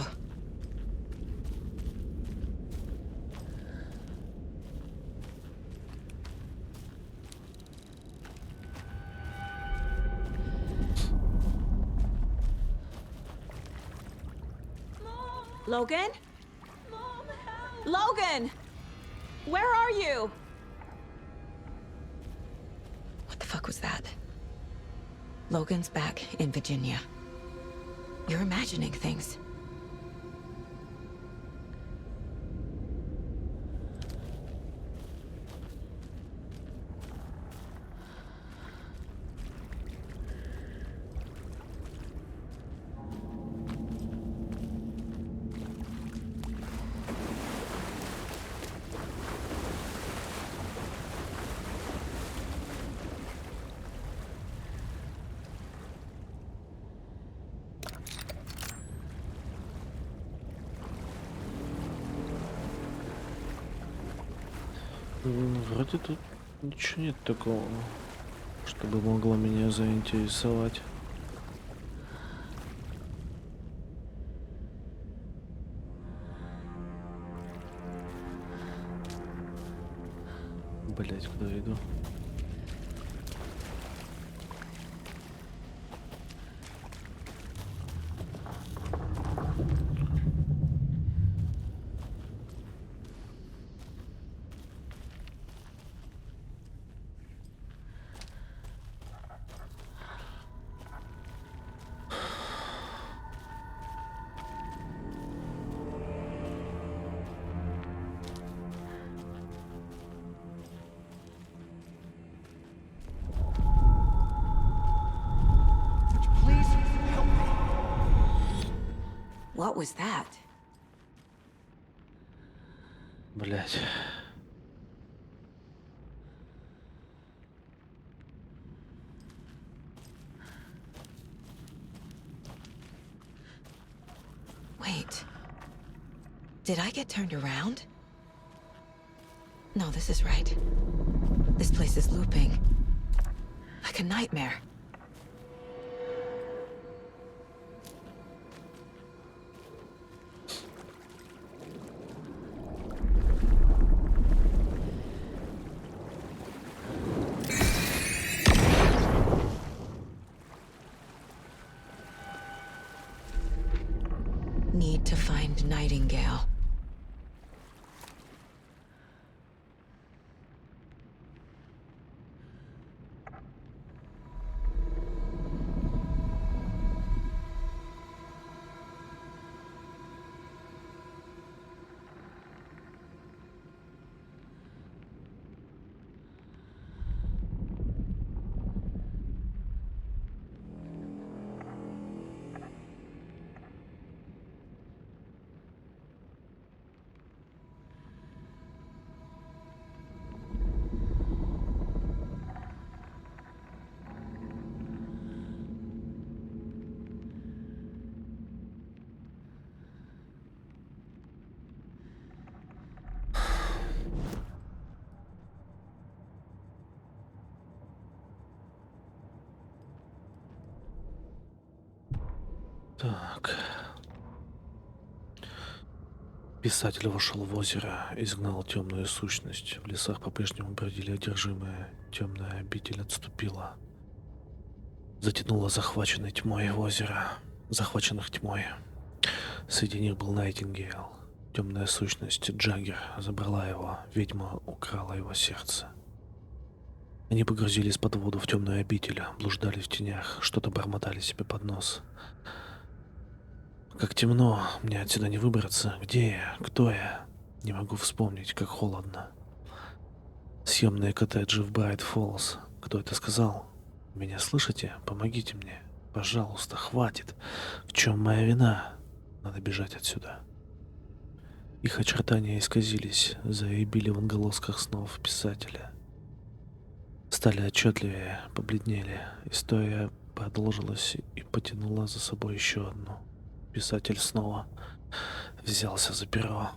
Logan? Mom, help! Logan! Where are you? What the fuck was that? Logan's back in Virginia. You're imagining things. Вроде тут ничего нет такого, чтобы могло меня заинтересовать. Блять, куда я иду? What was that? Блять. Wait. Did I get turned around? No, this is right. This place is looping. Like a nightmare. Need to find Nightingale. Так. Писатель вошел в озеро, изгнал темную сущность. В лесах по-прежнему бродили одержимые. Темная обитель отступила. Затянула захваченной тьмой в озеро. Захваченных тьмой. Среди них был Найтингейл. Темная сущность Джаггер забрала его. Ведьма украла его сердце. Они погрузились под воду в темную обитель, блуждали в тенях, что-то бормотали себе под нос. Как темно, мне отсюда не выбраться. Где я? Кто я? Не могу вспомнить, как холодно. Съемные коттеджи в Брайт-Фоллс. Кто это сказал? Меня слышите? Помогите мне. Пожалуйста, хватит. В чем моя вина? Надо бежать отсюда. Их очертания исказились, заребили в отголосках снов писателя. Стали отчетливее, побледнели. История продолжилась и потянула за собой еще одну. Писатель снова взялся за перо.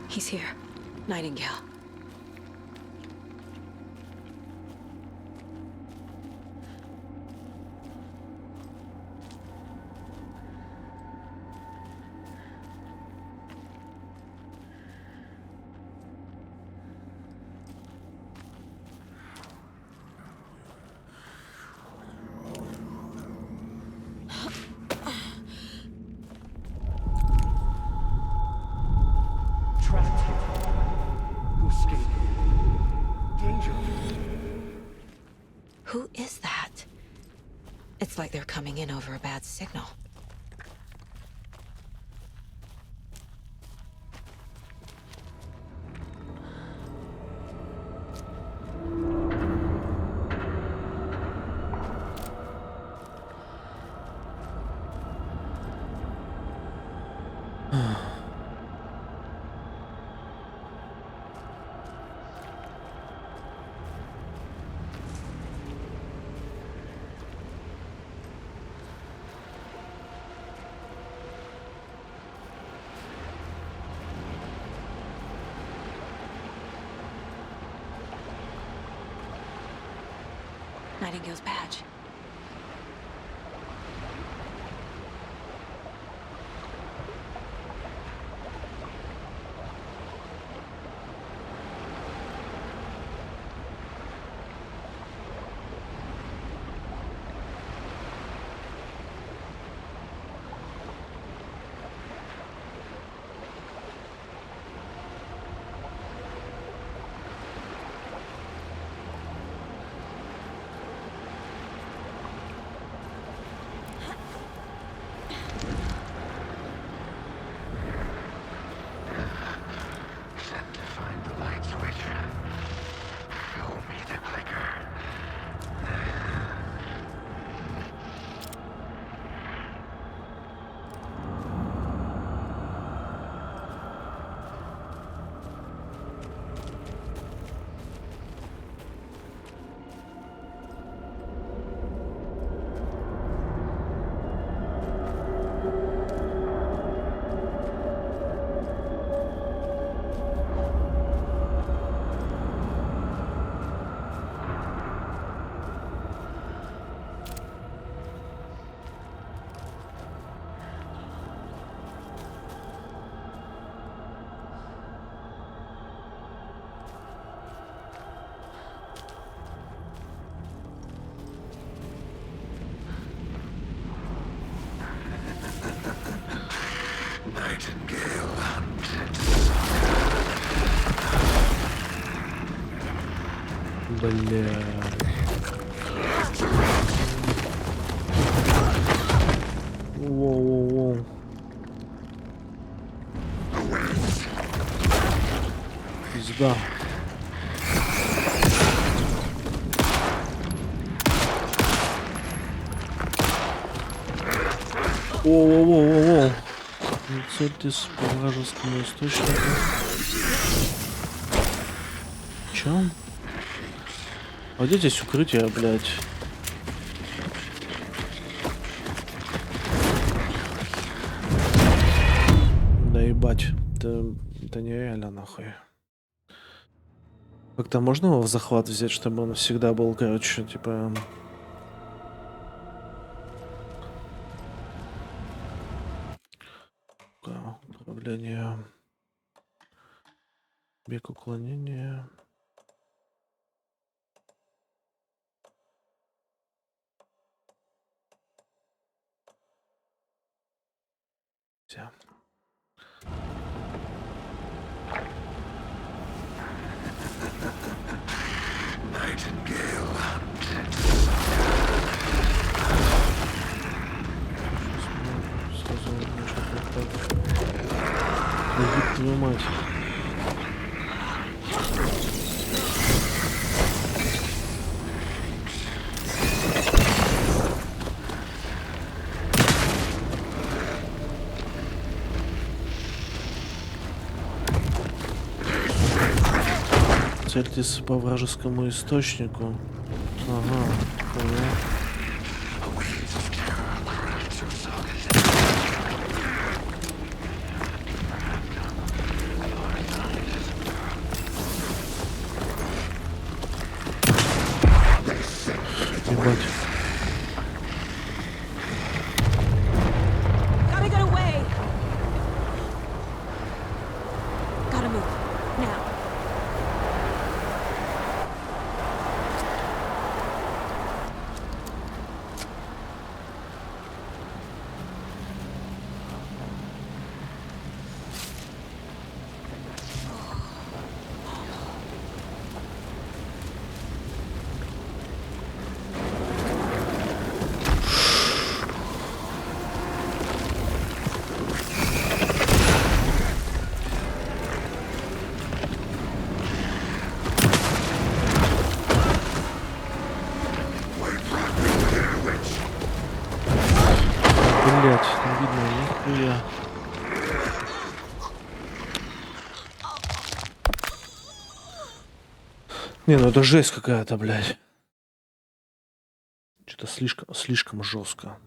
He's here. Nightingale. Who is that? It's like they're coming in over a bad signal. Nightingale's badge. Nightingale hunted. Бля. Воу-воу-воу. Пизда. Воу-воу-воу-воу. Цельтесь по вражескому источнику. Чё? А где здесь укрытие, блядь? Да ебать. Это нереально нахуй. Как-то можно его в захват взять, чтобы он всегда был, короче, типа... Управление. Бег, уклонение. Твою мать. Цельтесь по вражескому источнику. Ага, понял. Ебать. Gotta get away. Gotta move now. Блять, не видно нихуя. Не, ну это жесть какая-то, блядь. Что-то слишком жестко.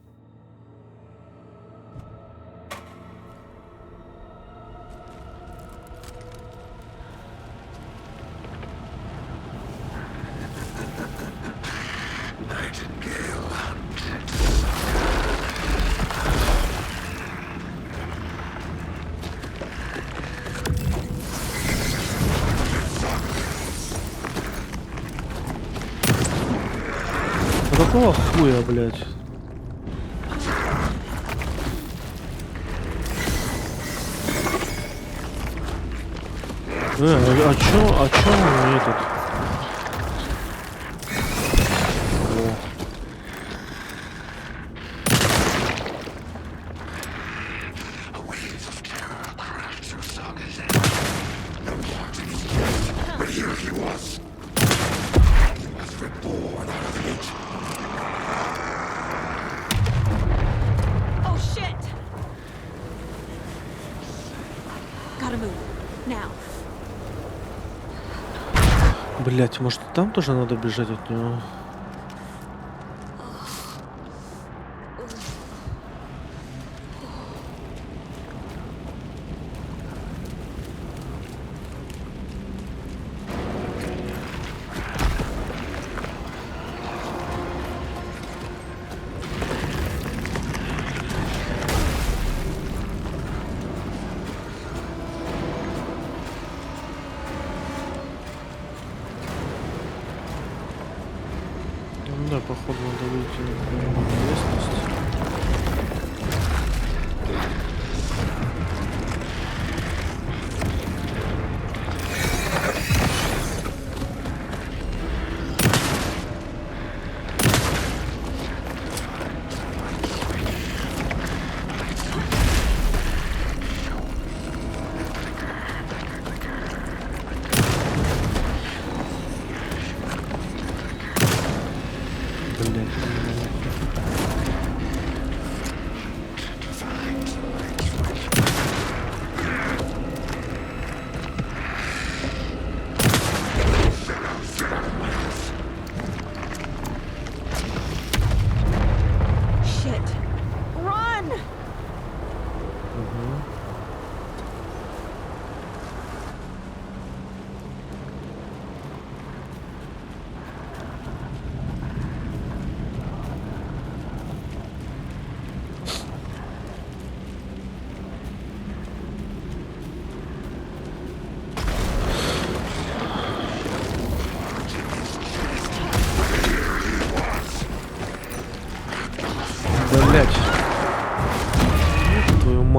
Какого хуя, блядь? А чё он этот? О. Блять, может там тоже надо бежать от него? Да, походу надо выйти на местность.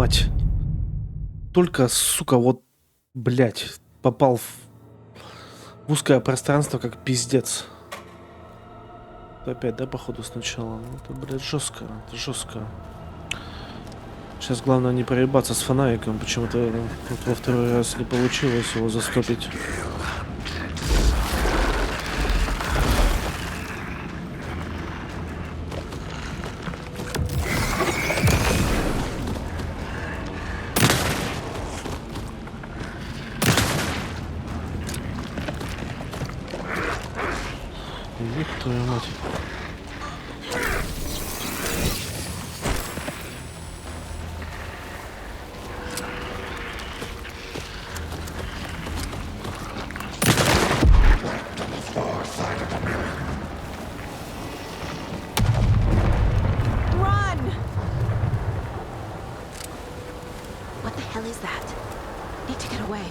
мать. Только, сука, вот, блядь, попал в узкое пространство, как пиздец. Опять, да, походу, сначала? Ну, это, блядь, жестко. Это жестко. Сейчас главное не проебаться с фонариком. Почему-то вот во второй раз не получилось его застопить. Еб твою мать. What the hell is that? Need to get away.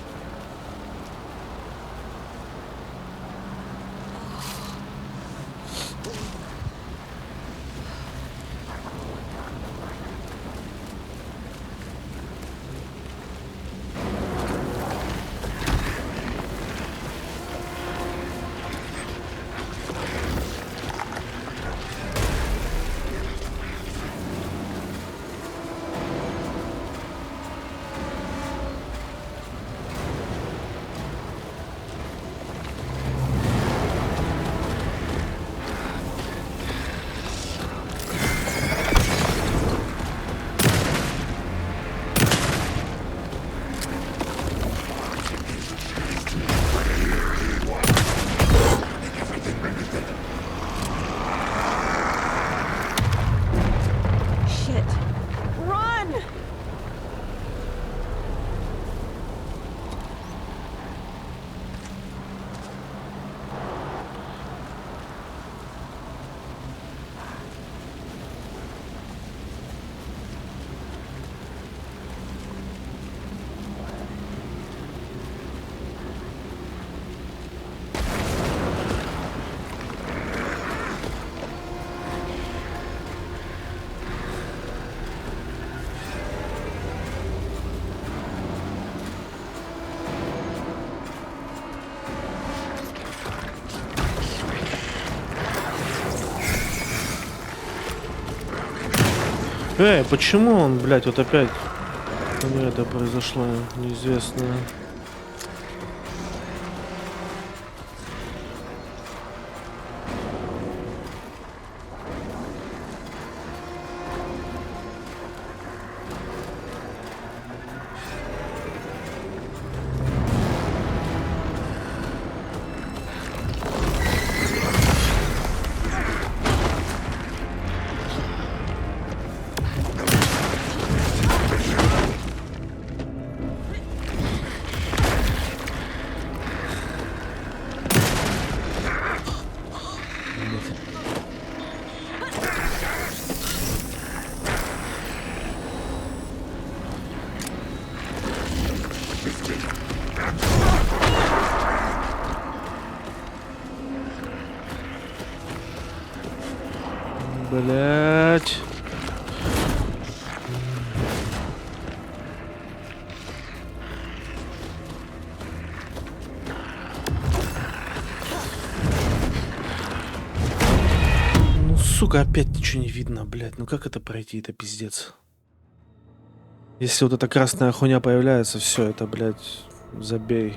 Почему он, блядь, вот опять у меня это произошло, неизвестно. Блять. Ну, сука, опять ничего не видно, блять. Ну как это пройти? Это пиздец. Если вот эта красная хуйня появляется, все, это, блять, забей.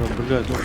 Блядь, ну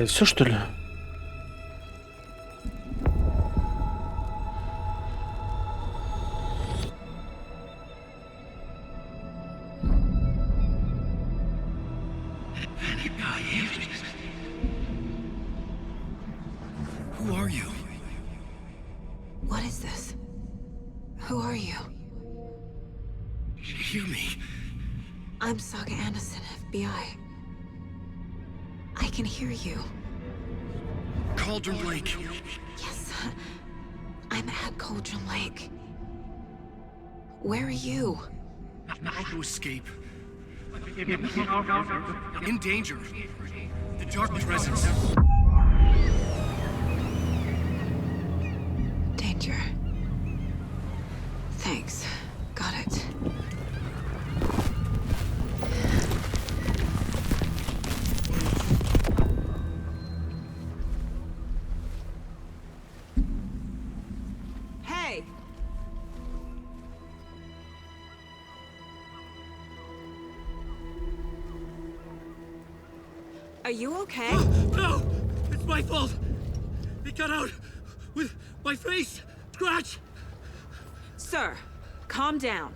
все что ли? Who are you? What is this? Who are you? Hear me. I'm Saga Anderson, FBI. I can hear you. Cauldron Lake. Yes, I'm at Cauldron Lake. Where are you? How to escape. In danger. The dark presence. Danger. Thanks. Got it. Hey! Are you okay? No! It's my fault! It got out with my face! Scratch! Sir, calm down.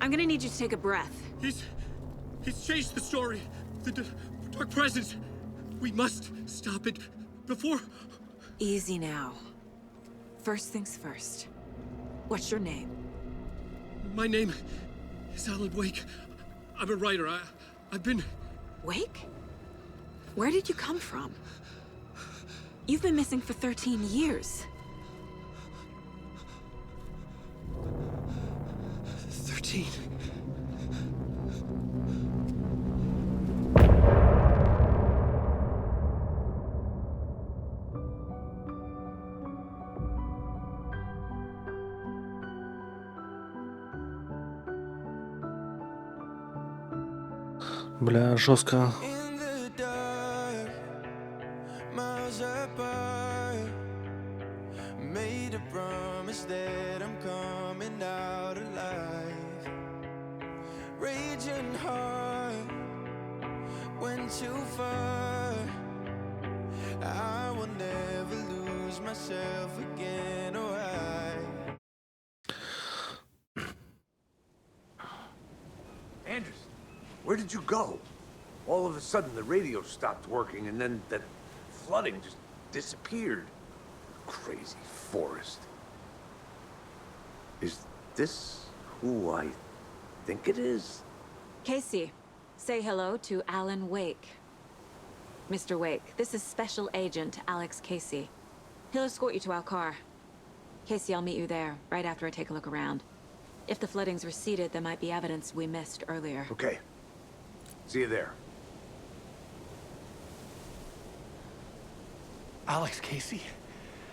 I'm gonna need you to take a breath. He's changed the story. The dark presence. We must stop it before... Easy now. First things first. What's your name? My name is Alan Wake. I'm a writer. I've been... Wake? Where did you come from? You've been missing for 13 years. 13. Бля, жестко. Anderson, where did you go? All of a sudden the radio stopped working and then that flooding just disappeared. Crazy forest. Is this who I think it is? Casey, say hello to Alan Wake. Mr. Wake, this is Special Agent Alex Casey. He'll escort you to our car. Casey, I'll meet you there, right after I take a look around. If the flooding's receded, there might be evidence we missed earlier. Okay. See you there. Alex Casey?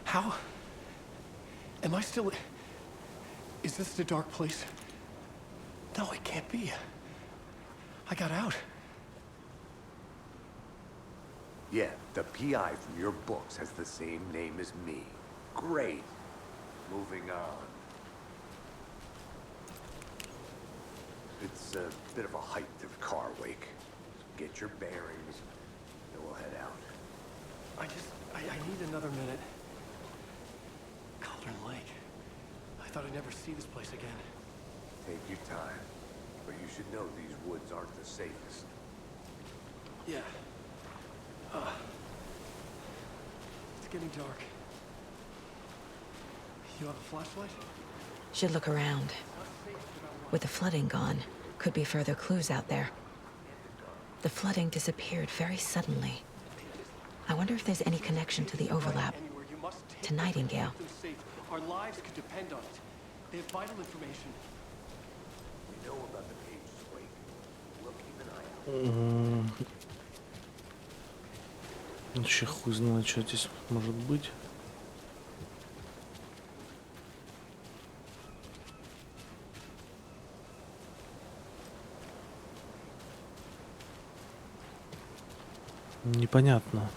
How? Am I still... Is this the dark place? No, it can't be. I got out. Yeah, the PI from your books has the same name as me. Great. Moving on. It's a bit of a hike to the car, Wake. Get your bearings, and we'll head out. I need another minute. Cauldron Lake. I thought I'd never see this place again. Take your time, but you should know these woods aren't the safest. Yeah. It's getting dark. You have a flashlight? Should look around. With the flooding gone, could be further clues out there. The flooding disappeared very suddenly. I wonder if there's any connection to the overlap. To Nightingale. Our lives could depend on it. They have vital information. Вообще хуй знает, что здесь может быть. Непонятно.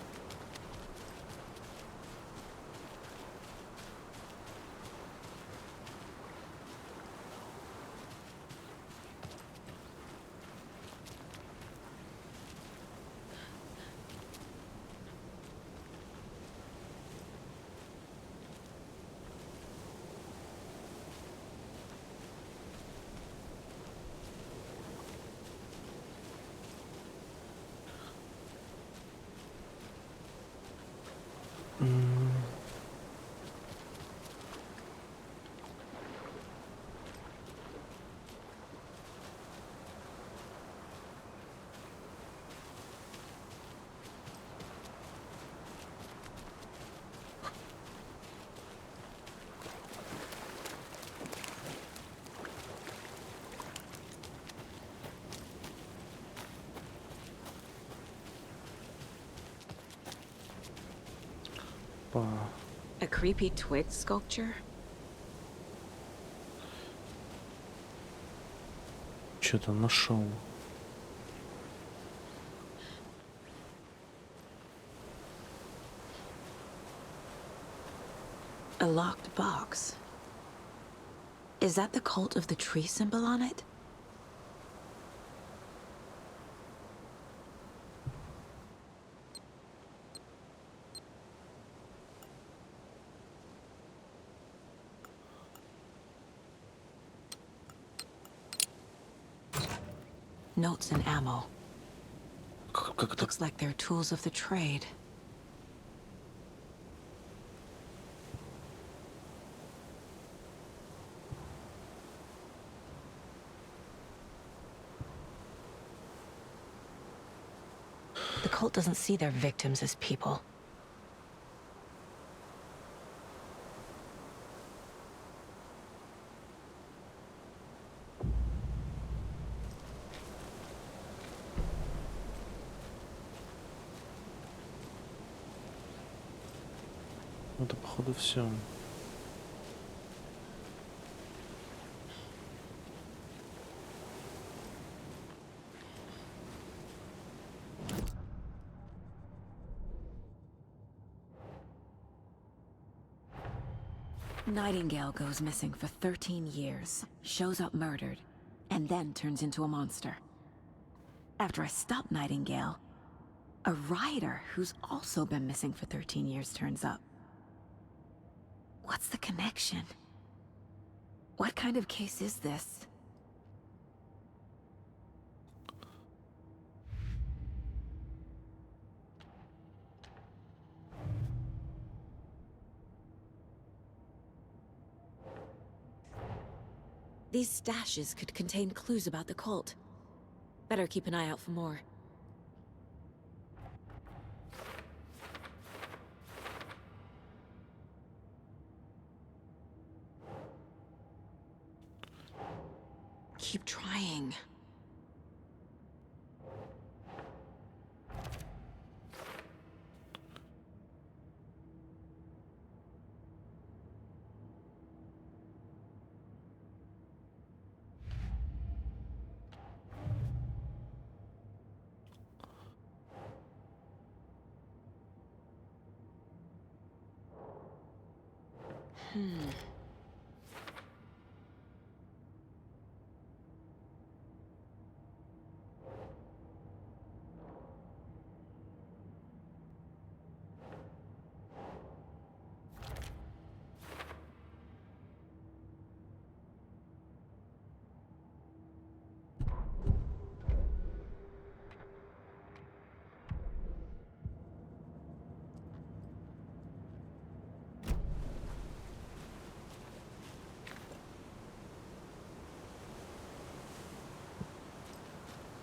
A creepy twig sculpture? Что-то нашел. A locked box. Is that the cult of the tree symbol on it? Notes and ammo. Looks like they're tools of the trade. The cult doesn't see their victims as people. Это походу все. Nightingale goes missing for 13 years, shows up murdered, and then turns into a monster. After I stop Nightingale, a writer who's also been missing for 13 years turns up. What's the connection? What kind of case is this? These stashes could contain clues about the cult. Better keep an eye out for more. Keep trying.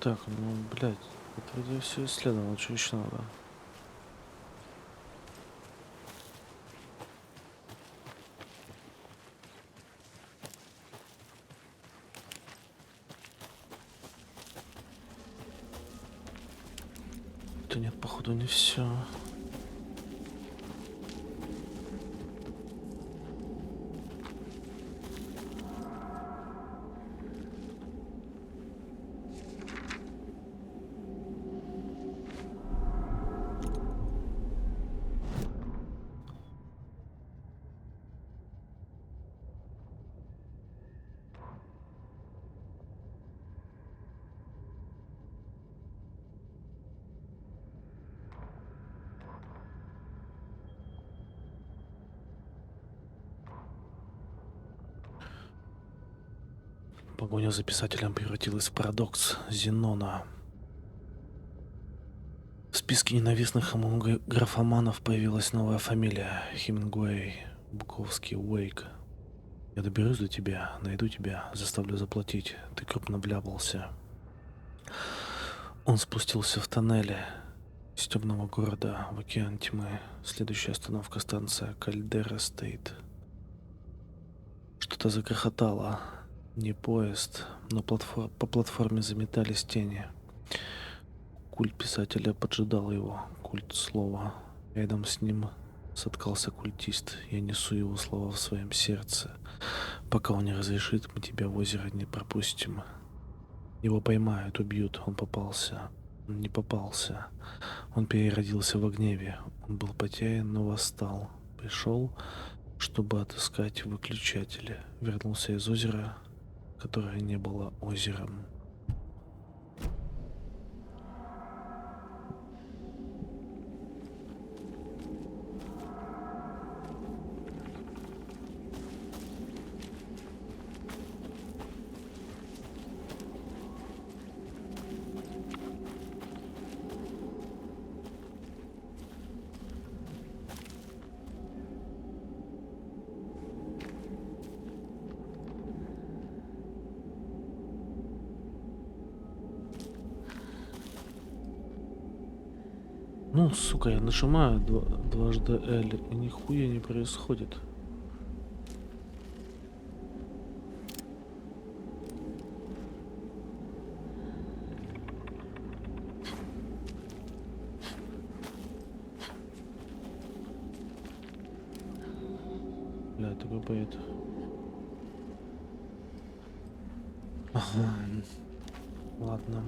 Так, ну, блядь, это вроде все исследовано, что еще надо? Да нет, походу не все. Погоня за писателем превратилась в парадокс Зенона. В списке ненавистных ему графоманов появилась новая фамилия — Хемингуэй, Буковский, Уэйк. Я доберусь до тебя, найду тебя, заставлю заплатить. Ты крупно вляпался. Он спустился в тоннели из темного города в океан тьмы. Следующая остановка — станция Кальдера-Стейт. Что-то загрохотало. Не поезд, но по платформе заметались тени. Культ писателя поджидал его. Культ слова. Рядом с ним соткался культист. Я несу его слова в своем сердце. Пока он не разрешит, мы тебя в озеро не пропустим. Его поймают, убьют. Он попался. Он не попался. Он переродился во гневе. Он был потерян, но восстал. Пришел, чтобы отыскать выключатели. Вернулся из озера, которое не было озером. Ну, сука, я нажимаю дважды L, и нихуя не происходит. Бля, это бывает. Ага. Ладно.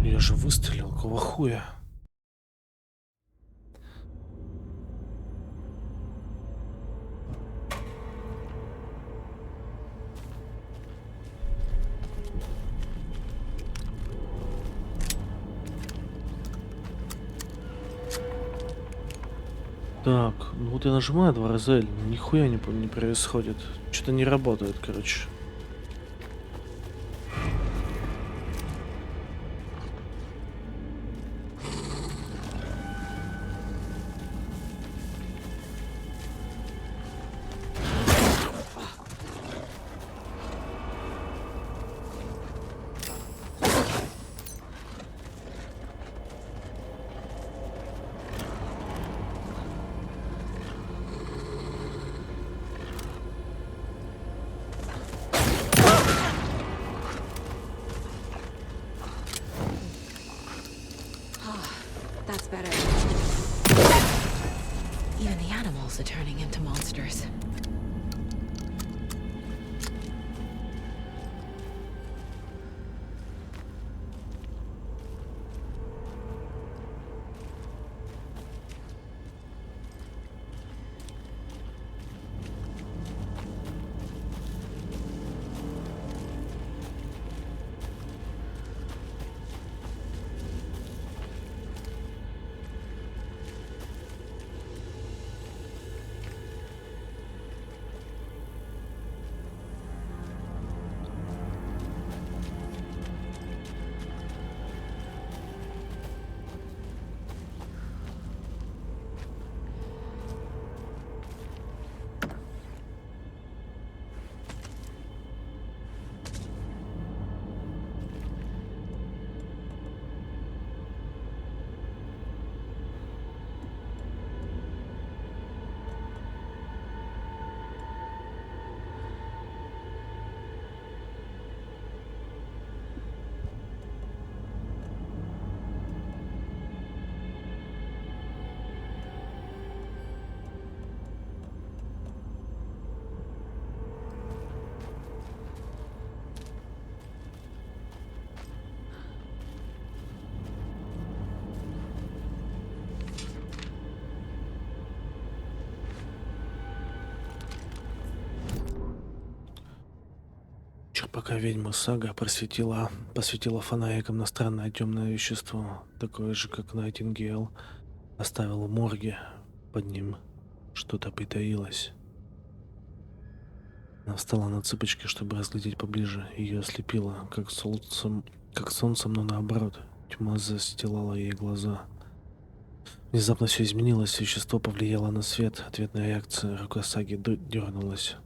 Я же выстрелил, какого хуя? Так, ну вот я нажимаю два раза, нихуя не происходит. Что-то не работает, короче. That's better. Even the animals are turning into monsters. Пока ведьма Сага посвятила фонариком на странное темное вещество, такое же, как Найтингейл, оставил в морге. Под ним что-то притаилось. Она встала на цыпочки, чтобы разглядеть поближе. Ее ослепило, как солнцем, но наоборот. Тьма застилала ей глаза. Внезапно все изменилось, вещество повлияло на свет. Ответная реакция, рука Саги дернулась.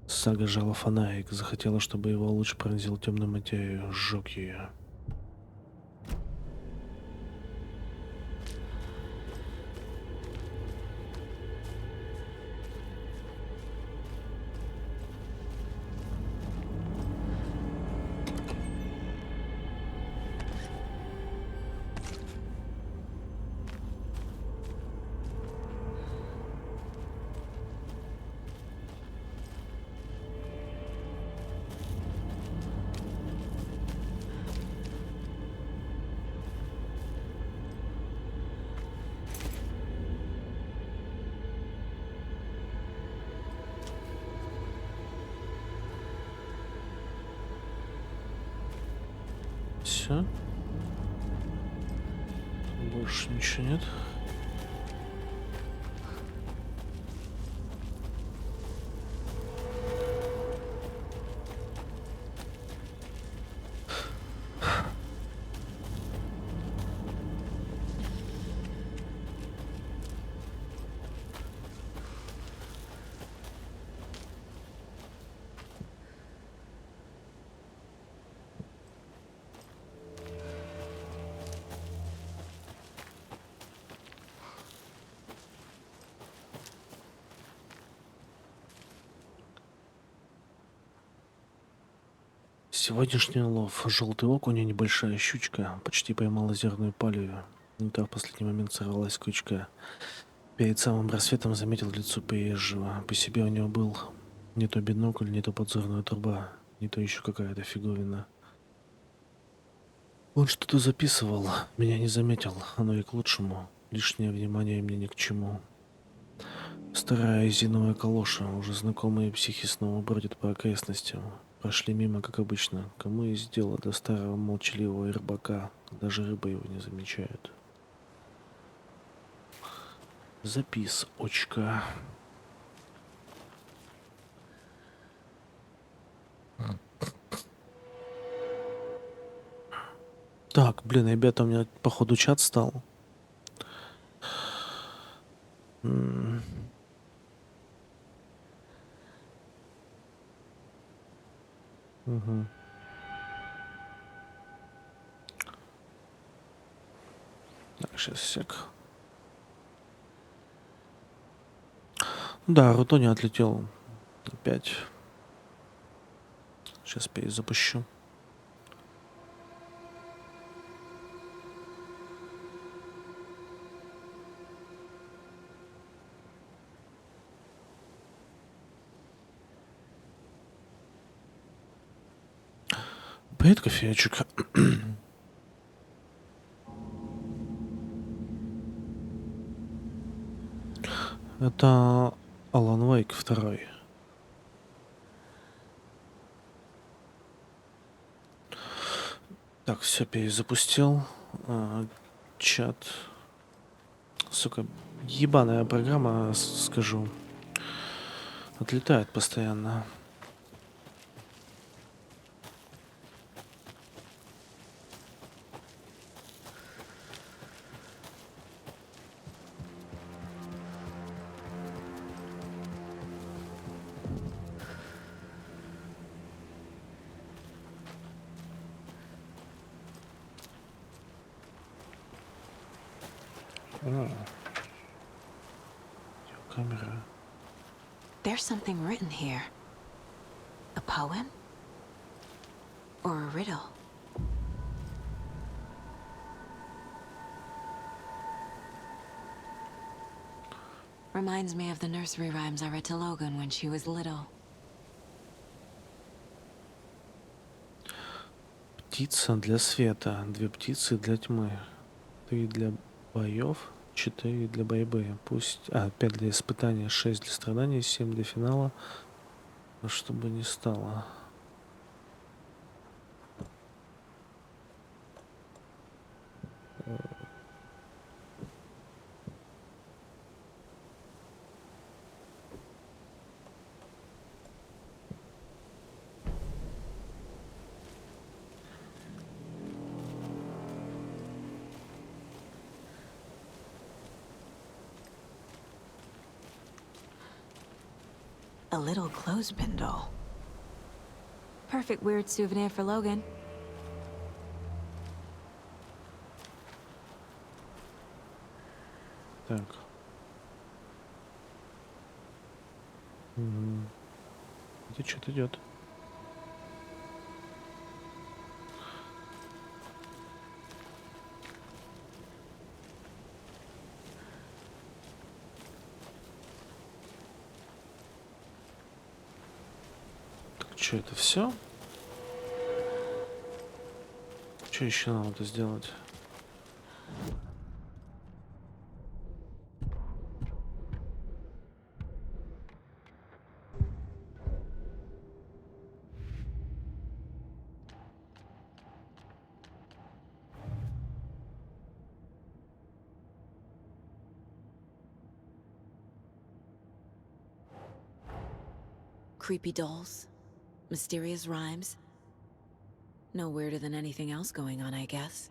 Сага жала фонарик, захотела, чтобы его луч пронзил темную материю, сжег ее. Все. Больше ничего нет. Сегодняшний улов. Желтый окунь и небольшая щучка. Почти поймал озерную палию. Но та в последний момент сорвалась с крючка. Перед самым рассветом заметил лицо приезжего. По себе у него был не то бинокль, не то подзорная труба, не то еще какая-то фиговина. Он что-то записывал. Меня не заметил. Оно и к лучшему. Лишнее внимание мне ни к чему. Старая резиновая калоша. Уже знакомые психи снова бродят по окрестностям. Прошли мимо, как обычно. Кому есть дело до старого молчаливого рыбака? Даже рыбы его не замечают. Записочка. Так, блин, ребята, у меня походу чат стал. Угу. Так, сейчас сек. Да, Рутони отлетел опять. Сейчас перезапущу. Привет, кофеечек. Это Алан Вейк 2. Так, все перезапустил. Чат. Сука, ебаная программа, скажу. Отлетает постоянно. Камера. There's something written here. A poem? Or a riddle? Reminds me of the nursery rhymes I read to Logan when she was little. Птица для света, 2 птицы для тьмы, 3 для боев, 4 для борьбы. Пусть... 5 для испытания, 6 для страданий, 7 для финала. Но чтобы не стало. A little clothespin doll. Perfect weird souvenir for Logan. Так. Где что-то идет. Что это все? Что еще надо сделать? Creepy dolls. Mysterious rhymes. No weirder than anything else going on, I guess.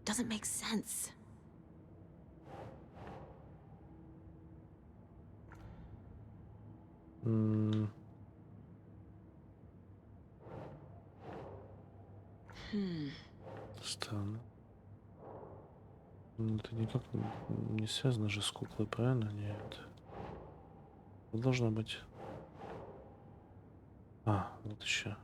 Doesn't make sense. Странно. Это никак не связано же с куклой, правильно? Нет. Должно быть. Вот еще.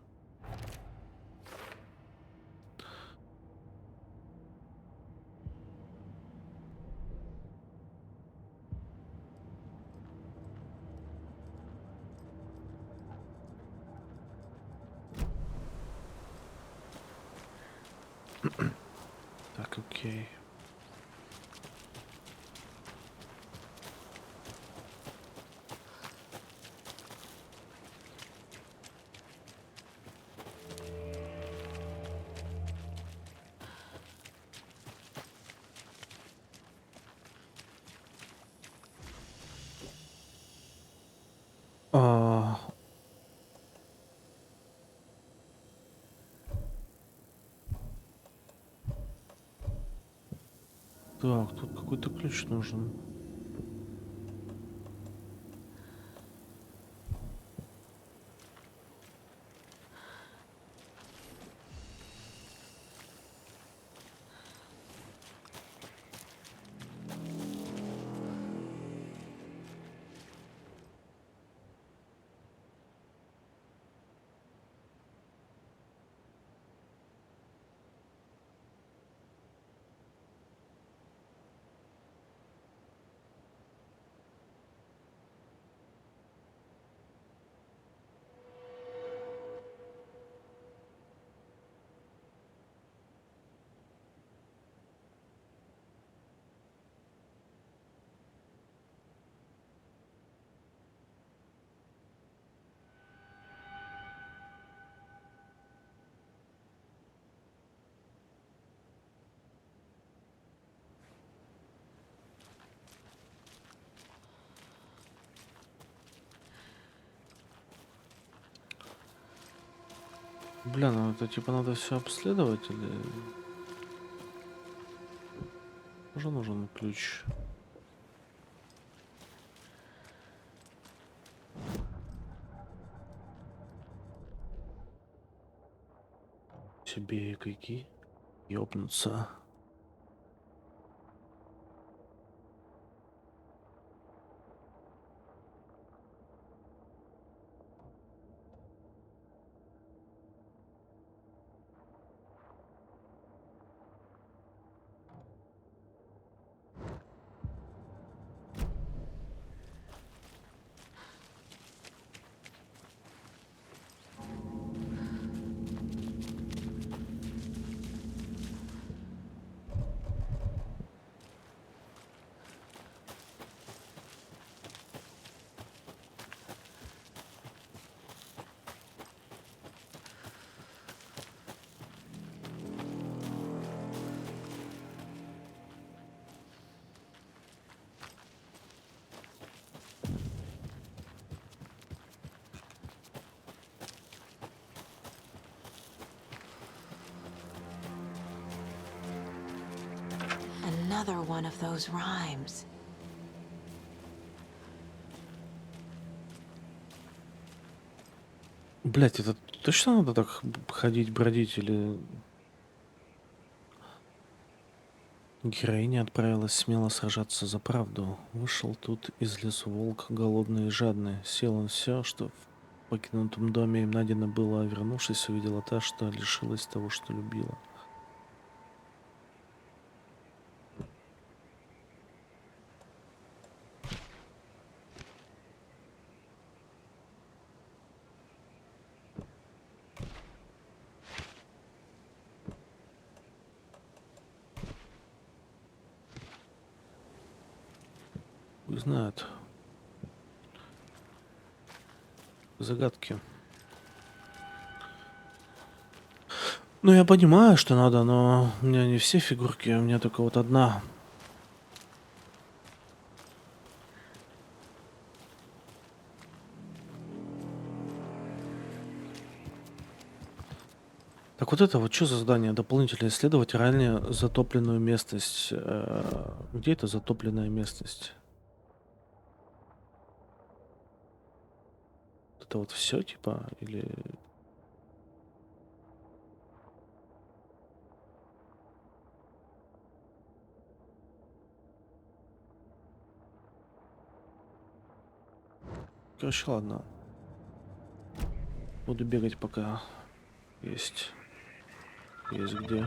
Так, окей. Так, тут какой-то ключ нужен. Бля, ну это типа надо все обследовать или... Уже нужен ключ. Себе какие ёбнуться. Another one of those rhymes. Блять, это точно надо так ходить, бродить или... Героиня отправилась смело сражаться за правду. Вышел тут из лесу волк, голодный и жадный. Съел он все, что в покинутом доме им найдено было, а вернувшись, увидела та, что лишилась того, что любила. Знают. Загадки. Ну, я понимаю, что надо, но у меня не все фигурки, у меня только вот одна. Так вот это вот что за задание? Дополнительно исследовать ранее затопленную местность. Где это затопленная местность? Это вот все типа или... Короче, ладно. Буду бегать, пока есть где.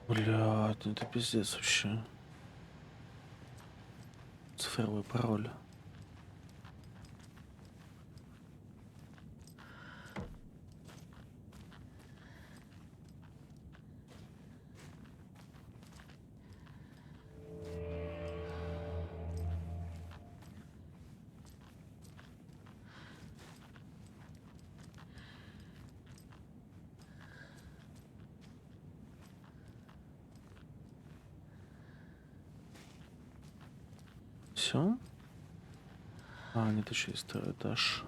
Блядь, это пиздец вообще. Цифровой пароль. Все? А, нет, еще есть второй этаж.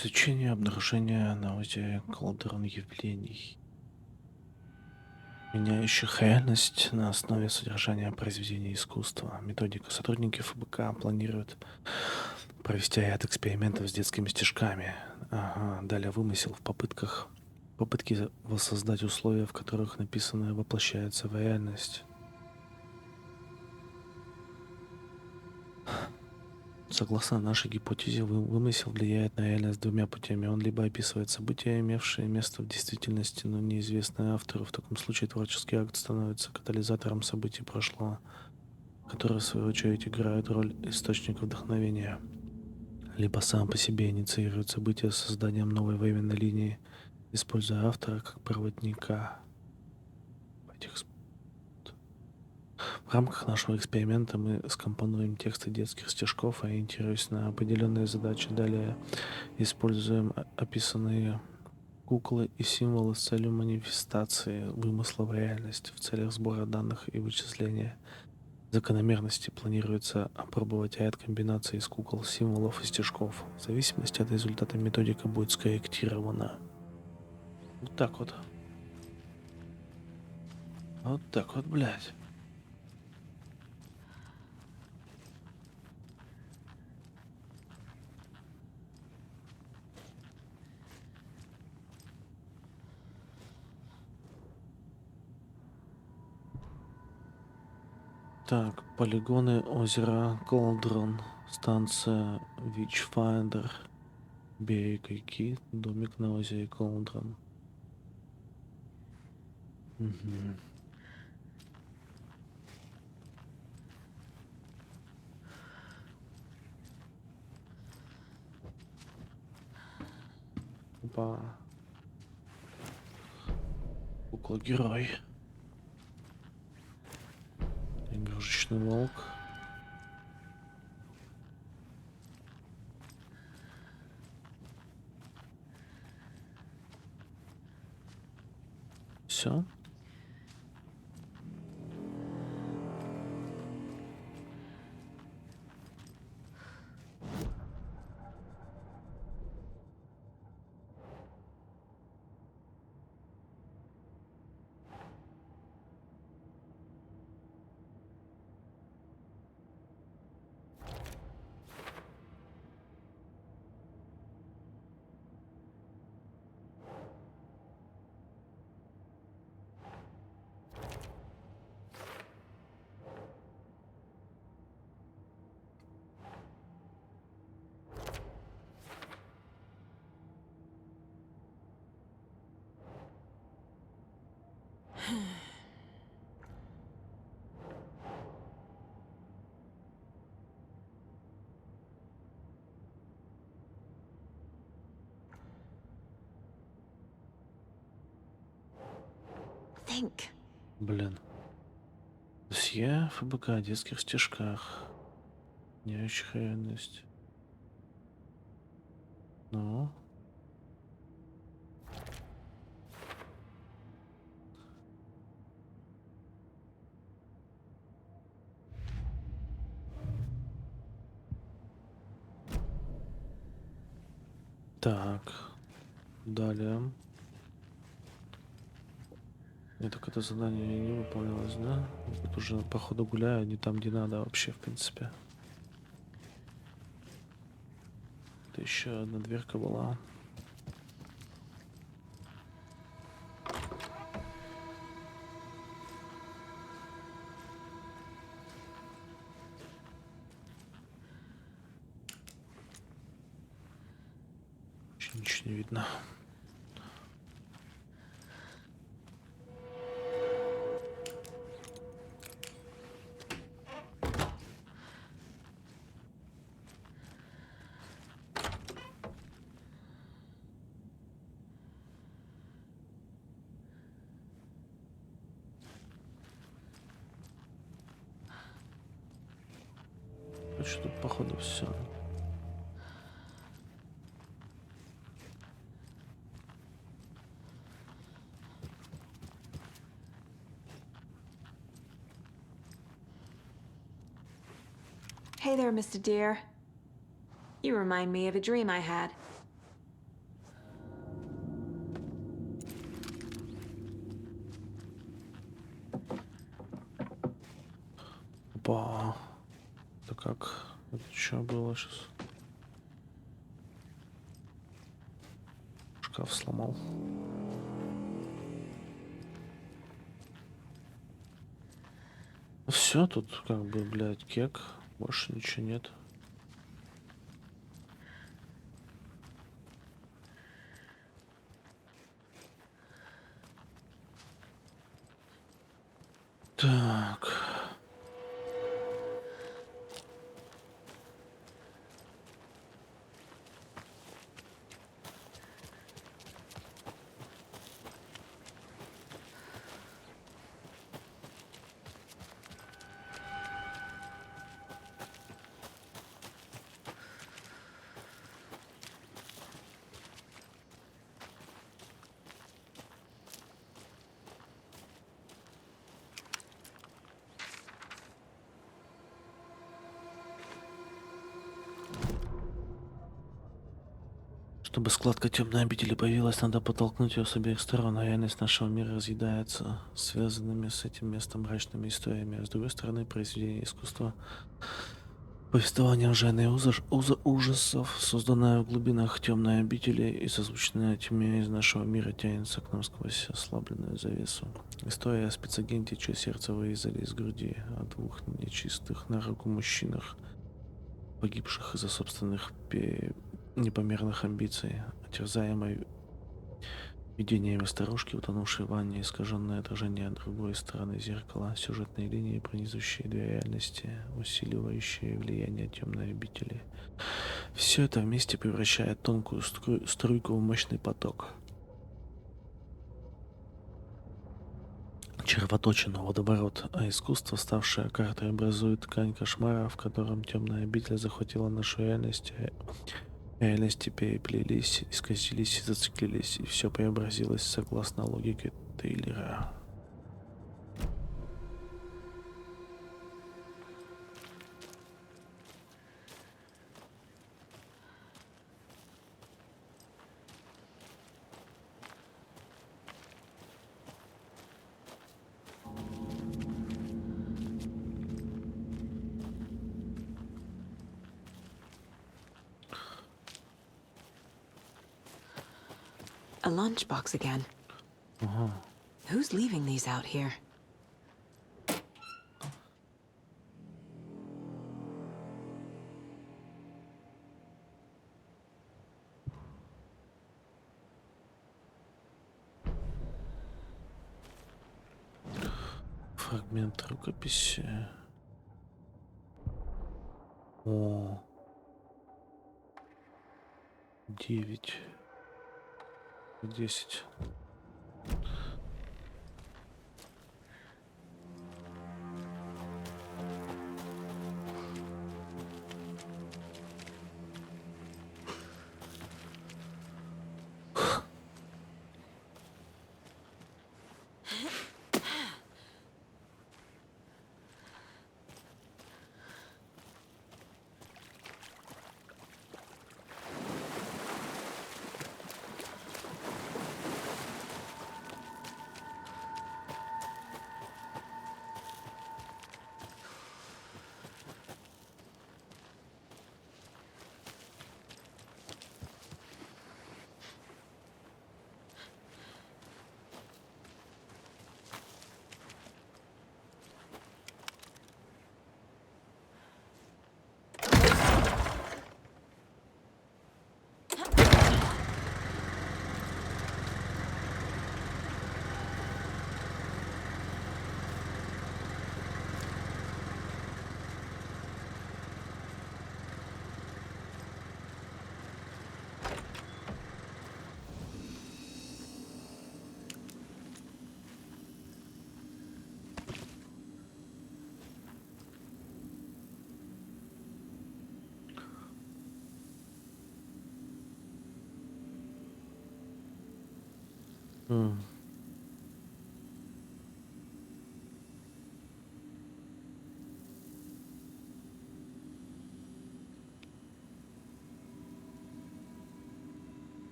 Изучение обнаружения на озере Колдерон явлений, меняющих реальность на основе содержания произведений искусства. Методика. Сотрудники ФБК планируют провести ряд экспериментов с детскими стишками. Ага. Далее вымысел в попытке воссоздать условия, в которых написанное воплощается в реальность. Согласно нашей гипотезе, вымысел влияет на реальность двумя путями. Он либо описывает события, имевшие место в действительности, но неизвестные автору. В таком случае творческий акт становится катализатором событий прошлого, которые, в свою очередь, играют роль источника вдохновения. Либо сам по себе инициирует события с созданием новой временной линии, используя автора как проводника. В рамках нашего эксперимента мы скомпонуем тексты детских стишков, ориентируясь на определенные задачи. Далее используем описанные куклы и символы с целью манифестации вымысла в реальность. В целях сбора данных и вычисления закономерности планируется опробовать ряд комбинаций из кукол, символов и стишков. В зависимости от результата методика будет скорректирована. Вот так вот. Вот так вот, блядь. Так, полигоны озера Колдрон, станция Witchfinder, берег реки, домик на озере Колдрон. Угу. Опа. Кукла-герой. Игрушечный волк. Все. Think. Блин. Досье ФБК о детских стишках, меняющих реальность. Ну. Так. Далее. Мне так это задание не выполнилось, да? Я тут уже походу гуляю не там, где надо вообще, в принципе. Это еще одна дверка была. Ничего не видно. Что тут походу все. Hey there, Mr. Deer. You remind me of a dream I had. Опа. Это как? Это что было сейчас? Шкаф сломал. Все, тут как бы, блядь, кек. Больше ничего нет. Так. Чтобы складка темной обители появилась, надо подтолкнуть ее с обеих сторон, а реальность нашего мира разъедается связанными с этим местом мрачными историями, а с другой стороны произведение искусства, повествование жанре ужасов, созданное в глубинах темной обители и созвучная тьме из нашего мира, тянется к нам сквозь ослабленную завесу. История о спецагенте, чье сердце вырезали из груди, о двух нечистых на руку мужчинах, погибших из-за собственных непомерных амбиций, терзаемой видениями старушки, утонувшей в ванне, искаженное отражение другой стороны зеркала, сюжетные линии, пронизывающие две реальности, усиливающие влияние темной обители. Все это вместе превращает тонкую струйку в мощный поток. Червоточину, водоворот, а искусство, ставшее картой, образует ткань кошмара, в котором темная обитель захватила нашу реальность. Реальности переплелись, исказились и зациклились, и все преобразилось согласно логике триллера. A lunchbox again. Who's leaving these out here? Фрагмент рукописи. О. 9. 10.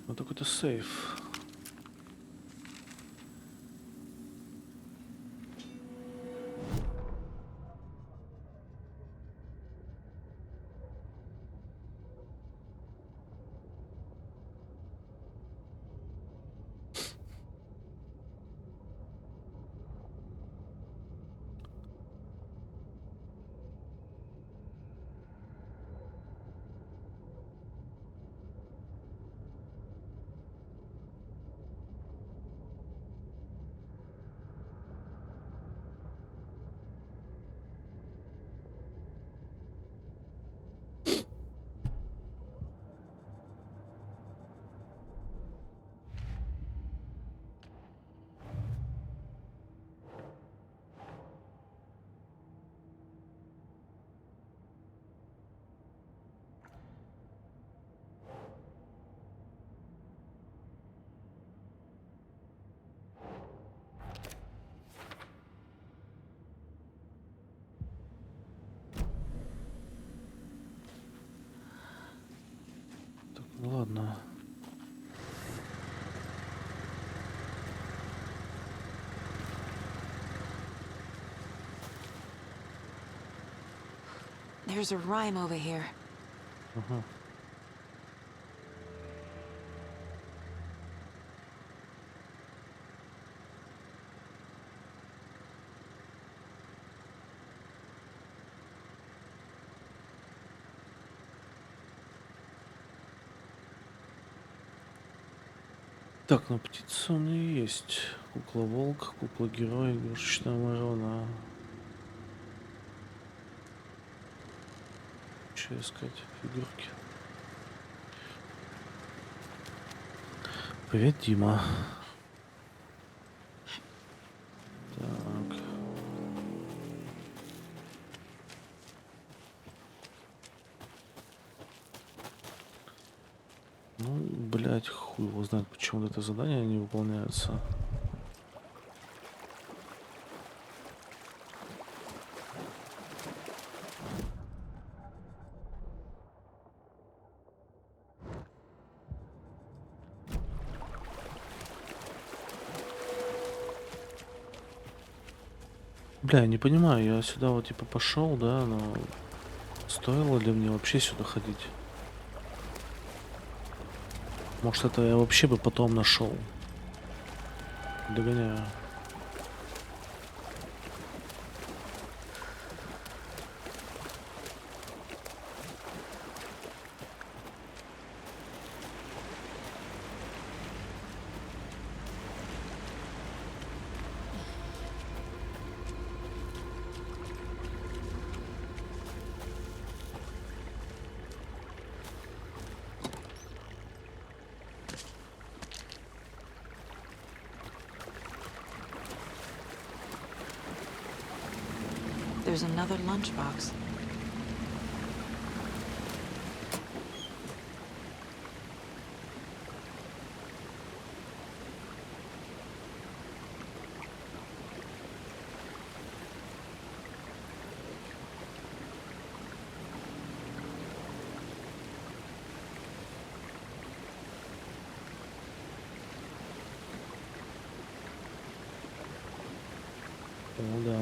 Вот такой-то сейф. Ну ладно. There's a rhyme over here. Ага. Так, ну птица у меня есть. Кукла-волк, кукла-герой, игрушечная ворона. Что искать? Фигурки. Привет, Дима. Так. Ну, блять, хуй его знает, почему это задание не выполняется. Бля, я не понимаю, я сюда вот типа пошел, да, но стоило ли мне вообще сюда ходить? Может, это я вообще бы потом нашел. Догоняю. There's another lunchbox. О, да.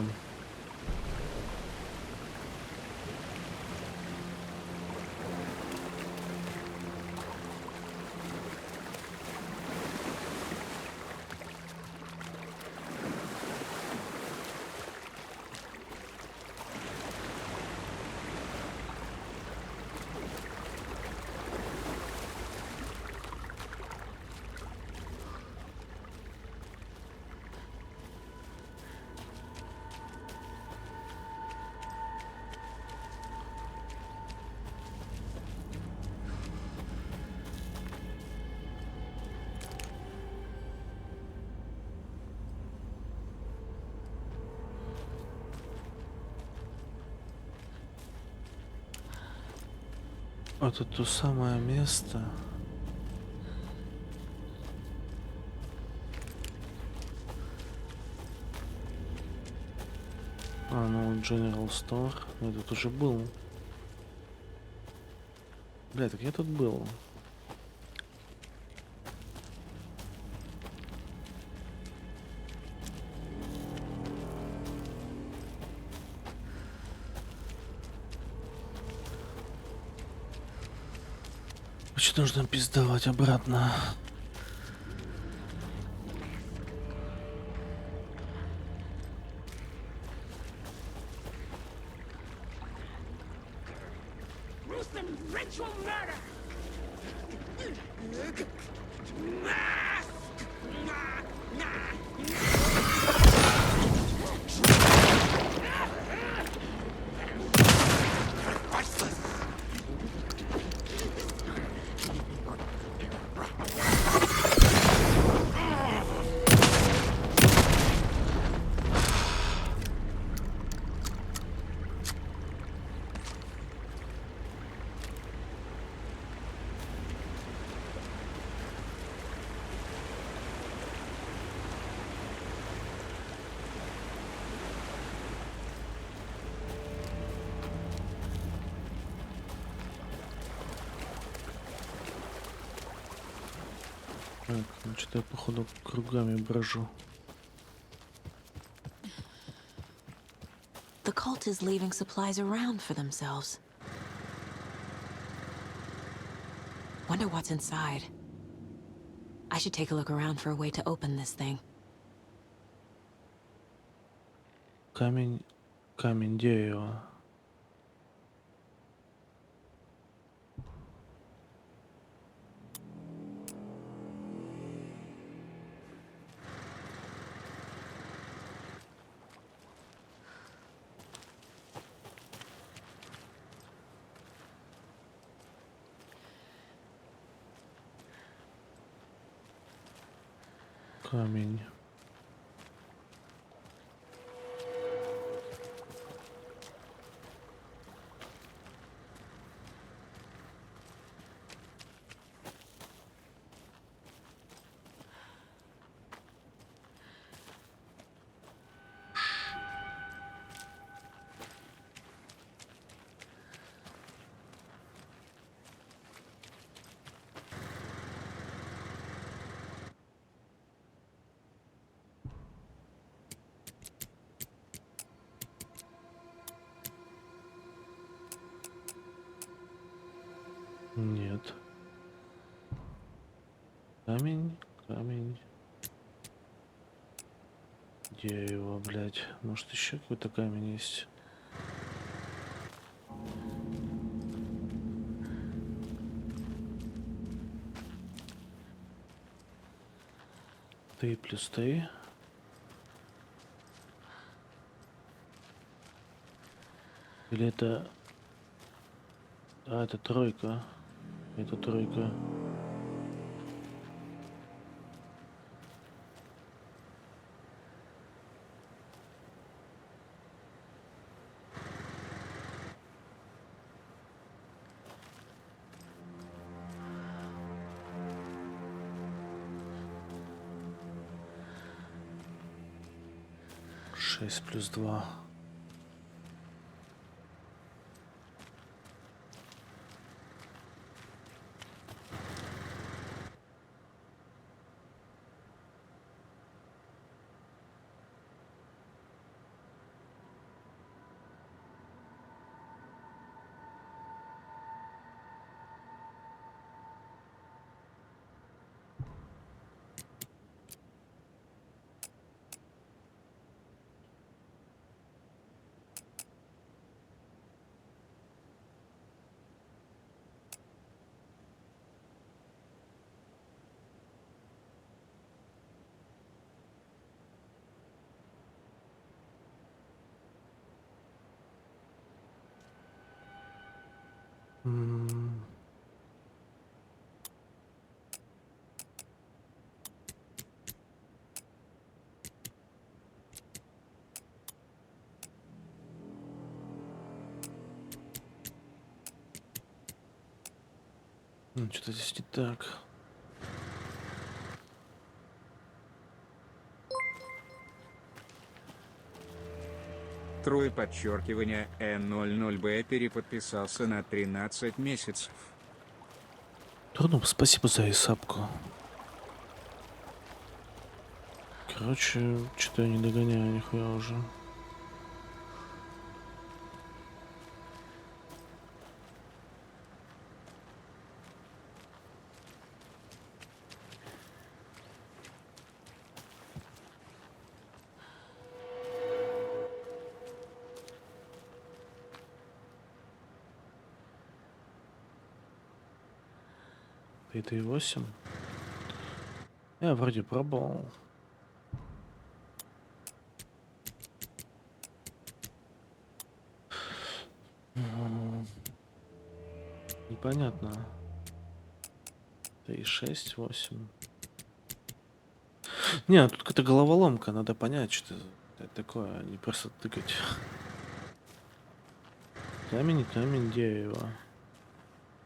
Это то самое место. А, ну General Store. Я тут уже был. Бля, так я тут был. Значит, нужно пиздовать обратно. Так, значит, я походу кругами брожу. The cult is leaving supplies around for themselves. Wonder what's inside. I should take a look around for a way to open this thing. Камень, камень дерева. Камень. Нет. Камень, камень. Дерево, блядь. Может, еще какой-то камень есть? Три плюс 3. Или это... А, это тройка. Это тройка. Шесть плюс 2. Что-то здесь не так. Трое подчеркивания N00B переподписался на 13 месяцев. Трудно, спасибо за исапку. Короче, что-то я не догоняю нихуя уже. 338. Я вроде пробовал. Непонятно. 3, 6, 8. Не, тут какая-то головоломка. Надо понять, что это такое. Не просто тыкать. Камень, камень, дерево.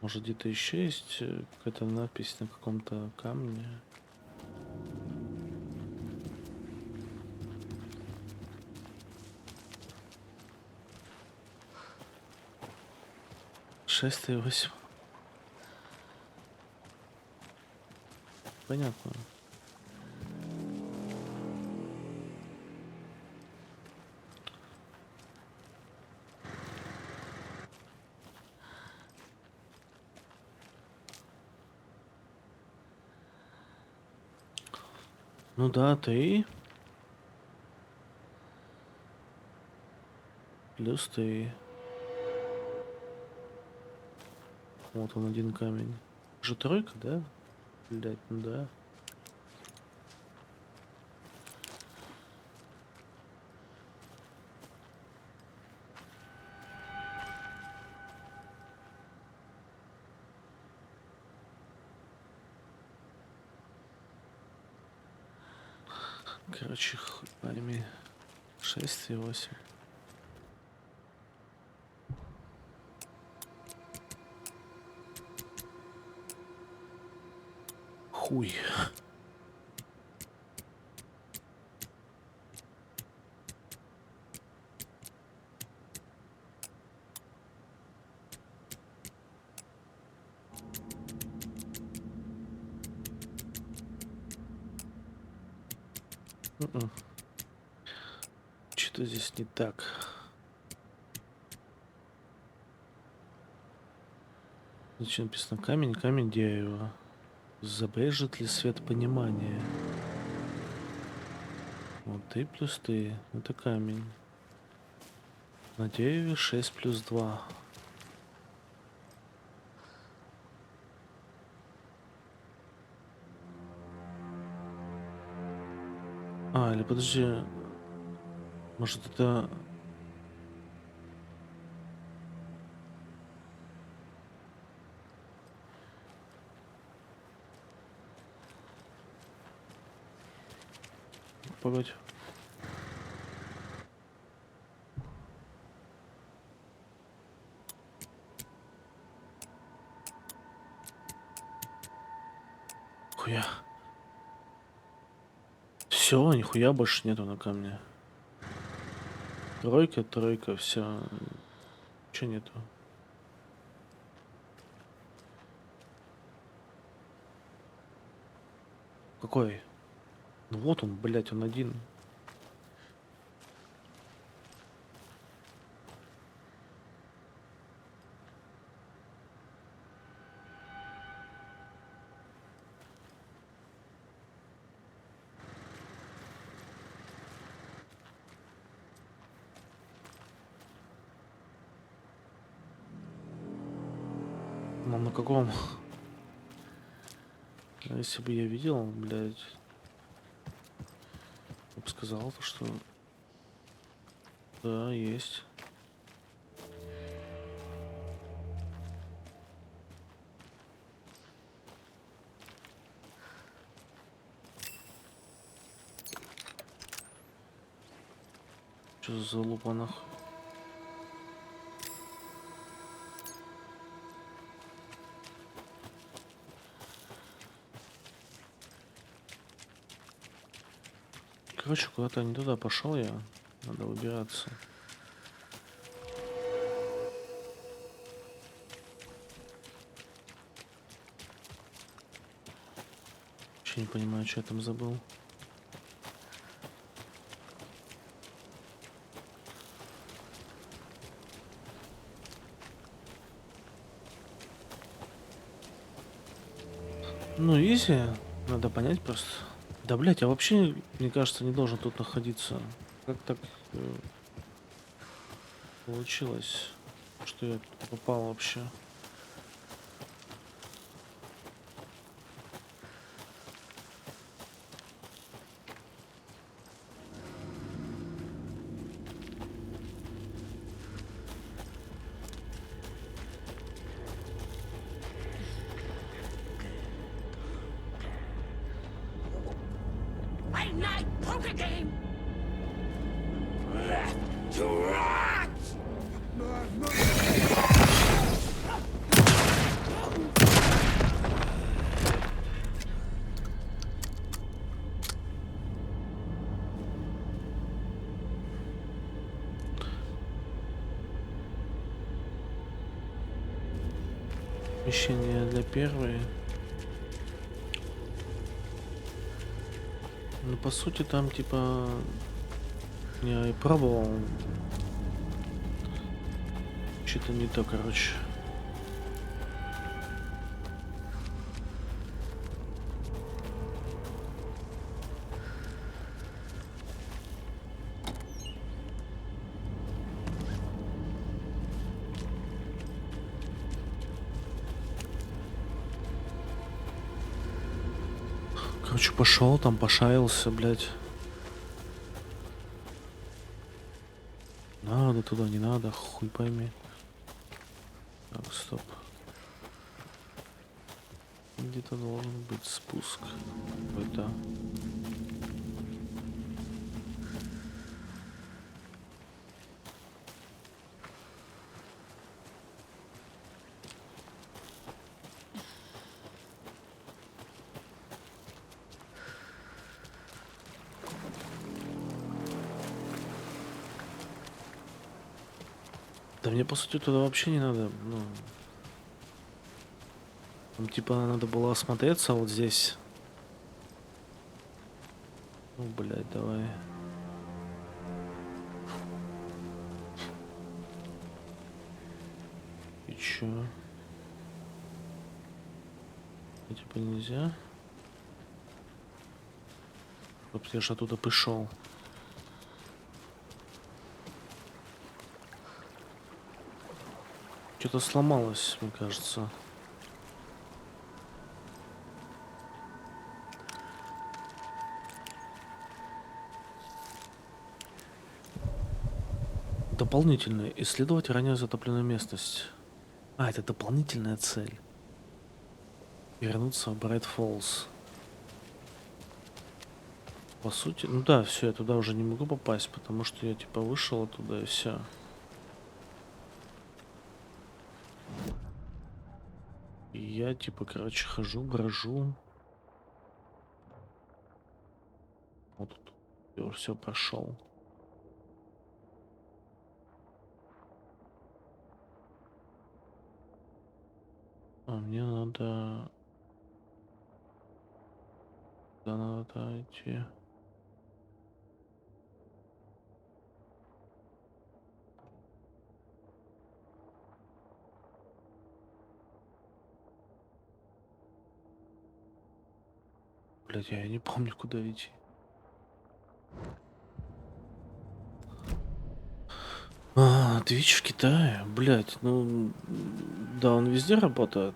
Может, где-то еще есть какая-то надпись на каком-то камне. Шесть и 8. Понятно. Ну да, 3. Плюс 3. Вот он, один камень. Уже тройка, да? Блять, ну да. Короче, хуй пойми. 6 и 8. Хуй. Что-то здесь не так. Значит, написано камень, камень, дерево. Забрежет ли свет понимания? Вот 3 плюс 3. Это камень. На дереве 6 плюс 2. А, или подожди. Может, это... Погодь. Хуя. Все, нихуя больше нету на камне. Тройка, тройка, все. Ничего нету. Какой? Ну вот он, блять, он один. Ну на каком? Если бы я видел, блядь, я бы сказал, что да, есть. Что за залупа нахуй? Короче, куда-то не туда пошел я. Надо выбираться. Вообще не понимаю, что я там забыл. Ну, изи. Надо понять просто. Да, блять, я вообще, мне кажется, не должен тут находиться. Как так получилось, что я тут попал вообще? poker game. To rot! Помещение для первой. Ну, по сути, там типа я и пробовал. Что-то не то, короче. Короче, пошел там, пошаялся, блядь. Надо туда, не надо, хуй пойми. Так, стоп. Где-то должен быть спуск. Это. Да мне по сути туда вообще не надо, ну. Там типа надо было осмотреться вот здесь. Ну, блядь, давай. И чё? А типа нельзя? Вот я ж оттуда пришел. Что-то сломалось, мне кажется. Дополнительное. Исследовать ранее затопленную местность. А, это дополнительная цель. Вернуться в Брайт Фоллс. По сути, ну да, все, я туда уже не могу попасть, потому что я типа вышел оттуда и все. Я типа, короче, хожу, брожу. Вот тут я уже все прошел. А мне надо... Да, надо идти. Блять, я не помню, куда идти. Twitch в Китае? Блять, ну... Да, он везде работает.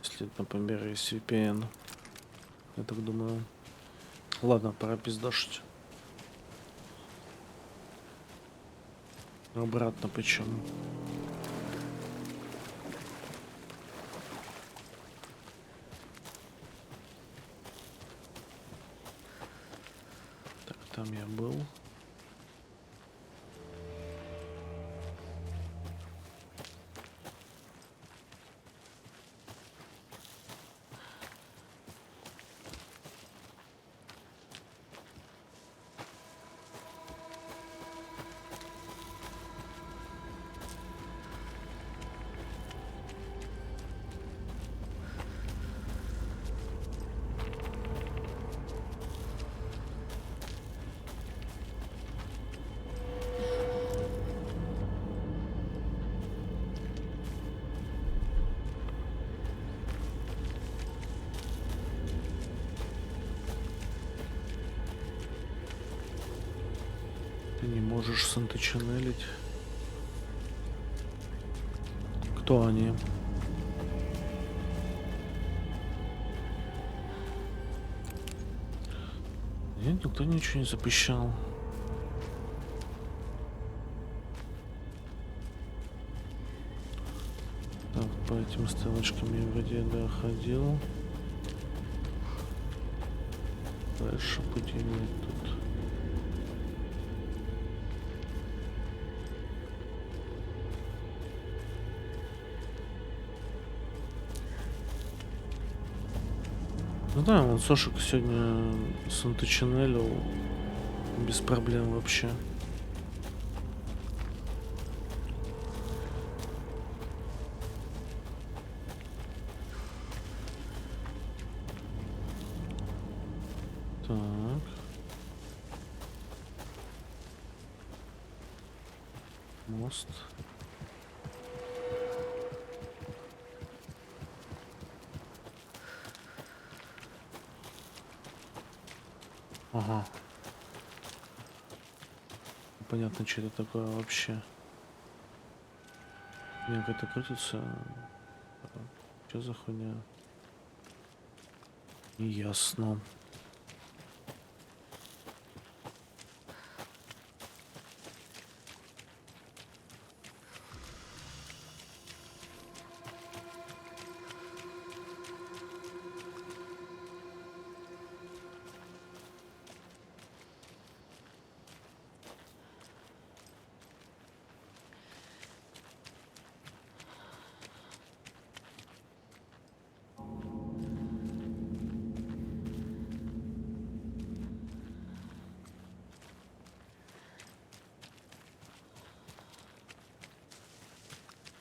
Если, например, есть VPN. Я так думаю. Ладно, пора пиздашить. Обратно почему? Так, там я был. Ты не можешь санточанелить. Кто они? Нет, никто ничего не запрещал. Так, по этим стрелочкам я вроде доходил. Флеш, будильник тут. Ну да, он Сошек сегодня санточинелил без проблем вообще. Так. Мост. Ага. Понятно, что это такое вообще. Как это крутится. Что за хуйня? Ясно.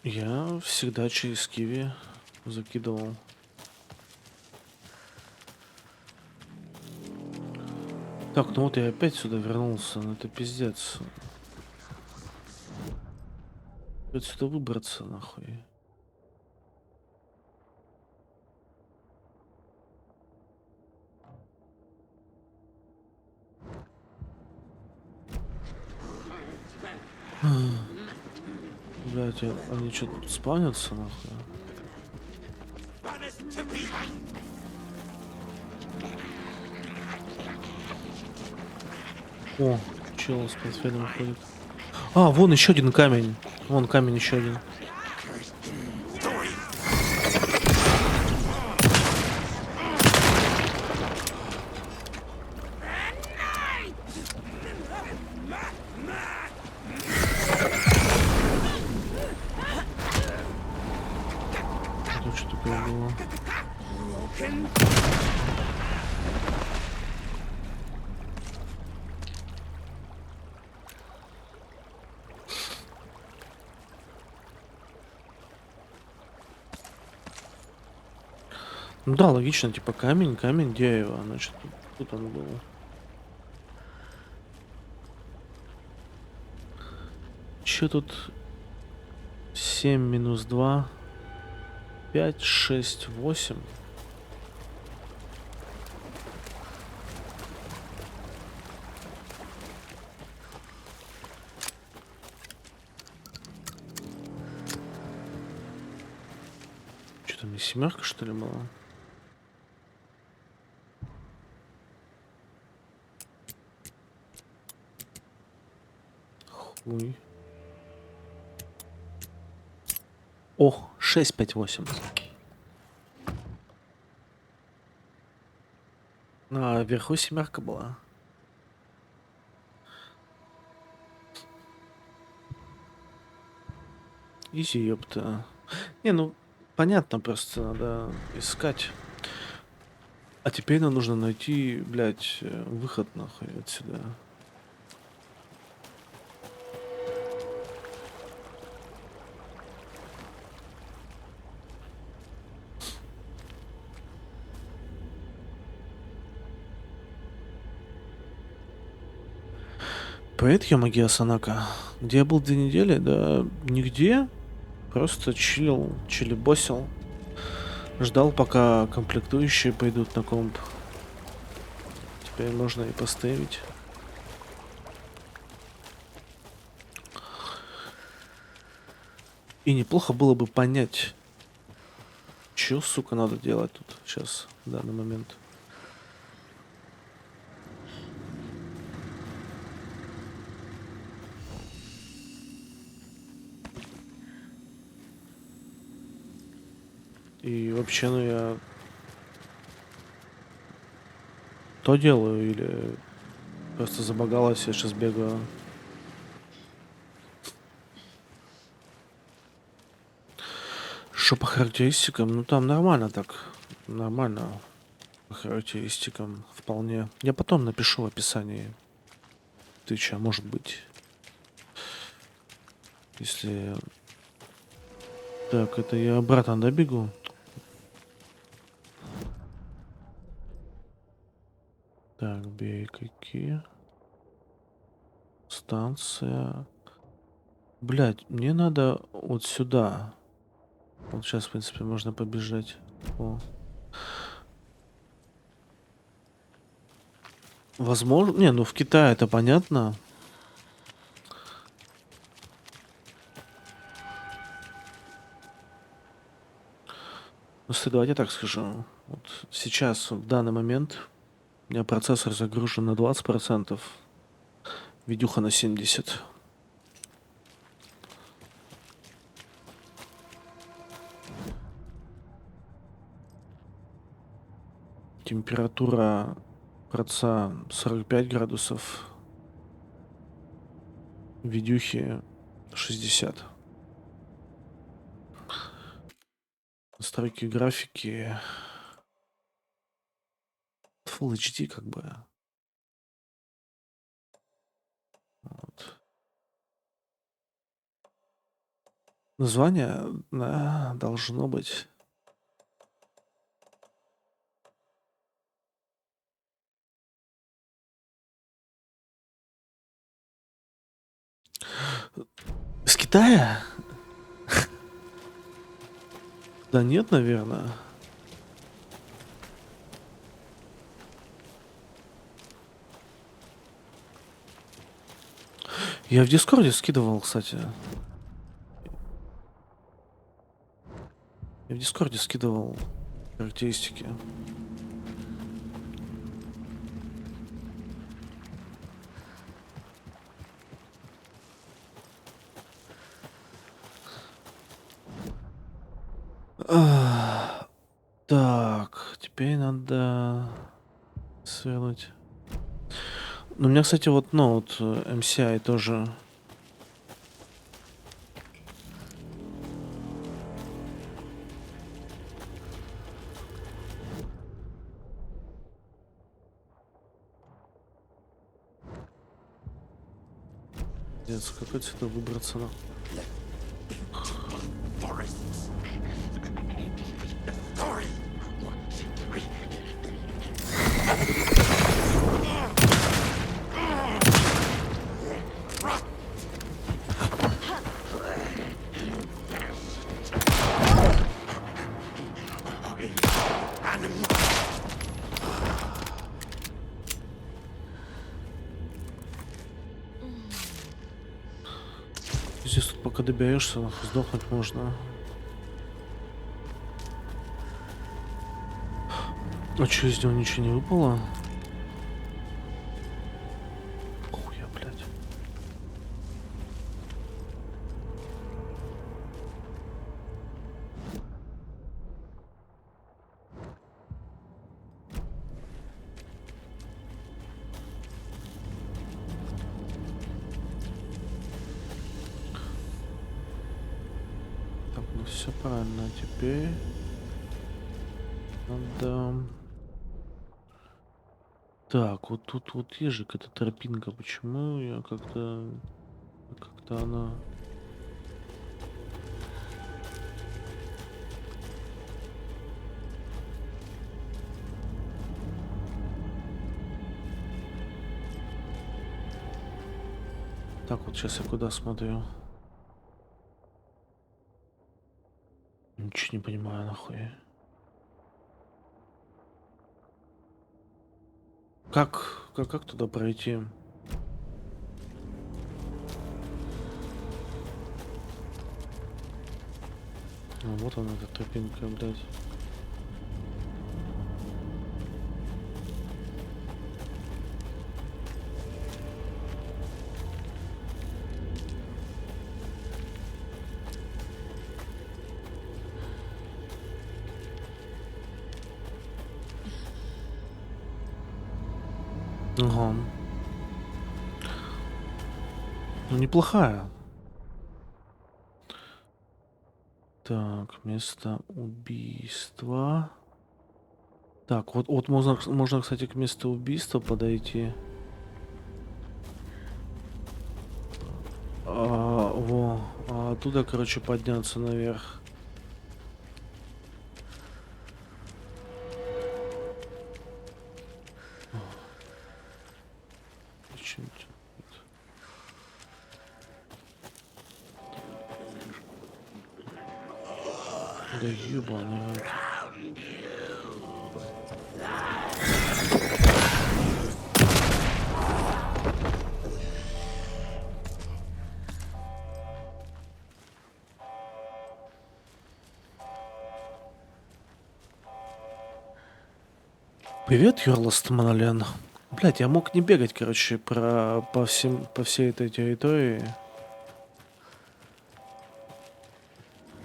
Я всегда через Киви закидывал. Так, ну вот я опять сюда вернулся. Ну это пиздец. Отсюда выбраться нахуй. Блять, они что тут спавнятся нахуй? О, чел с портфелем ходит. А, вон еще один камень. Вон камень еще один. Тут что такое было? Ну да, логично, типа камень, камень, дерево. Значит, тут он был. Че тут 7 минус 2, 5, 6, 8. Что там, не семерка, что ли, была? Хуй. О, 6, 5, 8. А вверху семерка была. Изи, ёпта. Не, ну, понятно, просто надо искать. А теперь нам нужно найти, блядь, выход нахуй отсюда. Привет, я Магия Санака. Где я был 2 недели? Да нигде. Просто чилибосил. Ждал, пока комплектующие пойдут на комп. Теперь можно и поставить. И неплохо было бы понять, что, сука, надо делать тут сейчас, в данный момент. И вообще, ну я то делаю или просто забагалась, я сейчас бегаю. Что по характеристикам? Ну там нормально так. Нормально. По характеристикам вполне. Я потом напишу в описании. Твича, может быть. Если... Так, это я обратно добегу. Так, бей какие. Станция. Блять, мне надо вот сюда. Вот сейчас, в принципе, можно побежать. О. Возможно... Не, ну в Китае это понятно. Ну, давайте я так скажу. Вот сейчас, в данный момент, у меня процессор загружен на 20%. Видюха на 70%. Температура проца 45 градусов. Видюхи 60. Настройки графики. Full HD как бы. Вот. Название, да, должно быть. С Китая? Да нет, наверное. Я в Дискорде скидывал, кстати. Я в Дискорде скидывал характеристики. Так, теперь надо свернуть. Ну, у меня, кстати, вот, ну, вот MCI тоже. С какой цвета выбраться на? Здесь тут пока доберешься, сдохнуть можно. А что, из него ничего не выпало? Хуя, блядь. Так, ну все правильно. Теперь надо... Так, вот тут вот ежик, это тропинка. Почему я как-то она... Так, вот сейчас я куда смотрю? Ничего не понимаю, нахуй. Как туда пройти? Ну, вот она, эта тропинка, блядь. Ага. Ну, неплохая. Так, место убийства. Так, вот можно, кстати, к месту убийства подойти. Оттуда, короче, подняться наверх. Да ёбаный рот. Привет, Юрласт Монолен. Блять, я мог не бегать, короче, по всей этой территории.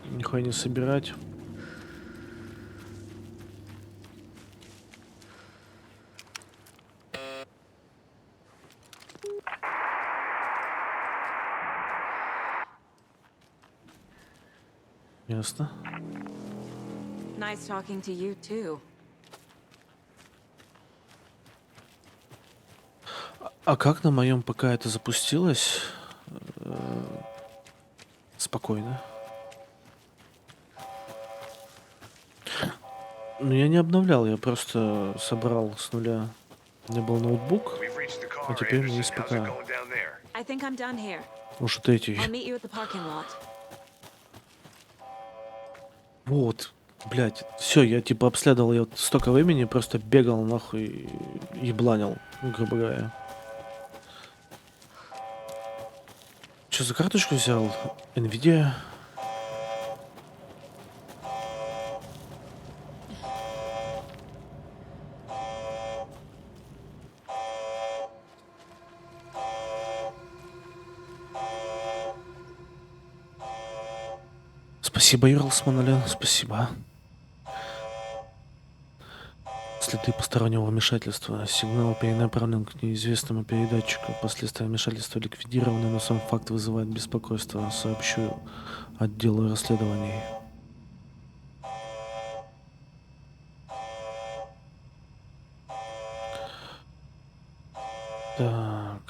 Нихуя не собирать. Ясно. Nice talking to you too. А как на моем ПК это запустилось? Спокойно. Ну, я не обновлял, я просто собрал с нуля. У меня был ноутбук, а теперь у меня есть ПК. I think I'm done here. Уж вот эти. I'll meet you at the parking lot. Вот, блядь, все, я типа обследовал, я вот столько времени просто бегал нахуй и бланил, грубо говоря. Что за карточку взял? Nvidia. Спасибо, Юрлс Монолен, спасибо. Следы постороннего вмешательства. Сигнал перенаправлен к неизвестному передатчику. Последствия вмешательства ликвидированы, но сам факт вызывает беспокойство. Сообщу отделу расследований. Так.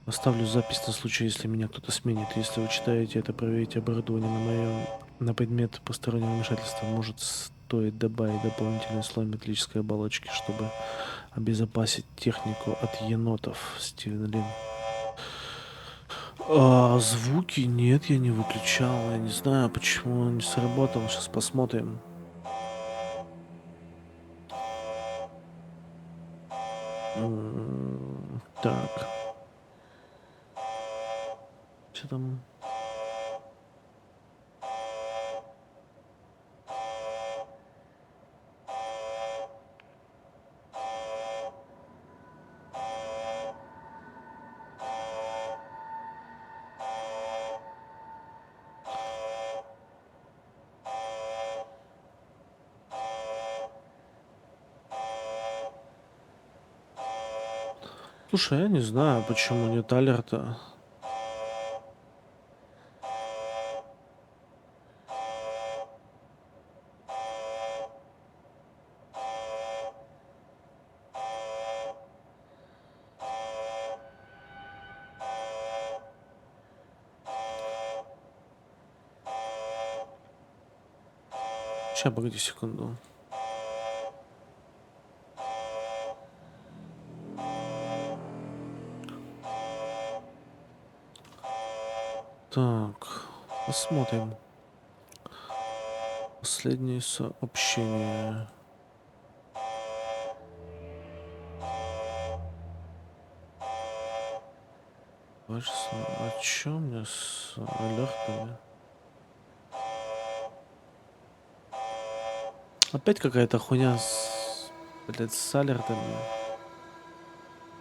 Оставлю запись на случай, если меня кто-то сменит. Если вы читаете это, проверите оборудование на предмет постороннего вмешательства. Может, стоит добавить дополнительный слой металлической оболочки, чтобы обезопасить технику от енотов. Стивен Лин. Звуки нет, я не выключал. Я не знаю, почему он не сработал. Сейчас посмотрим. Так. Что там? Слушай, я не знаю, почему нет алерта. Сейчас, погоди секунду. Так, посмотрим. Последние сообщения. О чем мне с алертами? Опять какая-то хуйня с алертами.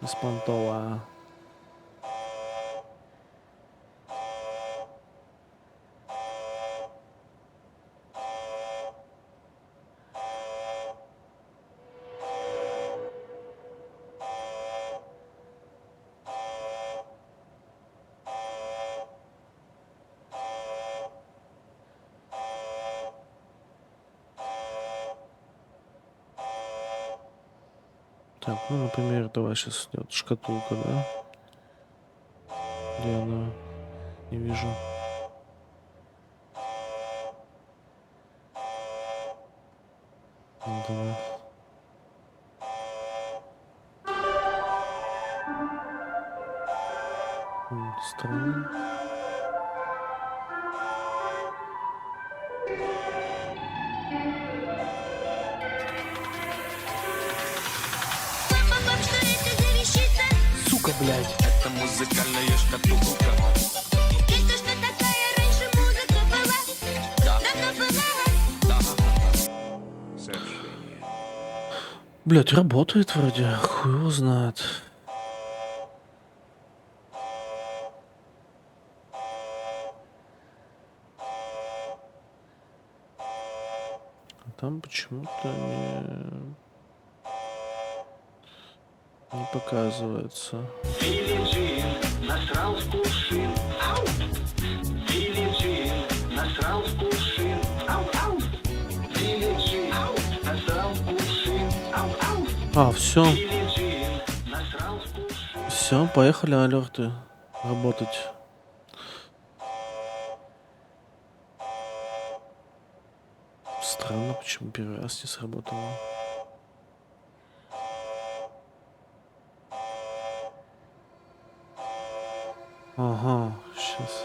Беспонтовая. Так, ну, например, давай сейчас идет шкатулка, да? Где она? Не вижу. Да. Странно. Сука, блядь. Это музыкальная шкатулка. Есть что такая раньше музыка была? Да. Давно была. Да. Сообщение. Блядь, работает вроде. Хуй его знает. А там почему-то не показывается. Lineage насрал в кувшин. Ау! Lineage насрал в кувшин. Ау, ау! Lineage насрал в кувшин. Ау, ау! А, все. Lineage насрал в кувшин. Все, поехали алерты работать. Странно, почему первый раз не сработало. Ага, сейчас.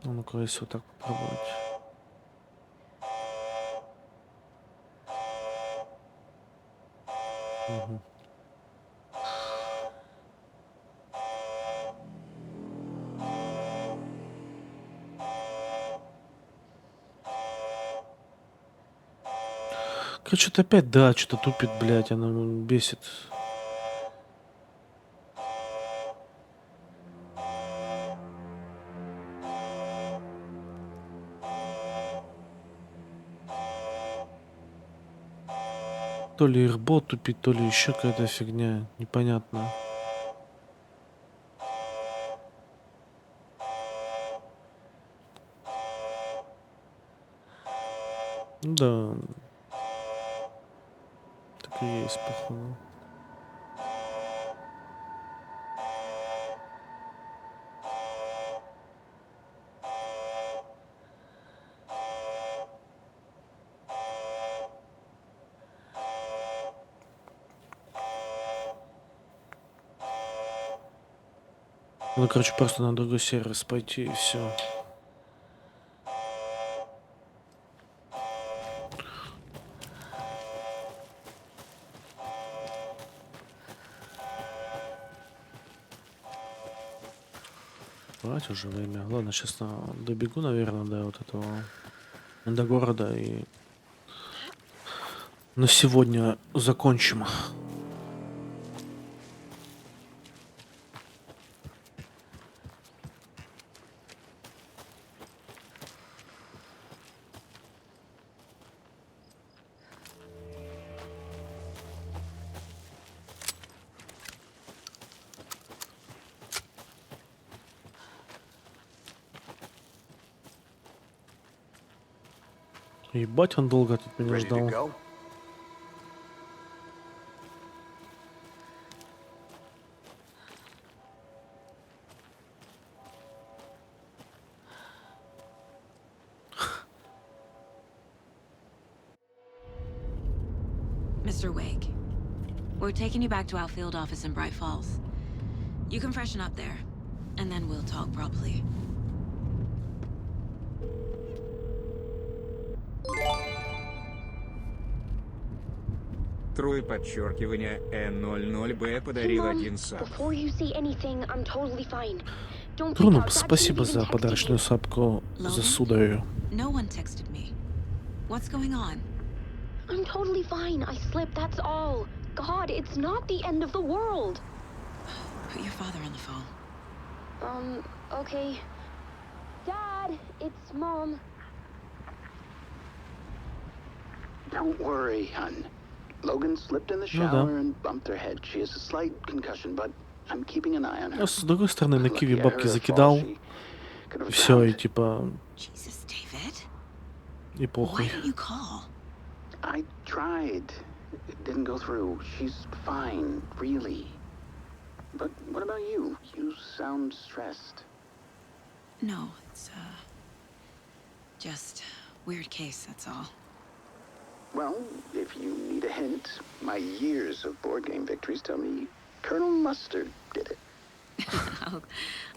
Ну-ка, если вот так попробовать. Угу. Короче, это опять, да, что-то тупит, блядь, она бесит. То ли ирбот тупит, то ли еще какая-то фигня. Непонятно. Да. Так и есть, походу. Ну, короче, просто на другой сервис пойти и все. Хватит уже время. Ладно, сейчас добегу, наверное, до вот этого, до города, и на сегодня закончим. Ебать, он долго тут меня ждал. Mr. Wake, we're taking you back to our field office in Bright Falls. You can freshen up there, and then we'll talk properly. Трое подчеркивания N00B подарил один саб. Бруно, спасибо за подарочную сапку за сударю. No one texted me. What's going on? I'm totally fine. I slipped, that's all. God, it's not the end of the world. Put your father on the phone. Okay. Dad, it's Mom. Don't worry, hun. Logan slipped in the shower and bumped her head. She has a slight concussion, but I'm keeping an eye on her. А с другой стороны, на Киви бабки закидал. И все, и типа... Jesus, David. И похуй. Why didn't you call? I tried. It didn't go through. She's fine, really. But what about you? You sound stressed. No, it's, just weird case, that's all. Well, if you need a hint, my years of board game victories tell me Colonel Mustard did it.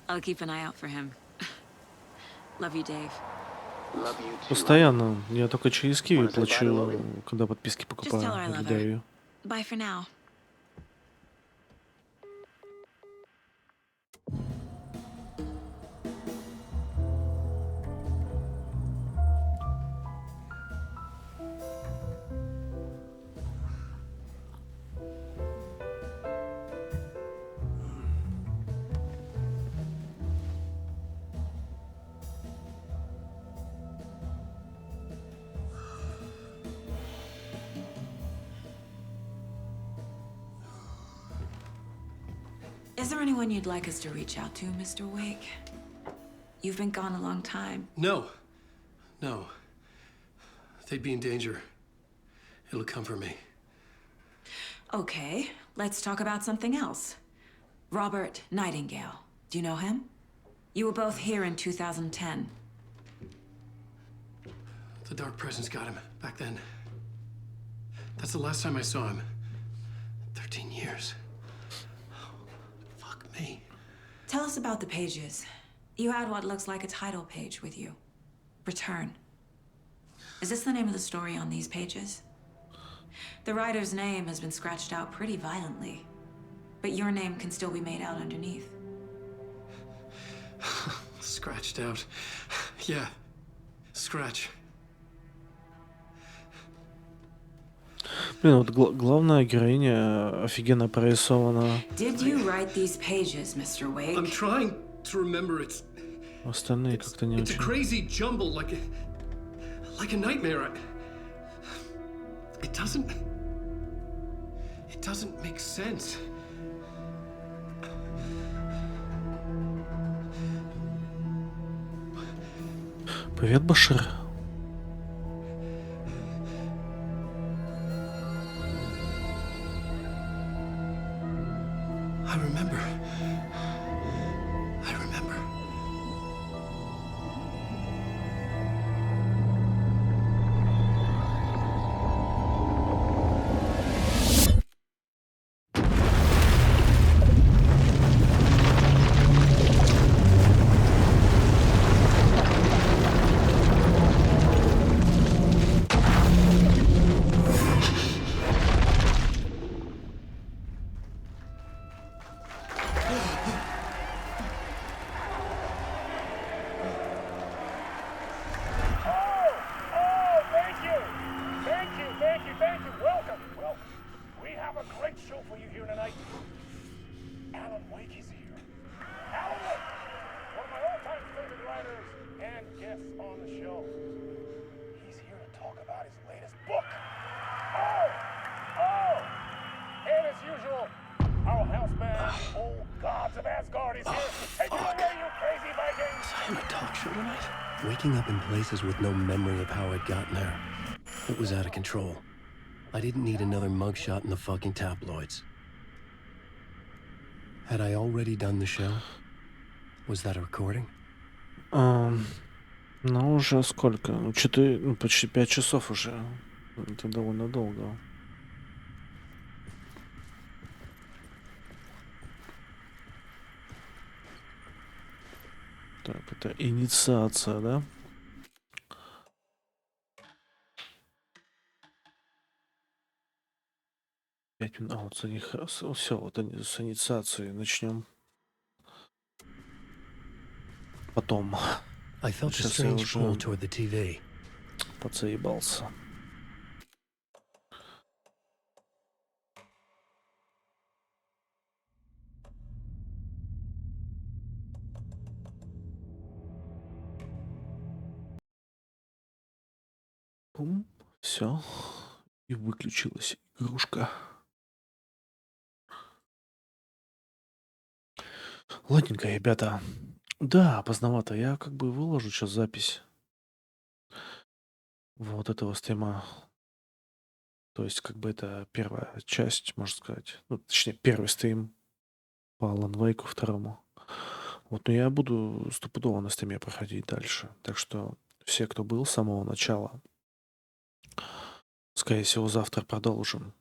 I'll keep an eye out for him. Love you, Dave. Love you too. Постоянно. Я только через Киви плачу, когда подписки Just tell her I покупаю. love Или her. даю. Bye for now. Is there anyone you'd like us to reach out to, Mr. Wake? You've been gone a long time. No. No. They'd be in danger. It'll come for me. Okay, let's talk about something else. Robert Nightingale. Do you know him? You were both here in 2010. The Dark Presence got him back then. That's the last time I saw him. 13 years. Fuck me. Tell us about the pages. You had what looks like a title page with you. Return. Is this the name of the story on these pages? The writer's name has been scratched out pretty violently, but your name can still be made out underneath. Scratched out. Yeah. Scratch. Блин, вот главная героиня офигенно прорисована. Did you write these pages, Mr. Wake? I'm trying to remember it. Остальные как-то не It's a очень. crazy jumble, like a nightmare. It doesn't make sense. Привет, Башир. I remember. I remember. Waking up in places with no memory of how I'd gotten there. It was out of control. I didn't need another mugshot in the fucking tabloids. Had I already done the show? Was that a recording? Ну, уже сколько? Ну, почти 5 часов уже. Это довольно долго. Так, это инициация, да? Пять минут. А вот за них все, вот они с инициацией начнем. Потом. I felt a strange pull toward the TV. Подзаебался. Пум. Все. И выключилась игрушка. Ладненько, ребята. Да, поздновато. Я как бы выложу сейчас запись вот этого стрима. То есть, как бы это первая часть, можно сказать. Ну, точнее, первый стрим по Alan Wake 2. Вот, но я буду стопудово на стриме проходить дальше. Так что все, кто был с самого начала, скорее всего, завтра продолжим.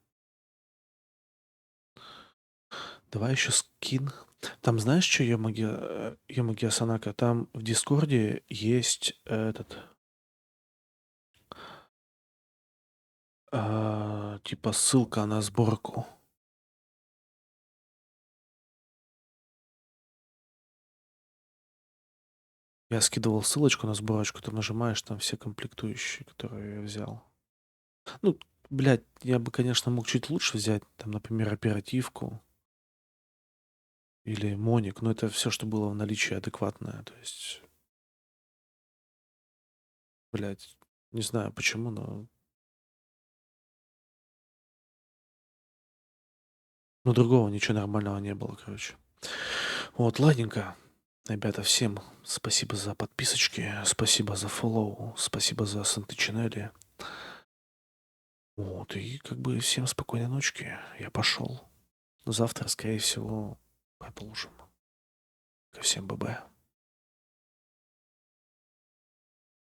Давай еще скин. Там знаешь, что Йомаги Асанака? Там в Дискорде есть этот... типа ссылка на сборку. Я скидывал ссылочку на сборочку, ты нажимаешь, там все комплектующие, которые я взял. Ну, блядь, я бы, конечно, мог чуть лучше взять, там, например, оперативку или моник, но это все, что было в наличии адекватное, то есть, блядь, не знаю почему, но другого ничего нормального не было, короче. Вот, ладненько. Ребята, всем спасибо за подписочки, спасибо за фоллоу, спасибо за сентычинели. Вот, и как бы всем спокойной ночки. Я пошел. Завтра, скорее всего, продолжим. Ко всем ББ.